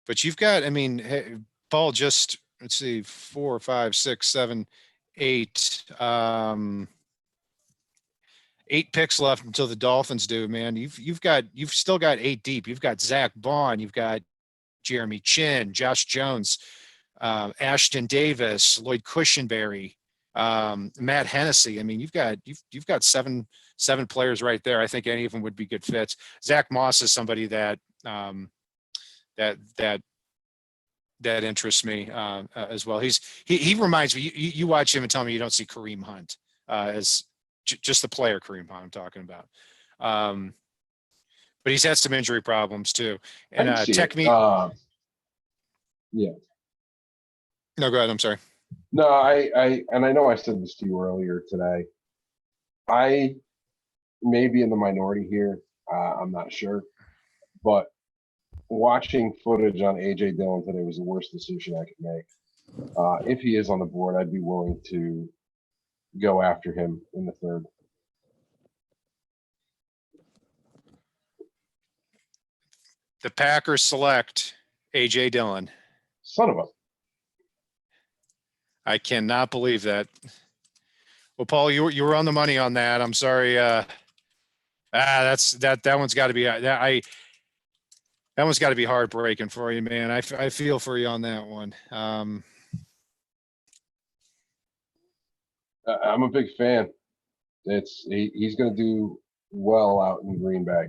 But you've got, I mean, hey, Paul, just let's see, 4, 5, 6, 7, 8. 8 picks left until the Dolphins do, man. You've still got 8 deep. You've got Zach Bond, you've got Jeremy Chin, Josh Jones, Ashton Davis, Lloyd Cushenberry, Matt Hennessy. I mean, you've got seven players right there. I think any of them would be good fits. Zach Moss is somebody that interests me as well. He reminds me. You watch him and tell me you don't see Kareem Hunt as just the player Kareem Hunt I'm talking about. But he's had some injury problems too. And technique. Yeah. No, go ahead. I'm sorry. No, I know I said this to you earlier today. I may be in the minority here. I'm not sure, but watching footage on AJ Dillon today was the worst decision I could make. If he is on the board, I'd be willing to go after him in the third. The Packers select AJ Dillon. Son of a. I cannot believe that. Well, Paul, you were on the money on that. I'm sorry. That one's got to be that one's got to be heartbreaking for you, man. I feel for you on that one. I'm a big fan. He's going to do well out in Green Bay.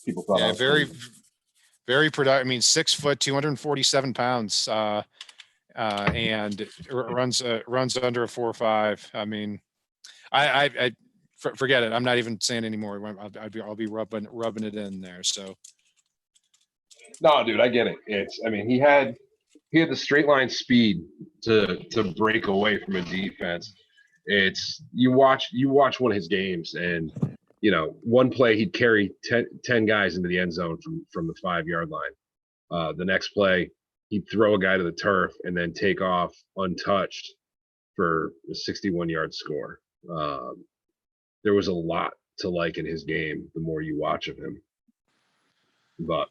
People thought, yeah, very productive. I mean, 6 foot, 247 pounds. and runs under a 4.5. I mean, I forget it. I'm not even saying anymore. I'll be rubbing it in there. So No, dude, I get it. I mean, he had the straight line speed to break away from a defense. You watch one of his games, and one play he'd carry 10 guys into the end zone from the 5-yard line. The next play he'd throw a guy to the turf and then take off untouched for a 61-yard score. There was a lot to like in his game the more you watch of him. But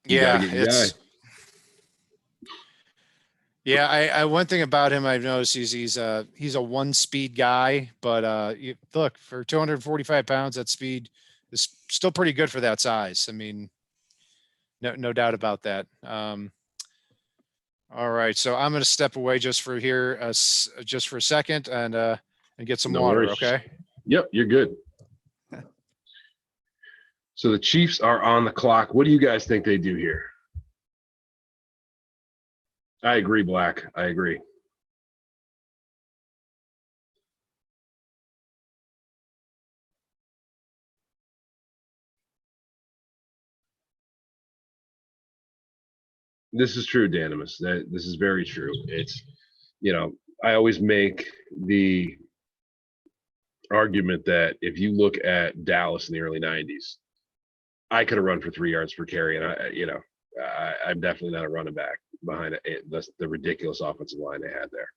yeah, I one thing about him I've noticed is he's a one-speed guy, but look, for 245 pounds, that speed is still pretty good for that size. I mean, no doubt about that. All right, so I'm going to step away just for a second and get some water. Worries. Okay. Yep, you're good. So the Chiefs are on the clock. What do you guys think they do here? I agree, Black. I agree. This is true, Danimus. This is very true. It's, I always make the argument that if you look at Dallas in the early 90s, I could have run for 3 yards per carry, and I'm definitely not a running back behind the ridiculous offensive line they had there.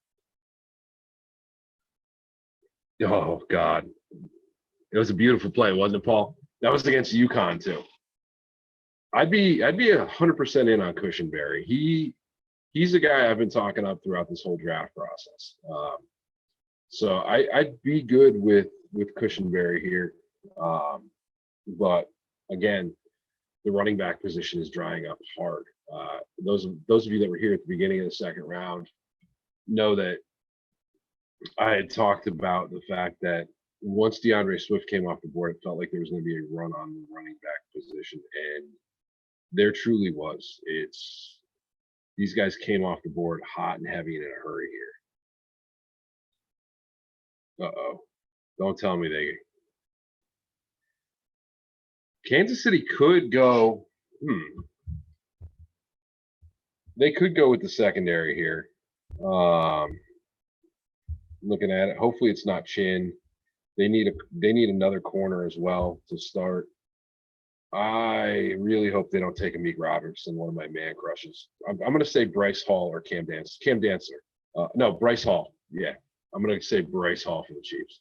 Oh God, it was a beautiful play, wasn't it, Paul? That was against UConn too. I'd be 100% in on Cushenberry. He's a guy I've been talking up throughout this whole draft process. So I'd be good with Cushenberry here, but again, the running back position is drying up hard. Those of you that were here at the beginning of the second round know that I had talked about the fact that once DeAndre Swift came off the board, it felt like there was going to be a run on the running back position, and there truly was. These guys came off the board hot and heavy and in a hurry here. Uh-oh. Don't tell me Kansas City could go. They could go with the secondary here. Looking at it, hopefully it's not Chin. They need another corner as well to start. I really hope they don't take Amik Robertson, one of my man crushes. I'm going to say Bryce Hall or Cam Dancer. No, Bryce Hall. Yeah, I'm going to say Bryce Hall for the Chiefs.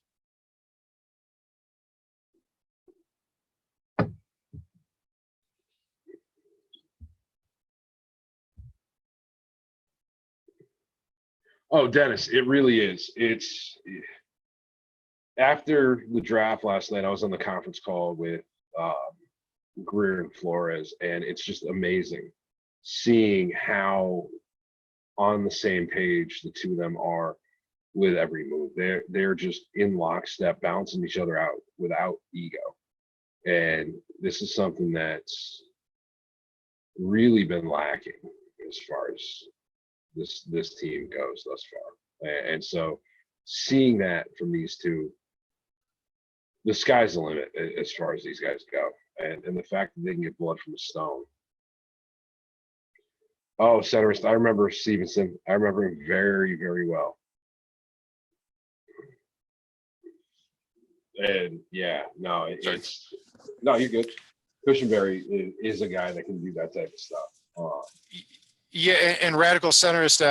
Oh, Dennis, it really is. It's after the draft last night, I was on the conference call with Greer and Flores, and it's just amazing seeing how on the same page the two of them are with every move. They're just in lockstep, bouncing each other out without ego. And this is something that's really been lacking as far as this team goes thus far. And so seeing that from these two, the sky's the limit as far as these guys go. And the fact that they can get blood from a stone. Oh, centerist. I remember Stevenson. I remember him very, very well. And yeah, no, no, you're good. Cushenberry is a guy that can do that type of stuff. Yeah, and radical centerist.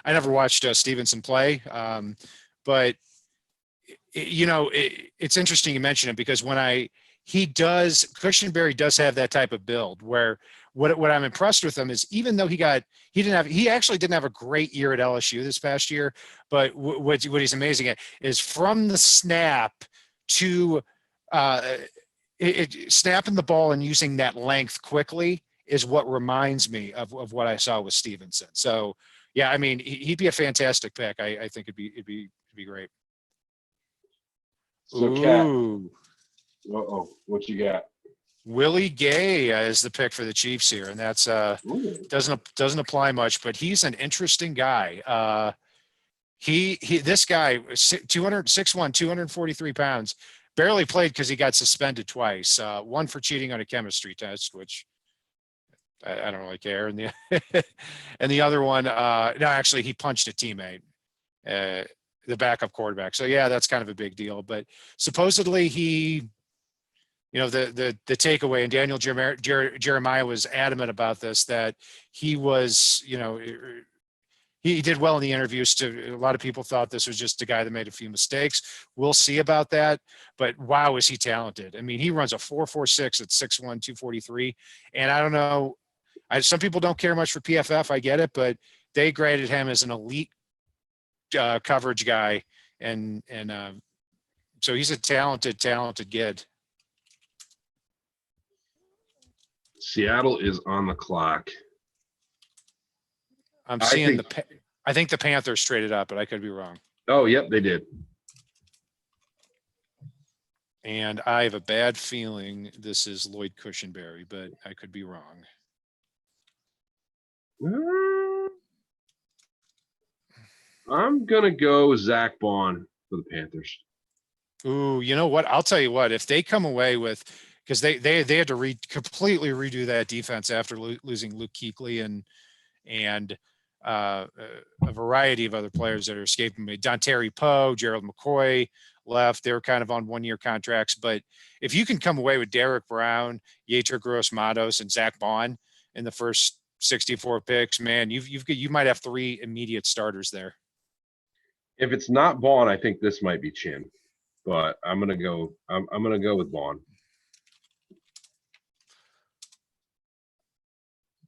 I never watched Stevenson play, but it's interesting you mention it because Cushenberry does have that type of build where what I'm impressed with him is even though he actually didn't have a great year at LSU this past year, but what he's amazing at is from the snap to snapping the ball and using that length quickly is what reminds me of what I saw with Stevenson. So yeah, I mean he'd be a fantastic pick. I think it'd be great. So Cat, what you got? Willie Gay is the pick for the Chiefs here, and that's doesn't apply much, but he's an interesting guy. This guy 6'1", 243 pounds, barely played because he got suspended twice. One for cheating on a chemistry test, which I don't really care, and the other one, no, actually he punched a teammate, the backup quarterback. So yeah, that's kind of a big deal. But supposedly he, the takeaway, and Daniel Jeremiah was adamant about this, that he was, he did well in the interviews. A lot of people thought this was just a guy that made a few mistakes. We'll see about that. But wow, is he talented. I mean, he runs a 4.46 at 6'1", 243. And I don't know, some people don't care much for PFF. I get it, but they graded him as an elite coverage guy. And so he's a talented kid. Seattle is on the clock. I'm seeing I think the Panthers traded up, but I could be wrong. Oh, yep, they did. And I have a bad feeling this is Lloyd Cushenberry, but I could be wrong. I'm going to go with Zach Bond for the Panthers. Ooh, you know what? I'll tell you what, if they come away with, because they had to completely redo that defense after losing Luke Kuechly and a variety of other players that are escaping me. Dontari Poe, Gerald McCoy left. They were kind of on one-year contracts. But if you can come away with Derek Brown, Yetur Gross-Matos, and Zach Bond in the first 64 picks, man, you might have 3 immediate starters there. If it's not Bond, I think this might be Chin. But I'm gonna go with Bond.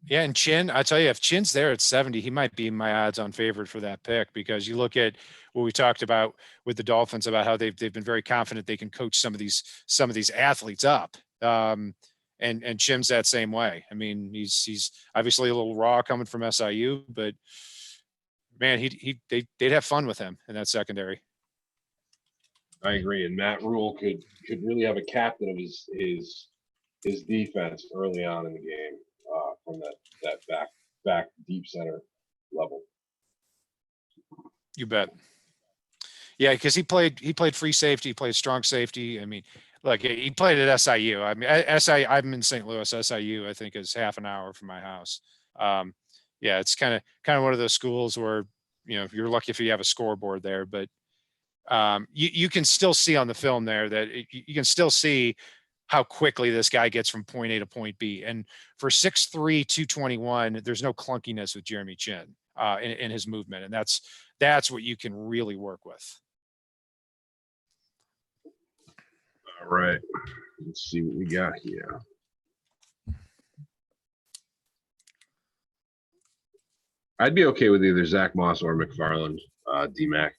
Yeah, and Chin, I tell you, if Chin's there at 70, he might be my odds-on favorite for that pick, because you look at what we talked about with the Dolphins about how they've been very confident they can coach some of these athletes up. And Chin's that same way. I mean, he's obviously a little raw coming from SIU, but man, they'd have fun with him in that secondary. I agree, and Matt Rule could really have a captain of his defense early on in the game. From that back deep center level. You bet. Yeah, because he played free safety, he played strong safety. I mean, look, he played at SIU. I mean, I'm in St. Louis. SIU, I think, is half an hour from my house. Yeah, it's kind of one of those schools where, you're lucky if you have a scoreboard there, but you can still see on the film there that you can still see how quickly this guy gets from point A to point B. And for 6'3", 221, there's no clunkiness with Jeremy Chin in his movement. And that's what you can really work with. All right. Let's see what we got here. I'd be okay with either Zach Moss or McFarland, D-Mac.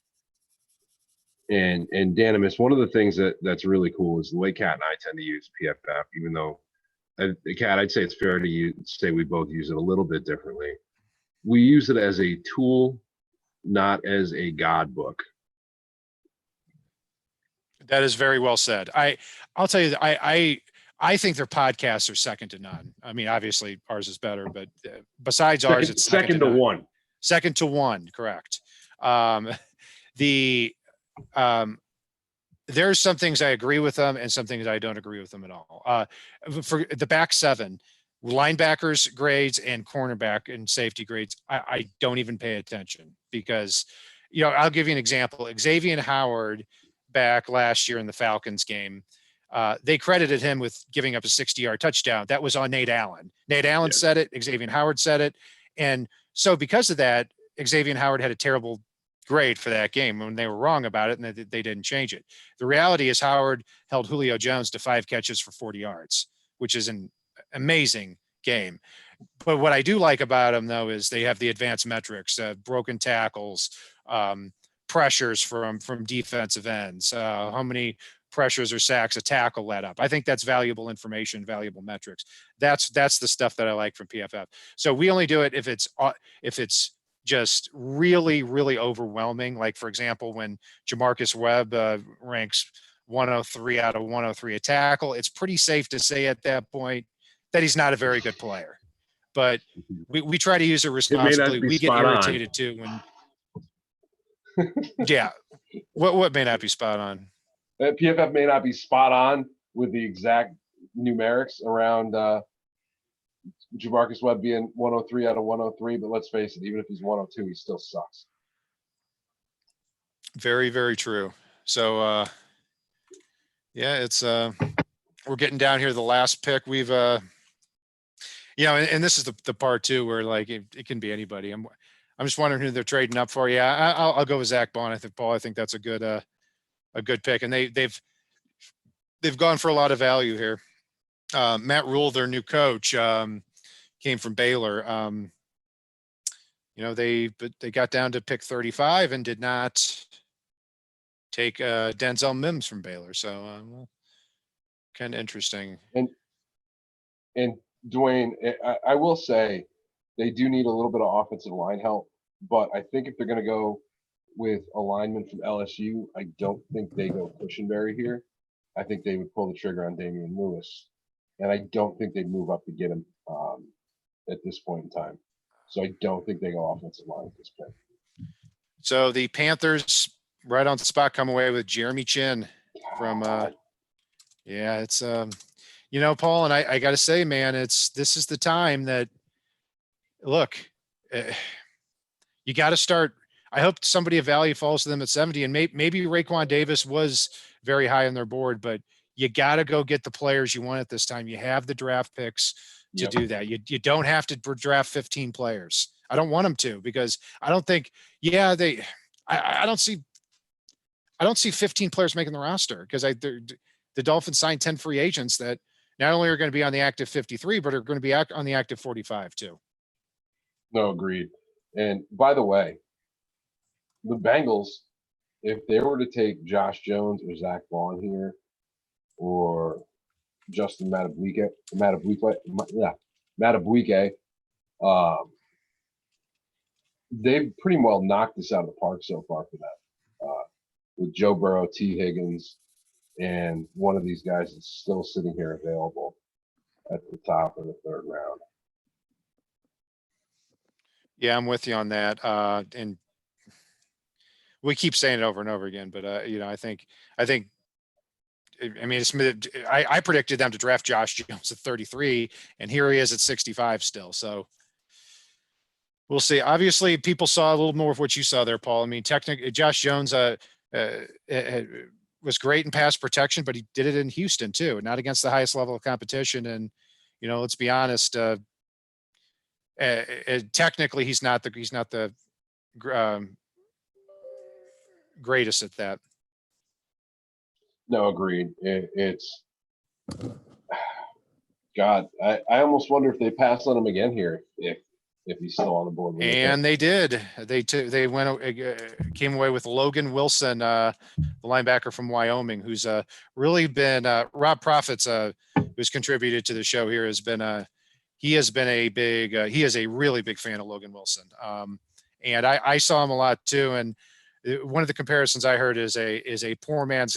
And Danimus, one of the things that's really cool is the way Kat and I tend to use PFF, even though, Kat, I'd say it's fair to say we both use it a little bit differently. We use it as a tool, not as a God book. That is very well said. I'll tell you that I think their podcasts are second to none. I mean, obviously ours is better, but besides ours, it's second to one. Second to one, correct. There's some things I agree with them and some things I don't agree with them at all. For the back 7, linebackers grades and cornerback and safety grades, I don't even pay attention, because, I'll give you an example. Xavier Howard back last year in the Falcons game, they credited him with giving up a 60-yard touchdown. That was on Nate Allen. Nate Allen said it. Xavier Howard said it. And so because of that, Xavier Howard had a terrible grade for that game when they were wrong about it, and they didn't change it. The reality is Howard held Julio Jones to 5 catches for 40 yards, which is an amazing game. But what I do like about them, though, is they have the advanced metrics, broken tackles, pressures from defensive ends, how many pressures or sacks a tackle let up. I think that's valuable information, valuable metrics. That's the stuff that I like from PFF. So we only do it if it's just really, really overwhelming. Like, for example, when Jamarcus Webb ranks 103 out of 103 a tackle. It's pretty safe to say at that point that he's not a very good player. But we try to use it responsibly. We get irritated too when yeah. What may not be spot on? PFF may not be spot on with the exact numerics around Jamarcus Webb being 103 out of 103, but let's face it, even if he's 102, he still sucks. Very, very true. So yeah, it's we're getting down here to the last pick. We've and this is the part too where like it can be anybody. I'm just wondering who they're trading up for. Yeah, I'll go with Zach Bond. I think that's a good pick, and they've gone for a lot of value here. Matt Rule, their new coach, came from Baylor. They got down to pick 35 and did not take Denzel Mims from Baylor. So kind of interesting. And Dwayne, I will say they do need a little bit of offensive line help, but I think if they're going to go with a lineman from LSU, I don't think they go Cushenberry here. I think they would pull the trigger on Damian Lewis, and I don't think they'd move up to get him at this point in time. So I don't think they go offensive line at this point. So the Panthers right on the spot come away with Jeremy Chin from it's Paul, and I got to say, man, this is the time that look, you got to start. I hope somebody of value falls to them at 70, and maybe Raekwon Davis was very high on their board, but you got to go get the players you want at this time. You have the draft picks to do that. You don't have to draft 15 players. I don't want them to, because I don't think, I don't see 15 players making the roster, because the Dolphins signed 10 free agents that not only are going to be on the active 53, but are going to be on the active 45 too. No, agreed. And by the way, the Bengals, if they were to take Josh Jones or Zach Vaughn here, or Justin Madubuike, they've pretty well knocked this out of the park so far for them. With Joe Burrow, T. Higgins, and one of these guys is still sitting here available at the top of the third round. Yeah, I'm with you on that. And we keep saying it over and over again, but I think, I predicted them to draft Josh Jones at 33, and here he is at 65 still. So we'll see. Obviously, people saw a little more of what you saw there, Paul. I mean, technically, Josh Jones was great in pass protection, but he did it in Houston too, not against the highest level of competition. And let's be honest. Technically, he's not the greatest at that. No, agreed. It's God. I almost wonder if they pass on him again here if he's still on the board. And they did. They came away with Logan Wilson, the linebacker from Wyoming, who's really been Rob Proffitt's who's contributed to the show here he is a really big fan of Logan Wilson. And I saw him a lot too. And one of the comparisons I heard is a poor man's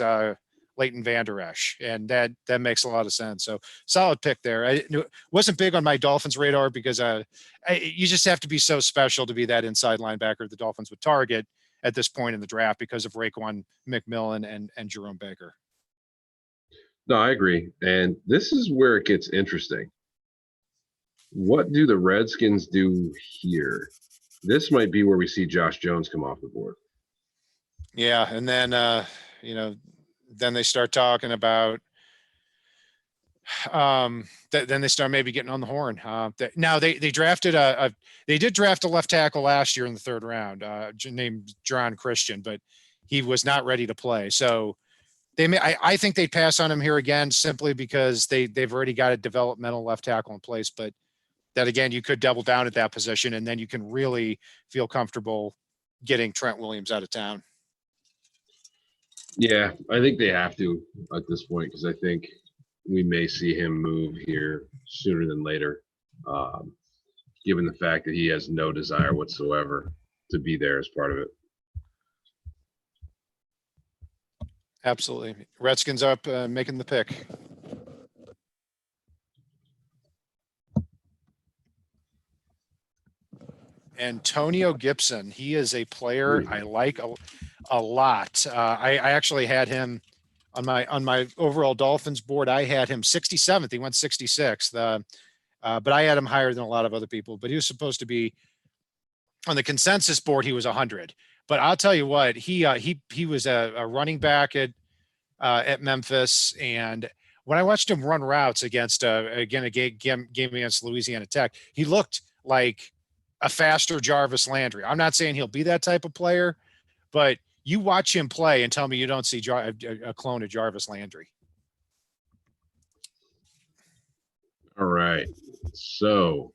Leighton Vander Esch, and that makes a lot of sense. So solid pick there. It wasn't big on my Dolphins radar because you just have to be so special to be that inside linebacker the Dolphins would target at this point in the draft because of Raekwon McMillan and Jerome Baker. No, I agree. And this is where it gets interesting. What do the Redskins do here? This might be where we see Josh Jones come off the board. Yeah, and then then they start talking about then they start maybe getting on the horn. Now they drafted they did draft a left tackle last year in the third round, named John Christian, but he was not ready to play. So I think they'd pass on him here again simply because they've already got a developmental left tackle in place. But that again, you could double down at that position, and then you can really feel comfortable getting Trent Williams out of town. Yeah, I think they have to at this point, because I think we may see him move here sooner than later, given the fact that he has no desire whatsoever to be there as part of it. Absolutely. Redskins up, making the pick. Antonio Gibson. He is a player I like a lot. I actually had him on my overall Dolphins board. I had him 67th. He went 66th. But I had him higher than a lot of other people. But he was supposed to be on the consensus board. He was 100. But I'll tell you what, he was a running back at Memphis, and when I watched him run routes against a game against Louisiana Tech, he looked like a faster Jarvis Landry. I'm not saying he'll be that type of player, but you watch him play and tell me you don't see a clone of Jarvis Landry. All right. So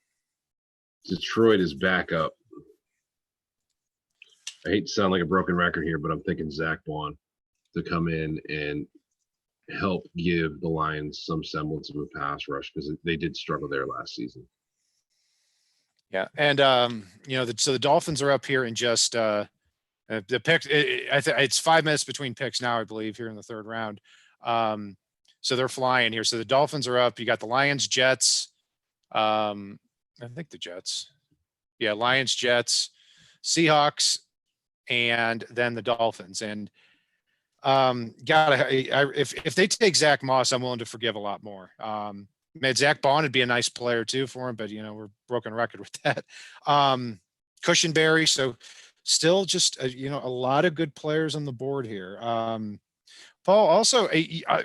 Detroit is back up. I hate to sound like a broken record here, but I'm thinking Zach Bond to come in and help give the Lions some semblance of a pass rush, because they did struggle there last season. Yeah. And, so the Dolphins are up here in just the pick. It's 5 minutes between picks now, I believe, here in the third round. So they're flying here. So the Dolphins are up. You got the Lions, Jets. I think the Jets. Yeah, Lions, Jets, Seahawks, and then the Dolphins. And if they take Zach Moss, I'm willing to forgive a lot more. Zach Bond would be a nice player too for him, but we're broken record with that. Cushionberry. So still just a lot of good players on the board here. Paul, also,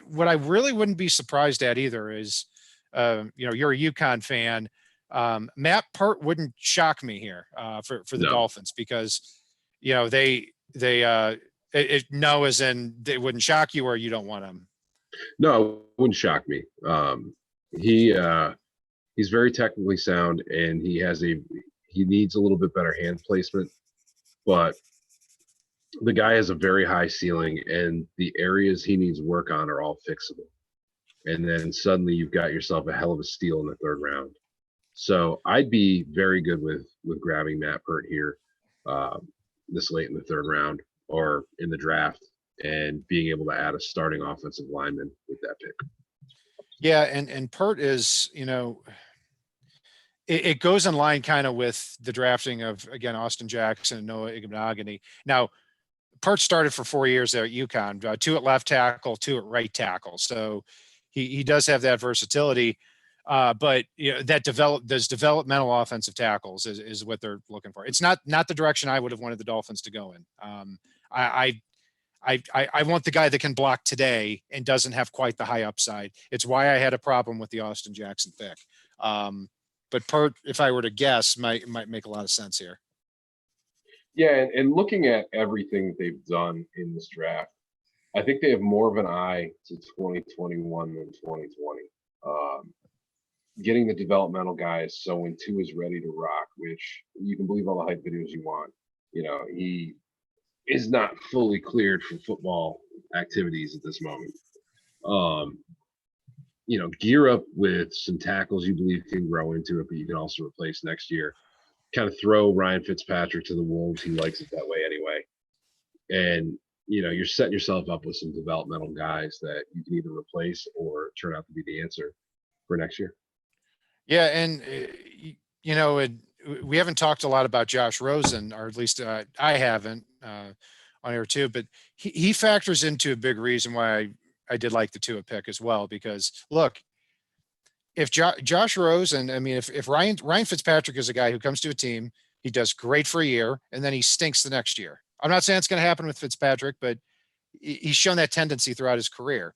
what I really wouldn't be surprised at either is, you're a UConn fan. Matt Pert wouldn't shock me here for the Dolphins, because no, as in they wouldn't shock you, or you don't want them. No, it wouldn't shock me. He's very technically sound, and he needs a little bit better hand placement, but the guy has a very high ceiling, and the areas he needs work on are all fixable. And then suddenly you've got yourself a hell of a steal in the third round. So I'd be very good with grabbing Matt Pert here this late in the third round or in the draft, and being able to add a starting offensive lineman with that pick. Yeah, and Pert is, it goes in line kind of with the drafting of, again, Austin Jackson and Noah Igbinoghene. Now, Pert started for 4 years there at UConn, 2 at left tackle, 2 at right tackle. So he does have that versatility. But those developmental offensive tackles is what they're looking for. It's not the direction I would have wanted the Dolphins to go in. I want the guy that can block today and doesn't have quite the high upside. It's why I had a problem with the Austin Jackson pick. But Pert, if I were to guess, might make a lot of sense here. Yeah, and looking at everything that they've done in this draft, I think they have more of an eye to 2021 than 2020. Getting the developmental guys so when 2 is ready to rock, which you can believe all the hype videos you want. He is not fully cleared for football activities at this moment. Gear up with some tackles you believe can grow into it, but you can also replace next year. Kind of throw Ryan Fitzpatrick to the wolves. He likes it that way anyway. And, you're setting yourself up with some developmental guys that you can either replace or turn out to be the answer for next year. Yeah, and we haven't talked a lot about Josh Rosen, or at least I haven't on here too. But he factors into a big reason why I did like the Tua pick as well. Because look, if Josh Rosen, if Ryan Fitzpatrick is a guy who comes to a team, he does great for a year, and then he stinks the next year. I'm not saying it's going to happen with Fitzpatrick, but he's shown that tendency throughout his career.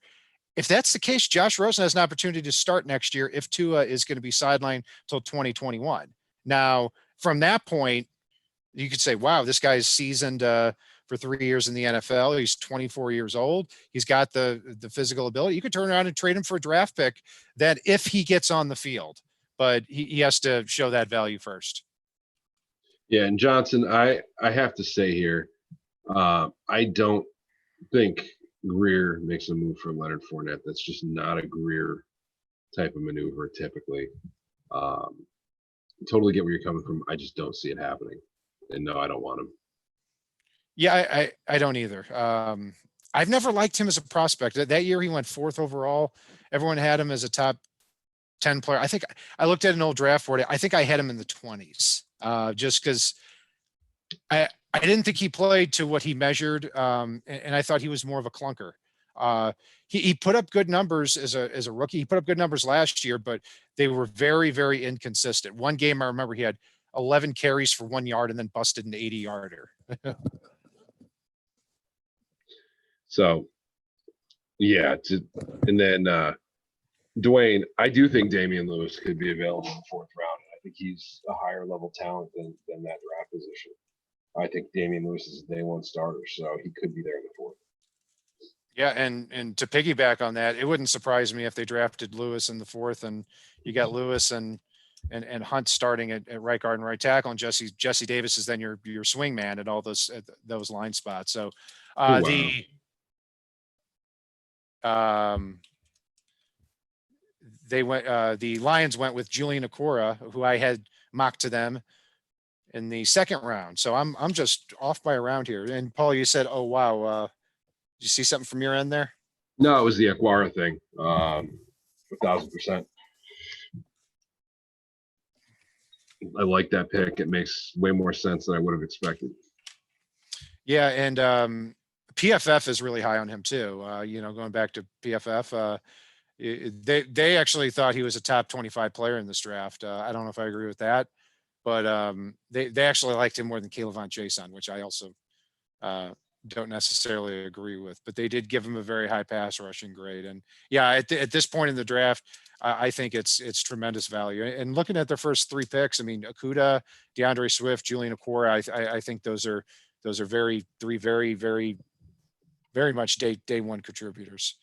If that's the case, Josh Rosen has an opportunity to start next year if Tua is going to be sidelined till 2021. Now, from that point, you could say, wow, this guy's seasoned for 3 years in the NFL. He's 24 years old. He's got the physical ability. You could turn around and trade him for a draft pick that if he gets on the field, but he has to show that value first. Yeah, and Johnson, I have to say here, I don't think Greer makes a move for Leonard Fournette. That's just not a Greer type of maneuver typically. Totally get where you're coming from. I just don't see it happening. And no, I don't want him. Yeah, I don't either. I've never liked him as a prospect. That year he went 4th overall. Everyone had him as a top 10 player. I think I looked at an old draft board. I think I had him in the 20s, just because I didn't think he played to what he measured, and I thought he was more of a clunker. He put up good numbers as a rookie. He put up good numbers last year, but they were very, very inconsistent. One game I remember he had 11 carries for 1 yard and then busted an 80-yarder. So, yeah. And then Dwayne, I do think Damian Lewis could be available in the 4th round. I think he's a higher level talent than that draft position. I think Damian Lewis is a day one starter, so he could be there in the 4th. Yeah, and to piggyback on that, it wouldn't surprise me if they drafted Lewis in the 4th, and you got Lewis and Hunt starting at right guard and right tackle, and Jesse Davis is then your swing man at all those line spots. So Wow. The Lions went with Julian Okora, who I had mocked to them in the 2nd round. So I'm just off by a round here. And Paul, you said, oh wow, did you see something from your end there? No, it was the Aquara thing. 1,000%. I like that pick. It makes way more sense than I would have expected. Yeah, and PFF is really high on him too. Going back to PFF, they actually thought he was a top 25 player in this draft. I don't know if I agree with that, but they actually liked him more than Caleb Jason, which I also don't necessarily agree with. But they did give him a very high pass rushing grade, and yeah, at this point in the draft, I think it's tremendous value. And looking at their first 3 picks, I mean, Okudah, DeAndre Swift, Julian Okora, I think those are three very, very, very much day one contributors.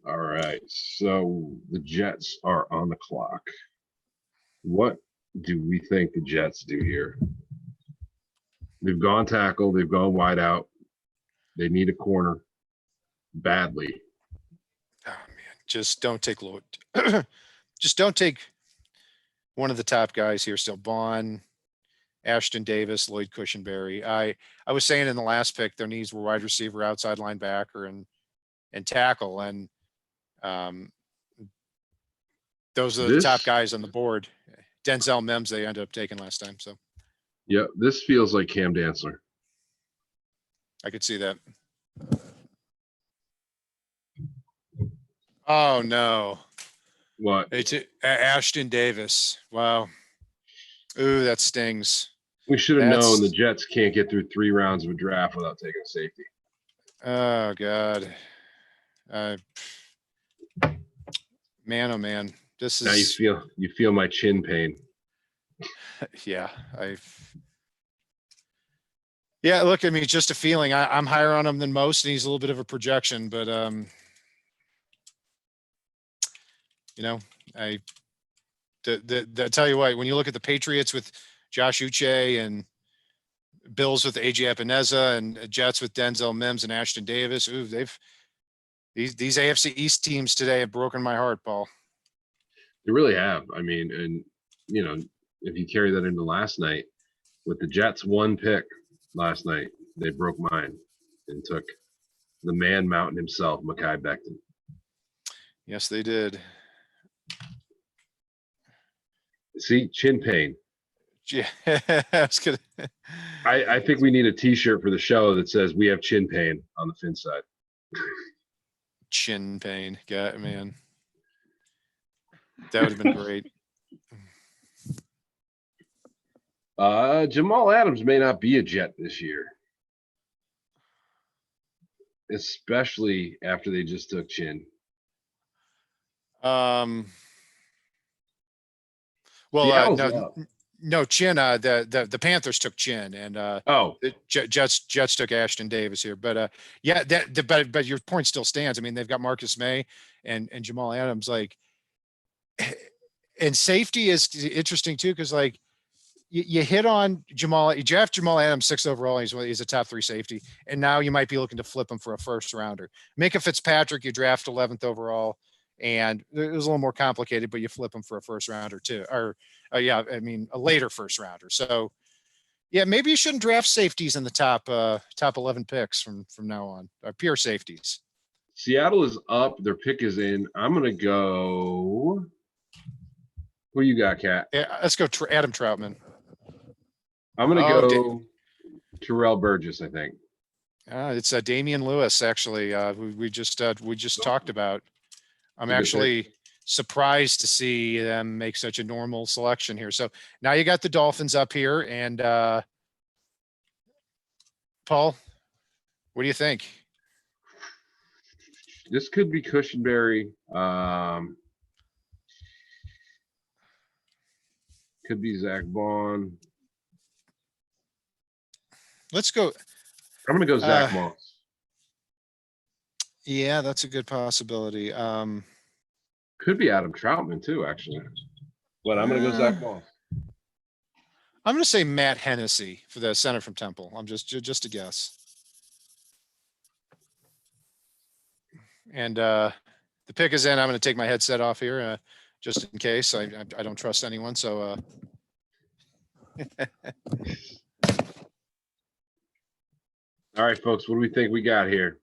All right. So the Jets are on the clock. What do we think the Jets do here? They've gone tackle. They've gone wide out. They need a corner badly. Oh man, just don't take Lloyd. Just don't take one of the top guys here still. Bond, Ashton Davis, Lloyd Cushenberry. I was saying in the last pick, their needs were wide receiver, outside linebacker, and tackle. And those are the top guys on the board. Denzel Mims, they ended up taking last time. So yeah, this feels like Cam Dantzler. I could see that. Oh no. What? It's Ashton Davis. Wow. Ooh, that stings. We should have known the Jets can't get through 3 rounds of a draft without taking a safety. Oh God. Man, oh man. This is now you feel my chin pain. Yeah, look, I mean, it's just a feeling. I'm higher on him than most, and he's a little bit of a projection, but I tell you what, when you look at the Patriots with Josh Uche and Bills with AJ Epineza and Jets with Denzel Mims and Ashton Davis, ooh, these AFC East teams today have broken my heart, Paul. They really have. I mean, and if you carry that into last night, with the Jets 1 pick last night, they broke mine and took the man mountain himself, Mekhi Becton. Yes, they did. See, chin pain. Yeah, I was gonna. I think we need a T-shirt for the show that says "We have chin pain" on the FinSide. Chin pain, God, man, that would have been great. Jamal Adams may not be a Jet this year, especially after they just took Chin. Well, no, Chin. The Panthers took Chin, and the Jets took Ashton Davis here. But but your point still stands. I mean, they've got Marcus May and Jamal Adams. Like, and safety is interesting too, because like you hit on Jamal. You draft Jamal Adams 6th overall. He's a top 3 safety, and now you might be looking to flip him for a 1st rounder. Micah Fitzpatrick, you draft 11th overall. And it was a little more complicated, but you flip him for a 1st rounder too, or a later 1st rounder. So Yeah, maybe you shouldn't draft safeties in the top 11 picks from now on. Pure safeties. Seattle is up. Their pick is in. I'm gonna go. Who you got, Cat? Yeah, let's go Adam Troutman. I'm gonna Oh, go Terrell Burgess. I think. It's Damian Lewis. Actually, we just talked about. I'm It's a good actually surprised to see them make such a normal selection here. So now you got the Dolphins up here, and Paul, what do you think? This could be Cushenberry. Could be Zach Vaughn. Let's go. I'm gonna go Zach Moss. Yeah, that's a good possibility. Could be Adam Troutman too, actually. But I'm gonna go Zach Moss. I'm going to say Matt Hennessy for the center from Temple. I'm just a guess. And the pick is in. I'm going to take my headset off here just in case. I don't trust anyone. So All right, folks, what do we think we got here?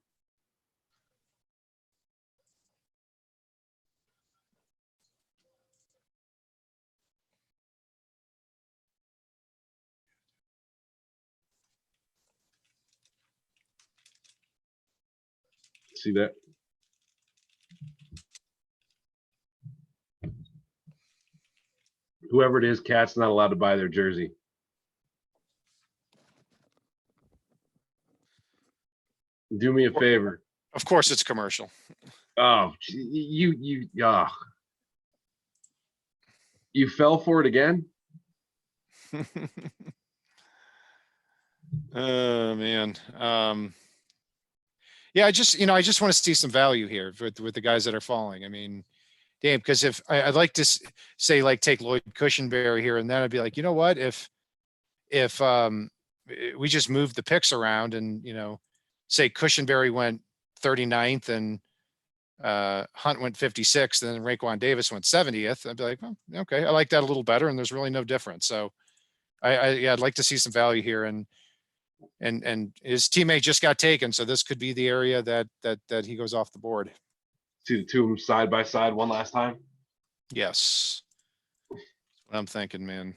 See that? Whoever it is, Cat's not allowed to buy their jersey. Do me a favor. of course it's commercial. Oh, you fell for it again? Oh man. Yeah, I just want to see some value here with the guys that are falling. I mean, damn, because if I'd like to say like take Lloyd Cushenberry here, and then I'd be like, you know what, if we just moved the picks around and say Cushenberry went 39th and Hunt went 56th, and then Raekwon Davis went 70th, I'd be like, well, okay, I like that a little better, and there's really no difference. So I'd like to see some value here, and his teammate just got taken, so this could be the area that he goes off the board. See the two of them side by side one last time? Yes. That's what I'm thinking, man.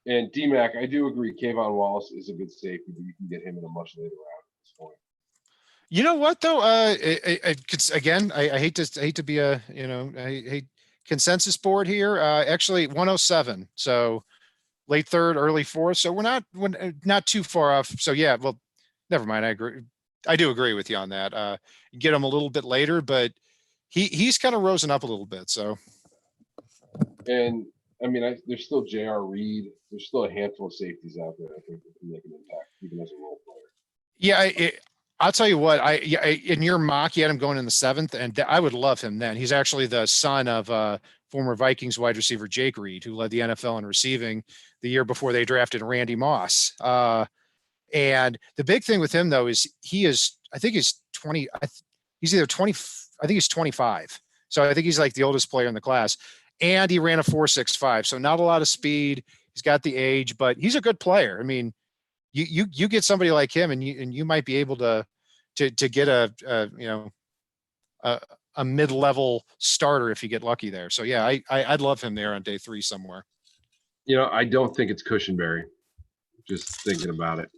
And D-Mac, I do agree. Kayvon Wallace is a good safety, but you can get him in a much later round at this point. You know what though? I hate to be I hate consensus board here. Actually 107. So late third, early fourth. So we're not too far off. So yeah, well, never mind. I agree. I do agree with you on that. Get him a little bit later, but he's kind of risen up a little bit. So. And I mean, there's still J.R. Reed. There's still a handful of safeties out there. I think that can make an impact, even as a role player. Yeah, I'll tell you what. In your mock, you had him going in the 7th, and I would love him then. He's actually the son of former Vikings wide receiver Jake Reed, who led the NFL in receiving the year before they drafted Randy Moss. And the big thing with him though is I think he's 20. He's either 20. I think he's 25. So I think he's like the oldest player in the class. And he ran a 4.65. So not a lot of speed. He's got the age, but he's a good player. I mean, you get somebody like him, and you might be able to get a mid-level starter if you get lucky there. So yeah, I'd love him there on day 3 somewhere. I don't think it's Cushenberry. Just thinking about it.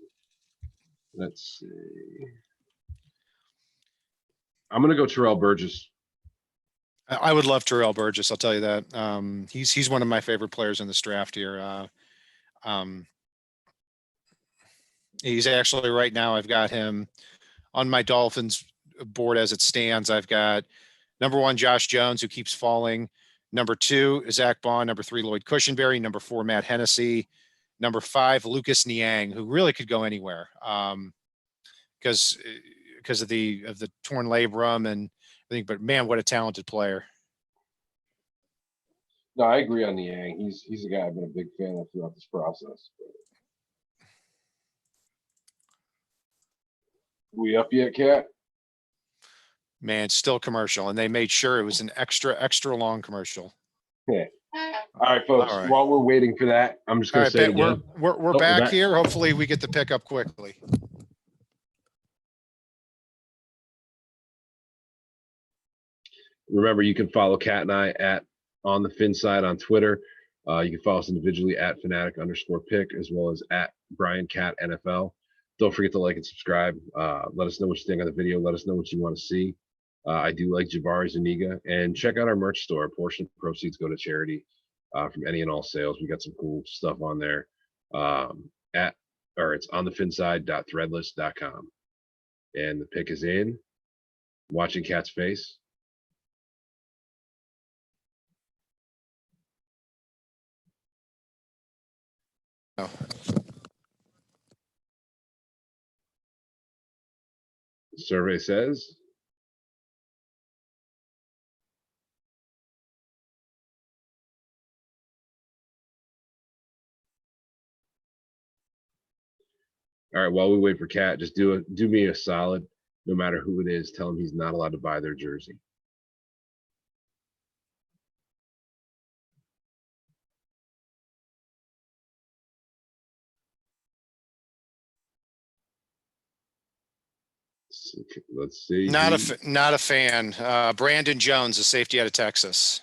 Let's see. I'm gonna go Terrell Burgess. I would love Terrell Burgess. I'll tell you that. He's one of my favorite players in this draft here. He's actually right now, I've got him on my Dolphins board as it stands. I've got number 1, Josh Jones, who keeps falling. Number 2, Zach Bond. Number 3, Lloyd Cushenberry. Number 4, Matt Hennessy. Number 5, Lucas Niang, who really could go anywhere because of the torn labrum and I think, but man, what a talented player. No, I agree on Niang. He's a guy I've been a big fan of throughout this process. We up yet, Cat? Man, still commercial, and they made sure it was an extra long commercial. Yeah. All right, folks. All right. While we're waiting for that, I'm just All going to right, say it we're again. we're Oh, back that- here. Hopefully, we get the pick up quickly. Remember, you can follow Kat and I at On the FinSide on Twitter. You can follow us individually at fanatic_pick, as well as at Brian Cat NFL. Don't forget to like and subscribe. Let us know what you think on the video. Let us know what you want to see. I do like Jabari Zuniga, and check out our merch store. A portion of proceeds go to charity from any and all sales. We got some cool stuff on there. It's on the finside.threadless.com. And the pick is in. Watching Cat's face. Oh. The survey says all right, while we wait for Cat, just do me a solid. No matter who it is, tell him he's not allowed to buy their jersey. Let's see. Not a fan. Brandon Jones, a safety out of Texas.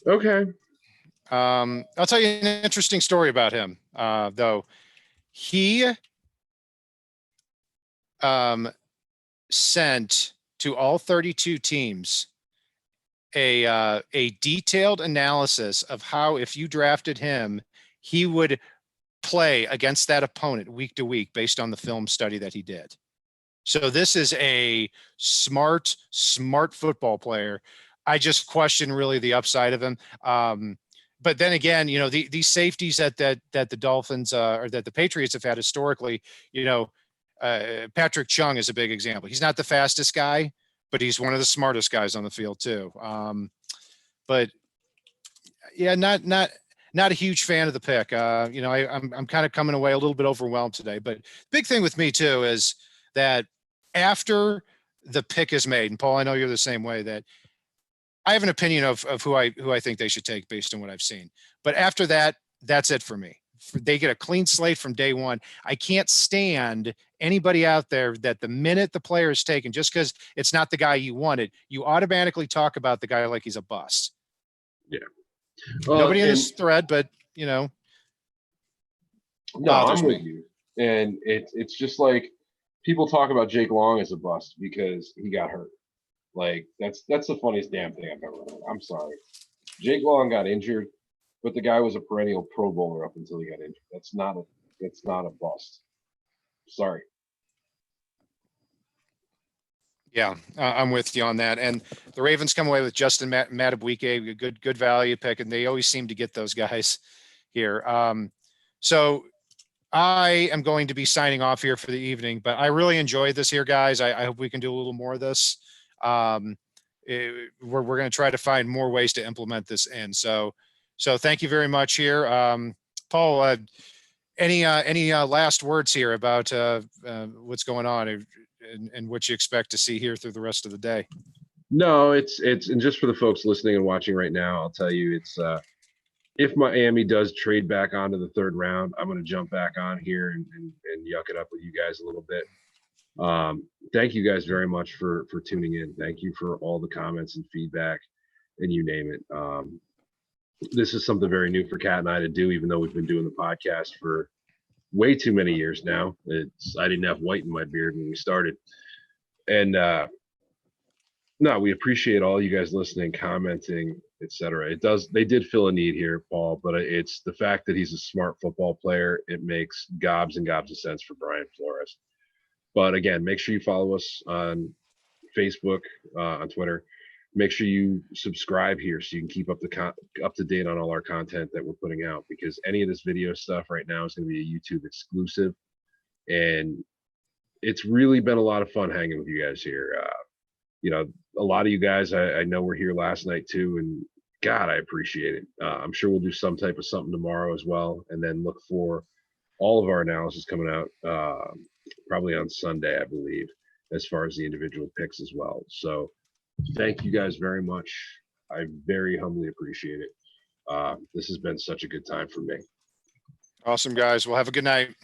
Okay. I'll tell you an interesting story about him, though. He sent to all 32 teams a detailed analysis of how, if you drafted him, he would play against that opponent week to week based on the film study that he did. So this is a smart football player. I just question really the upside of him. But then again, these safeties that the Dolphins or that the Patriots have had historically, Patrick Chung is a big example. He's not the fastest guy, but he's one of the smartest guys on the field too. But yeah, not a huge fan of the pick. I'm kind of coming away a little bit overwhelmed today. But big thing with me too is that after the pick is made, and Paul, I know you're the same way, that I have an opinion of who I think they should take based on what I've seen. But after that, that's it for me. They get a clean slate from day one. I can't stand anybody out there that the minute the player is taken, just because it's not the guy you wanted, you automatically talk about the guy like he's a bust. Yeah. Nobody in this thread, but No, bothers I'm with me. you. And it's just like people talk about Jake Long as a bust because he got hurt. Like that's the funniest damn thing I've ever heard. I'm sorry. Jake Long got injured, but the guy was a perennial Pro Bowler up until he got injured. That's not a bust. Sorry. Yeah, I'm with you on that. And the Ravens come away with Justin Madubuike, a good value pick, and they always seem to get those guys here. So I am going to be signing off here for the evening, but I really enjoyed this here, guys. I hope we can do a little more of this. We're going to try to find more ways to implement this in. So thank you very much here. Paul, any last words here about what's going on and what you expect to see here through the rest of the day? No, it's and just for the folks listening and watching right now, I'll tell you, it's if Miami does trade back onto the third round, I'm going to jump back on here and yuck it up with you guys a little bit. Thank you guys very much for tuning in. Thank you for all the comments and feedback and you name it. This is something very new for Kat and I to do, even though we've been doing the podcast for way too many years now. I didn't have white in my beard when we started. And no, we appreciate all you guys listening, commenting, etc. They did fill a need here, Paul, but it's the fact that he's a smart football player. It makes gobs and gobs of sense for Brian Flores. But again, make sure you follow us on Facebook, on Twitter. Make sure you subscribe here so you can keep up to date on all our content that we're putting out, because any of this video stuff right now is going to be a YouTube exclusive. And it's really been a lot of fun hanging with you guys here. A lot of you guys, I know were here last night too, and God, I appreciate it. I'm sure we'll do some type of something tomorrow as well, and then look for all of our analysis coming out probably on Sunday, I believe, as far as the individual picks as well. So thank you guys very much. I very humbly appreciate it. This has been such a good time for me. Awesome, guys. Well, have a good night.